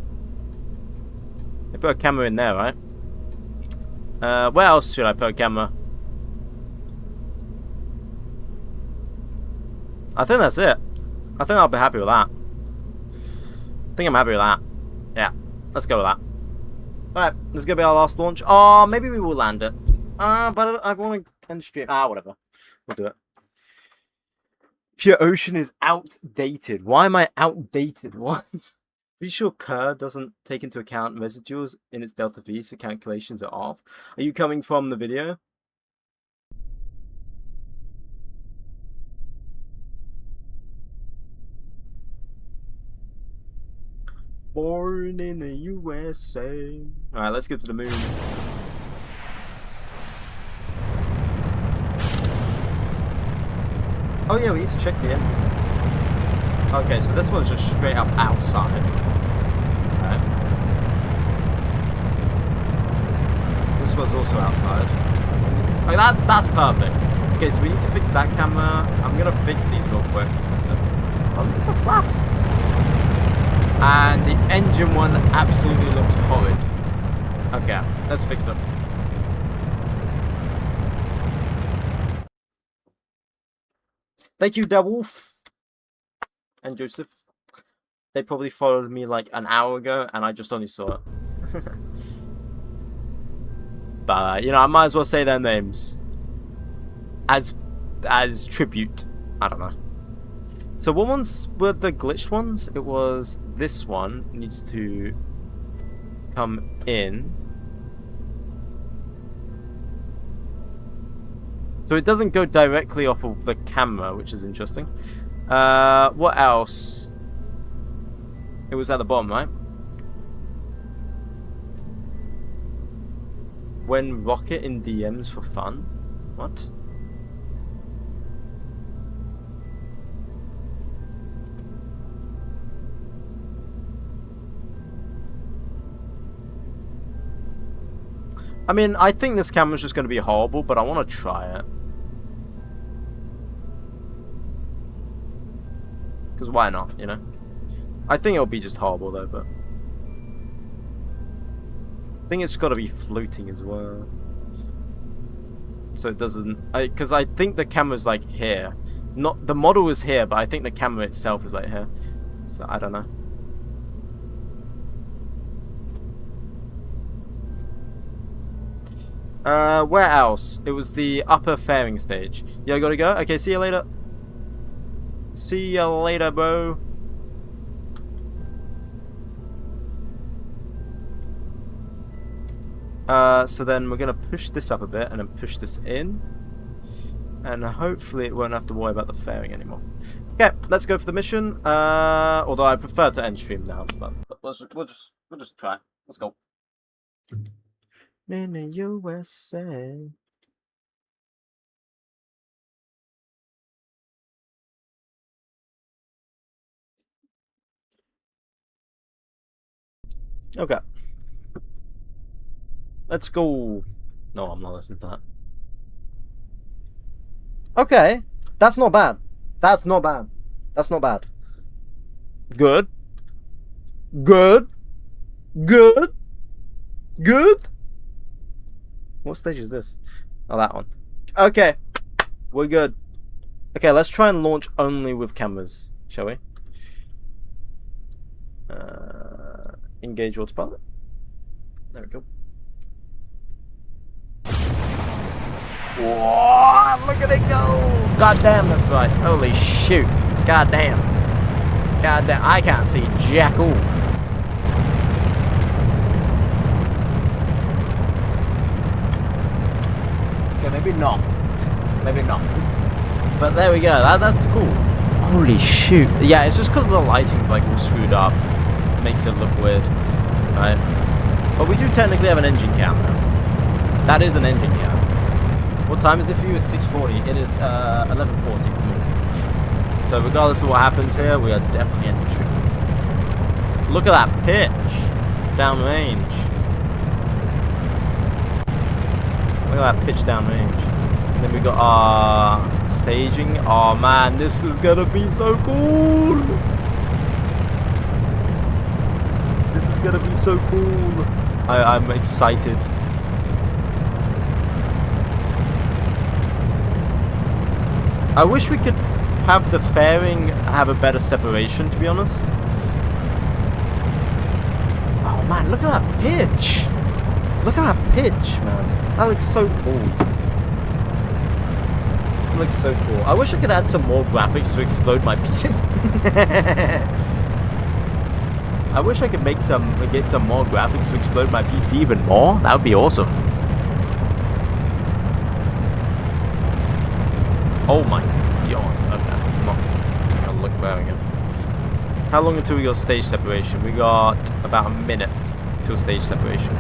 Speaker 1: They put a camera in there, right? Where else should I put a camera? I think that's it. I think I'll be happy with that. I think I'm happy with that. Yeah, let's go with that. Alright, this is going to be our last launch. Oh, maybe we will land it. But I want to end the stream. Whatever. We'll do it. Pure Ocean is outdated. Why am I outdated? What? Pretty sure 𝐾 doesn't take into account residuals in its delta V, so calculations are off. Are you coming from the video? Born in the USA. Alright, let's get to the moon. Oh yeah, we need to check the engine. Okay, so this one's just straight up outside. Right. This one's also outside. Oh, that's perfect. Okay, so we need to fix that camera. I'm gonna fix these real quick. So, oh, look at the flaps. And the engine one absolutely looks horrid. Okay, let's fix it. Thank you, Wolf and Joseph. They probably followed me like an hour ago, and I just only saw it. But you know, I might as well say their names as tribute. I don't know. So what ones were the glitched ones? It was this one needs to come in. So it doesn't go directly off of the camera, which is interesting. What else? It was at the bottom, right? When rocket in DMs for fun? What? I mean, I think this camera's just going to be horrible, but I want to try it. Because why not, you know? I think it'll be just horrible, though, but... I think it's got to be floating as well. So it doesn't... Because I think the camera's, like, here. Not the model is here, but I think the camera itself is, like, here. So, I don't know. Where else? It was the upper fairing stage. Yeah, I gotta go. Okay, see you later. See you later, bro. So then we're gonna push this up a bit and then push this in. And hopefully it won't have to worry about the fairing anymore. Okay, let's go for the mission. Although I prefer to end stream now, but we'll just try it. Let's go. In the USA. Okay. Let's go. No, I'm not listening to that. Okay. That's not bad. That's not bad. That's not bad. Good. Good. Good. Good. What stage is this? Oh, that one. Okay. We're good. Okay, let's try and launch only with cameras, shall we? Engage autopilot. There we go. Whoa, look at it go! God damn, that's bright. Holy shoot. God damn. God damn. I can't see jack all. Okay, maybe not. Maybe not. But there we go. That's cool. Holy shoot. Yeah, it's just because the lighting's like all screwed up. Makes it look weird. Right? But we do technically have an engine cam now. That is an engine cam. What time is it for you? It's 6:40. It is 11:40 for me. So regardless of what happens here, we are definitely in the trip. Look at that pitch. Downrange. Look at that pitch downrange. And then we got our staging. Oh man, this is gonna be so cool. This is gonna be so cool. I'm excited. I wish we could have the fairing have a better separation, to be honest. Oh man, look at that pitch! Look at that pitch, man. That looks so cool. It looks so cool. I wish I could add some more graphics to explode my PC. I wish I could get some more graphics to explode my PC even more. That would be awesome. Oh my god. Okay, come on. I'll look there again. How long until we got stage separation? We got about a minute till stage separation.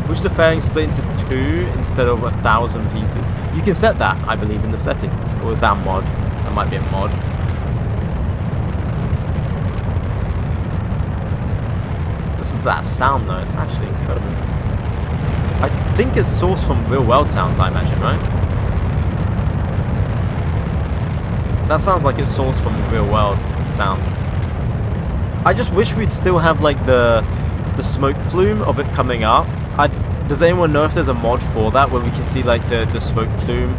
Speaker 1: Wish the fairing split into 2 instead of 1,000 pieces. You can set that, I believe, in the settings. Or is that a mod? That might be a mod. Listen to that sound though, it's actually incredible. I think it's sourced from real world sounds, I imagine, right? That sounds like it's sourced from a real world sound. I just wish we'd still have like the smoke plume of it coming up. Does anyone know if there's a mod for that where we can see like the smoke plume,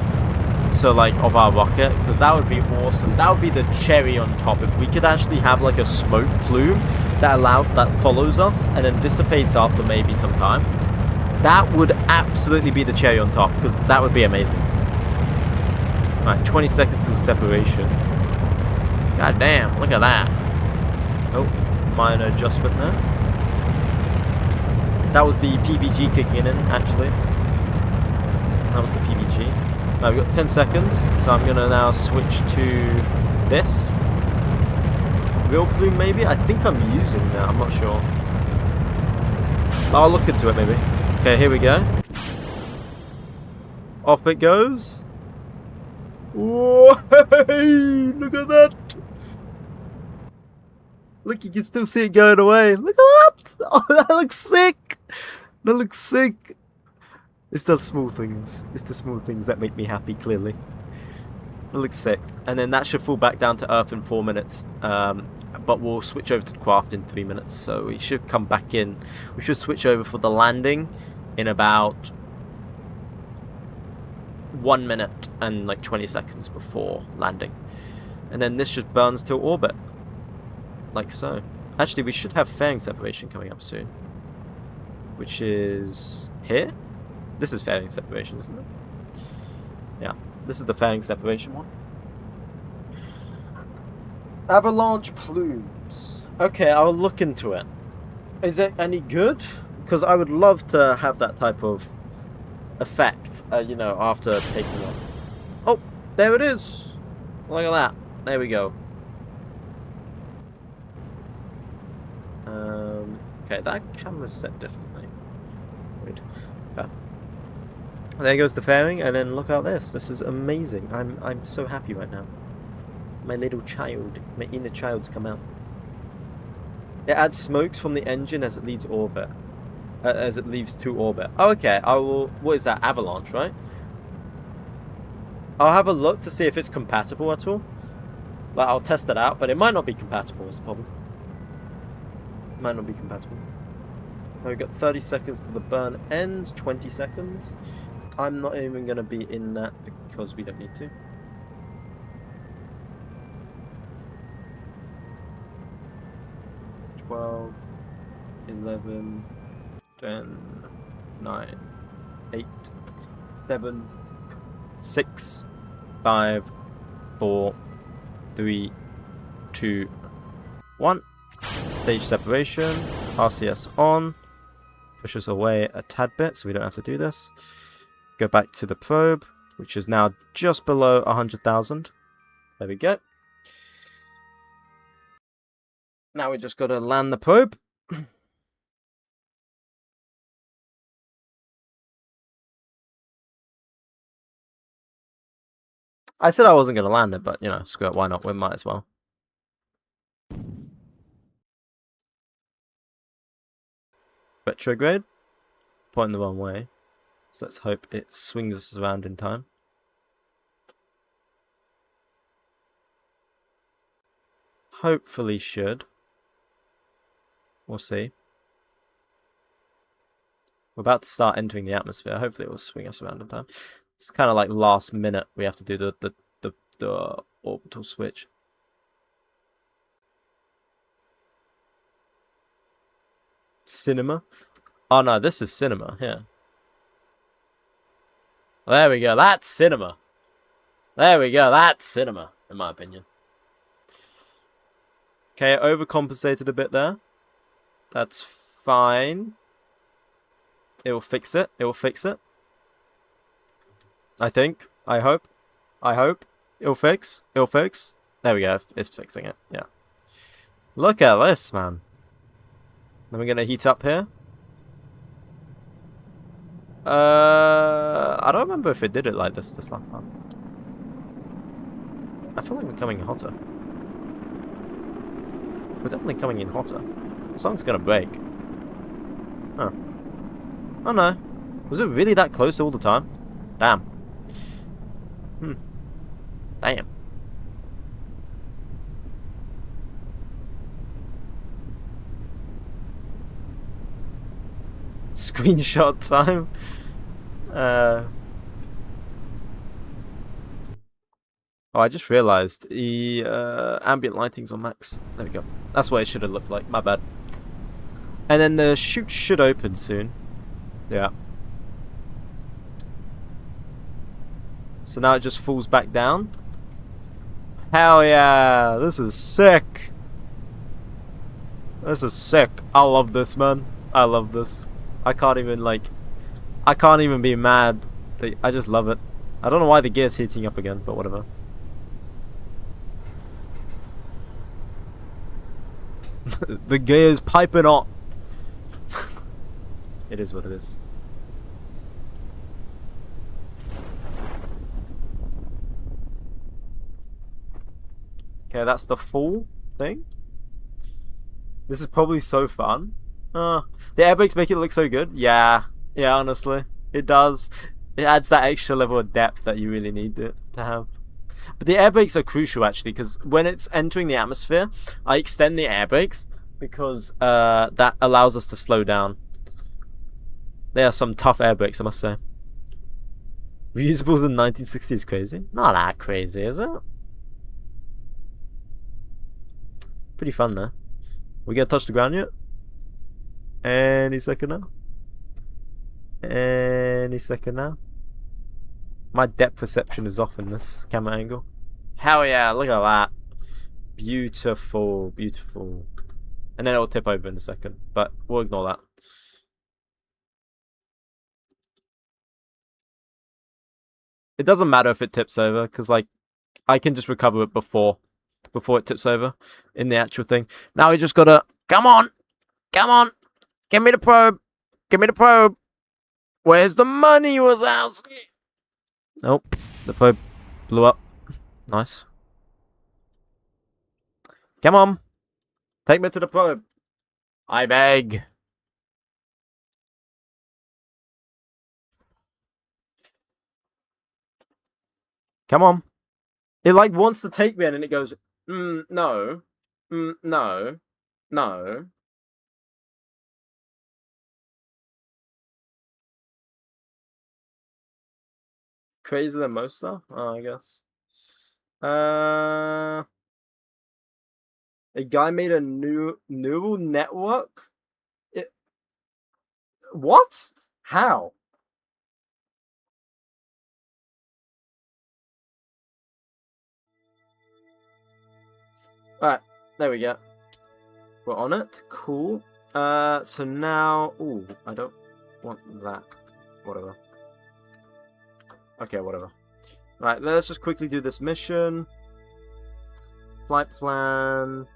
Speaker 1: so like of our rocket? Because that would be awesome. That would be the cherry on top if we could actually have like a smoke plume that follows us and then dissipates after maybe some time. That would absolutely be the cherry on top, because that would be amazing. Alright, 20 seconds till separation. God damn, look at that. Oh, minor adjustment there. That was the PVG kicking in, actually. That was the PVG. Now we've got 10 seconds, so I'm going to now switch to this. Real plume, maybe? I think I'm using that, I'm not sure. I'll look into it, maybe. Okay, here we go. Off it goes. Whoa! Look at that! Look, you can still see it going away. Look at that! Oh, that looks sick! That looks sick! It's the small things. It's the small things that make me happy, clearly. That looks sick. And then that should fall back down to Earth in 4 minutes. But we'll switch over to the craft in 3 minutes. So we should come back in. We should switch over for the landing in about 1 minute and like 20 seconds before landing. And then this just burns till orbit. Like so. Actually, we should have fairing separation coming up soon. Which is here? This is fairing separation, isn't it? Yeah, this is the fairing separation one. Avalanche plumes. Okay, I'll look into it. Is it any good? Because I would love to have that type of effect, you know, after taking off. Oh, there it is. Look at that. There we go. Okay, that camera's set differently. Weird. Okay. There goes the fairing, and then look at this. This is amazing. I'm so happy right now. My little child, my inner child's come out. It adds smokes from the engine as it leaves orbit. As it leaves to orbit. Oh, okay. I will. What is that? Avalanche, right? I'll have a look to see if it's compatible at all. Like, I'll test it out, but it might not be compatible. Is the problem. Might not be compatible. Now we've got 30 seconds till the burn ends. 20 seconds. I'm not even going to be in that because we don't need to. $12, 11, 10, 9, 8, 7, 6, 5, 4, 3, 2, 1. Stage separation. RCS on. Push us away a tad bit so we don't have to do this. Go back to the probe, which is now just below 100,000. There we go. Now we just got to land the probe. I said I wasn't going to land it, but, you know, screw it, why not? We might as well. Retrograde. Pointing the wrong way. So let's hope it swings us around in time. Hopefully should. We'll see. We're about to start entering the atmosphere. Hopefully it will swing us around in time. It's kind of like last minute. We have to do the orbital switch. Cinema. Oh no, this is cinema. Yeah. There we go. That's cinema. There we go. That's cinema, in my opinion. Okay, overcompensated a bit there. That's fine. It will fix it. It will fix it. I think. I hope. I hope. It'll fix. It'll fix. There we go. It's fixing it. Yeah. Look at this, man. Then we're going to heat up here. I don't remember if it did it like this last time. I feel like we're coming in hotter. We're definitely coming in hotter. The song's gonna break. Huh. Oh no. Was it really that close all the time? Damn. Damn. Screenshot time. Oh, I just realized the ambient lighting's on max. There we go. That's what it should have looked like. My bad. And then the chute should open soon. Yeah. So now it just falls back down. Hell yeah! This is sick! This is sick. I love this, man. I love this. I can't even, like... I can't even be mad. I just love it. I don't know why the gear's heating up again, but whatever. The gear's piping hot. It is what it is. Okay, that's the full thing. This is probably so fun. The air brakes make it look so good. Yeah, honestly, it does. It adds that extra level of depth that you really need it to have. But the air brakes are crucial actually, because when it's entering the atmosphere, I extend the air brakes because that allows us to slow down. They are some tough air brakes, I must say. Reusables in 1960 is crazy. Not that crazy, is it? Pretty fun though. We gonna touch the ground yet? Any second now. Any second now. My depth perception is off in this camera angle. Hell yeah, look at that. Beautiful, beautiful. And then it'll tip over in a second, but we'll ignore that. It doesn't matter if it tips over, because like I can just recover it before it tips over in the actual thing. Now we just gotta come on, give me the probe, give me the probe. Where's the money, Wazowski? Nope, the probe blew up. Nice. Come on, take me to the probe. I beg. Come on. It like wants to take me in and it goes, no. No. No. Crazier than most stuff? Oh, I guess. A guy made a new neural network? What? How? Alright, there we go. We're on it. Cool. So now... Ooh, I don't want that. Whatever. Okay, whatever. Right, let's just quickly do this mission. Flight plan...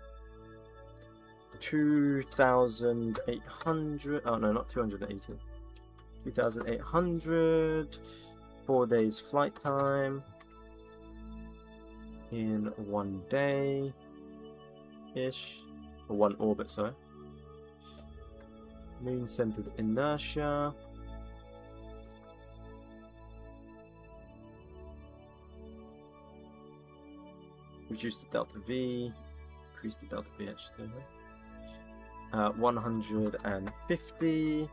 Speaker 1: 2,800... Oh, no, not 280. 2,800. 4 days flight time. In 1 day. Ish. Or 1 orbit, sorry. Moon-centered inertia. Reduce the delta V. Increase the delta V actually. 150.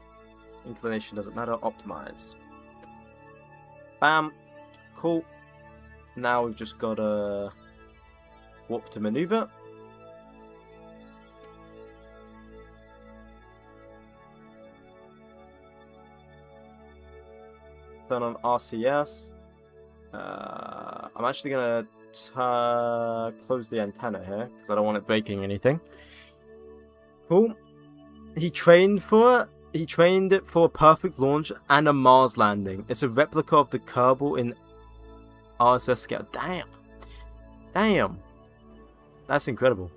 Speaker 1: Inclination doesn't matter. Optimize. Bam. Cool. Now we've just got to warp to maneuver. Turn on RCS. I'm actually going to close the antenna here because I don't want it breaking anything. Cool. He trained it for a perfect launch and a Mars landing. It's a replica of the Kerbal in RSS scale. Damn. Damn. That's incredible.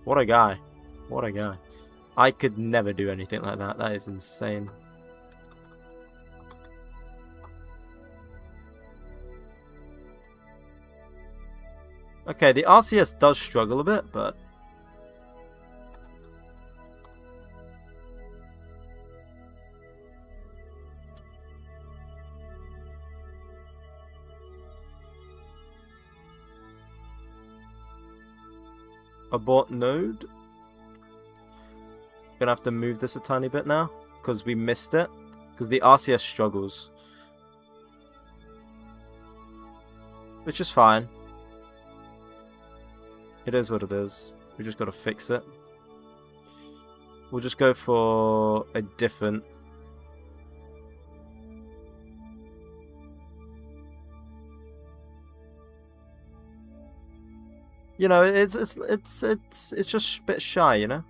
Speaker 1: What a guy. What a guy. I could never do anything like that. That is insane. Okay, the RCS does struggle a bit, but... abort node. Gonna have to move this a tiny bit now, because we missed it. Because the RCS struggles. Which is fine. It is what it is. We just gotta fix it. We'll just go for a different... You know, it's just a bit shy, you know?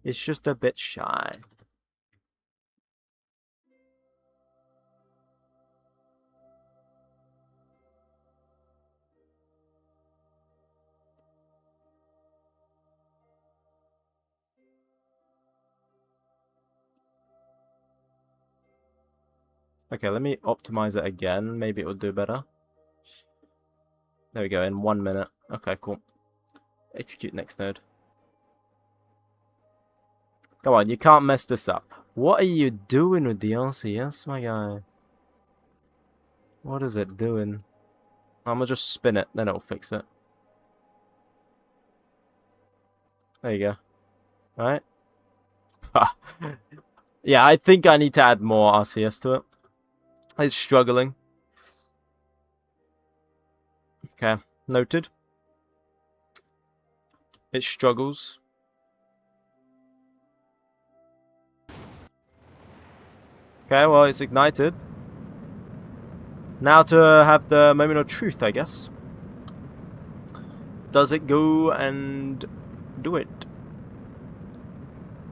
Speaker 1: It's just a bit shy. Okay, let me optimize it again. Maybe it will do better. There we go, in 1 minute. Okay, cool. Execute next node. Come on, you can't mess this up. What are you doing with the RCS, my guy? What is it doing? I'm gonna just spin it, then it'll fix it. There you go. Alright. Yeah, I think I need to add more RCS to it. It's struggling. Okay, noted. It struggles. Okay, well, it's ignited. Now to have the moment of truth, I guess. Does it go and do it?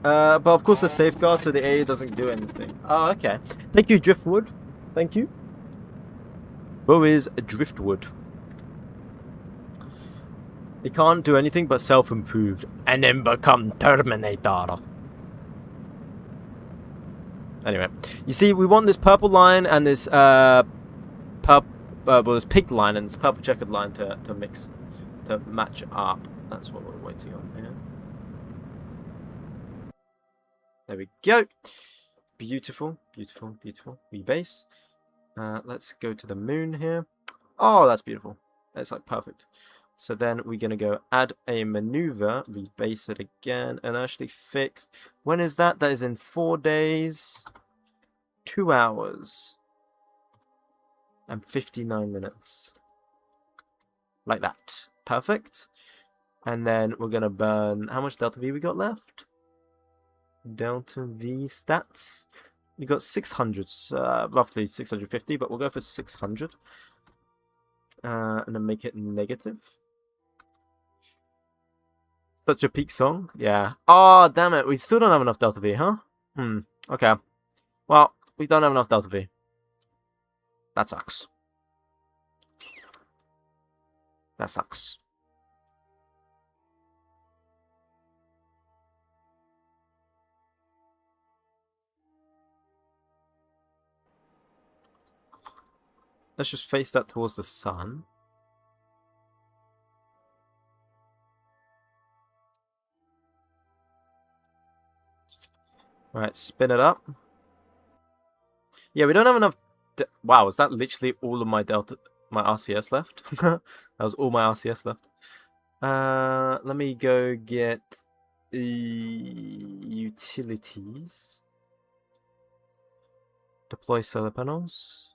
Speaker 1: But of course the safeguard so the A doesn't do anything. Oh, okay. Thank you, Driftwood. Thank you. Who is Driftwood? He can't do anything but self-improved and then become Terminator. Anyway, you see, we want this purple line and this this pink line and this purple checkered line to match up. That's what we're waiting on here. There we go. Beautiful, beautiful, beautiful. Rebase. Let's go to the moon here. Oh, that's beautiful. That's like perfect. So then we're going to go add a maneuver, rebase it again, and actually fixed. When is that? That is in 4 days, 2 hours, and 59 minutes. Like that. Perfect. And then we're going to burn... How much delta V we got left? Delta V stats. We got 600, roughly 650, but we'll go for 600. And then make it negative. Such a peak song? Yeah. Oh, damn it. We still don't have enough delta V, huh? Okay. Well, we don't have enough delta V. That sucks. That sucks. Let's just face that towards the sun. Right, spin it up. Yeah, we don't have enough... Wow, is that literally all of my RCS left? That was all my RCS left. Let me go get Utilities. Deploy solar panels.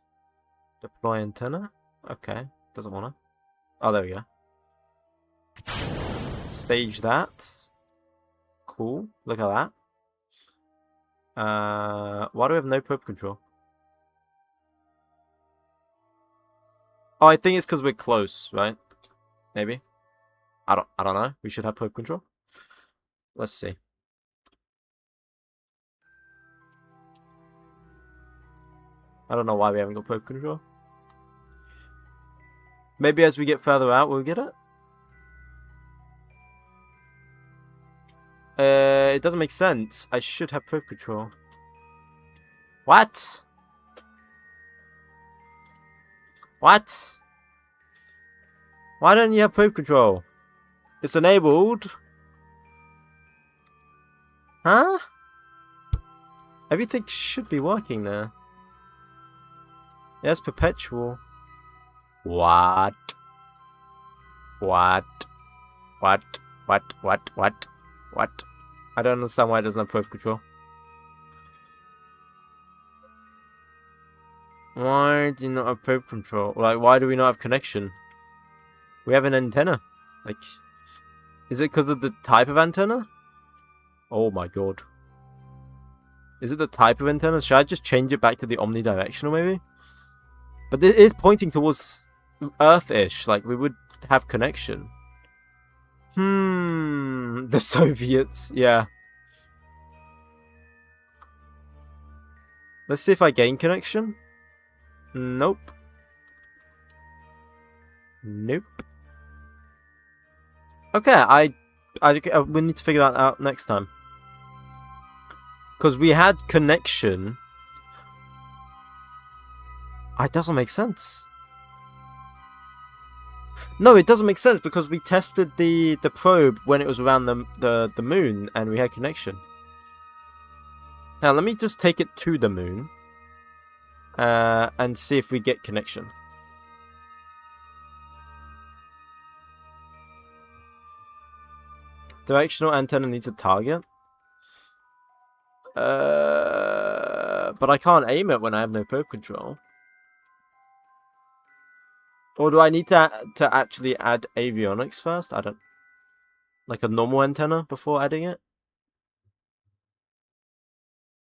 Speaker 1: Deploy antenna. Okay, doesn't wanna. Oh, there we go. Stage that. Cool. Look at that. Why do we have no probe control? Oh, I think it's because we're close, right? Maybe. I don't know. We should have probe control. Let's see. I don't know why we haven't got probe control. Maybe as we get further out, we'll get it. It doesn't make sense. I should have probe control. What? What? Why don't you have probe control? It's enabled. Huh? Everything should be working there. Yes, perpetual. What? What? What? What? What? What? What? I don't understand why it doesn't have probe control. Why do you not have probe control? Like, why do we not have connection? We have an antenna. Like, is it because of the type of antenna? Oh my god. Is it the type of antenna? Should I just change it back to the omnidirectional maybe? But it is pointing towards Earth-ish. Like, we would have connection. The Soviets. Yeah. Let's see if I gain connection. Nope. Nope. Okay, we need to figure that out next time. Because we had connection. It doesn't make sense. No, it doesn't make sense because we tested the probe when it was around the moon and we had connection. Now let me just take it to the moon and see if we get connection. Directional antenna needs a target. But I can't aim it when I have no probe control. Or do I need to actually add avionics first? I don't... Like a normal antenna before adding it?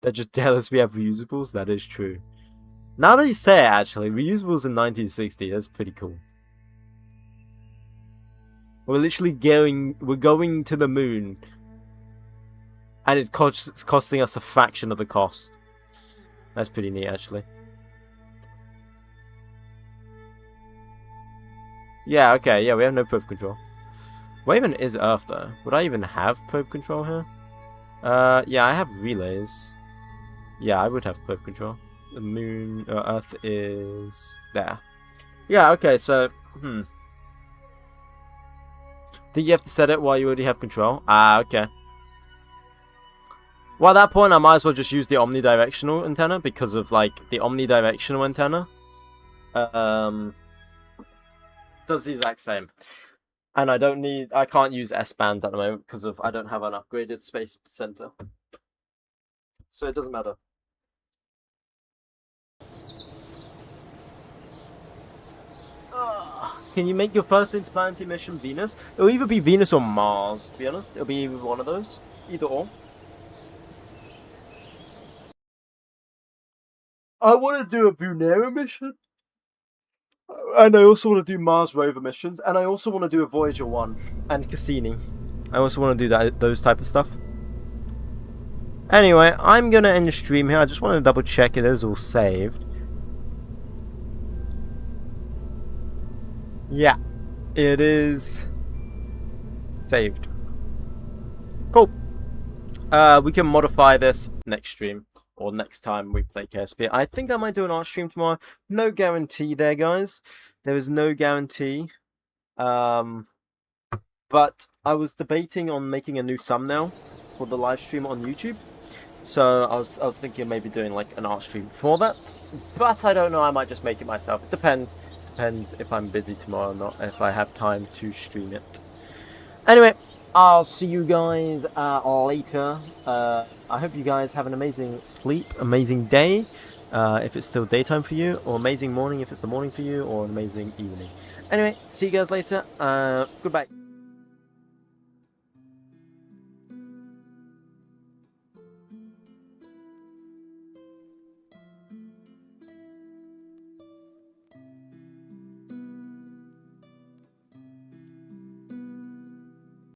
Speaker 1: They're just jealous we have reusables? That is true. Now that you say it, actually, reusables in 1960, that's pretty cool. We're literally going to the moon. And it's costing us a fraction of the cost. That's pretty neat, actually. Yeah, okay, yeah, we have no probe control. Where even is Earth, though? Would I even have probe control here? Yeah, I have relays. Yeah, I would have probe control. The moon, Earth is there. Yeah, okay, so, Did you have to set it while you already have control? Ah, okay. Well, at that point, I might as well just use the omnidirectional antenna because of, like, the omnidirectional antenna. Does the exact same. And I can't use S-band at the moment because I don't have an upgraded space center. So it doesn't matter. Can you make your first interplanetary mission Venus? It'll either be Venus or Mars, to be honest. It'll be either one of those. Either or. I want to do a Venera mission. And I also want to do Mars rover missions. And I also want to do a Voyager 1 and Cassini. I also want to do those type of stuff. Anyway, I'm going to end the stream here. I just want to double check it is all saved. Yeah, it is saved. Cool. We can modify this next stream. Or next time we play KSP. I think I might do an art stream tomorrow. No guarantee there, guys. There is no guarantee. But I was debating on making a new thumbnail for the live stream on YouTube. So I was thinking of maybe doing like an art stream for that. But I don't know. I might just make it myself. It depends. Depends if I'm busy tomorrow or not. If I have time to stream it. Anyway, I'll see you guys later. I hope you guys have an amazing sleep, amazing day, if it's still daytime for you, or amazing morning if it's the morning for you, or an amazing evening. Anyway, see you guys later. Goodbye.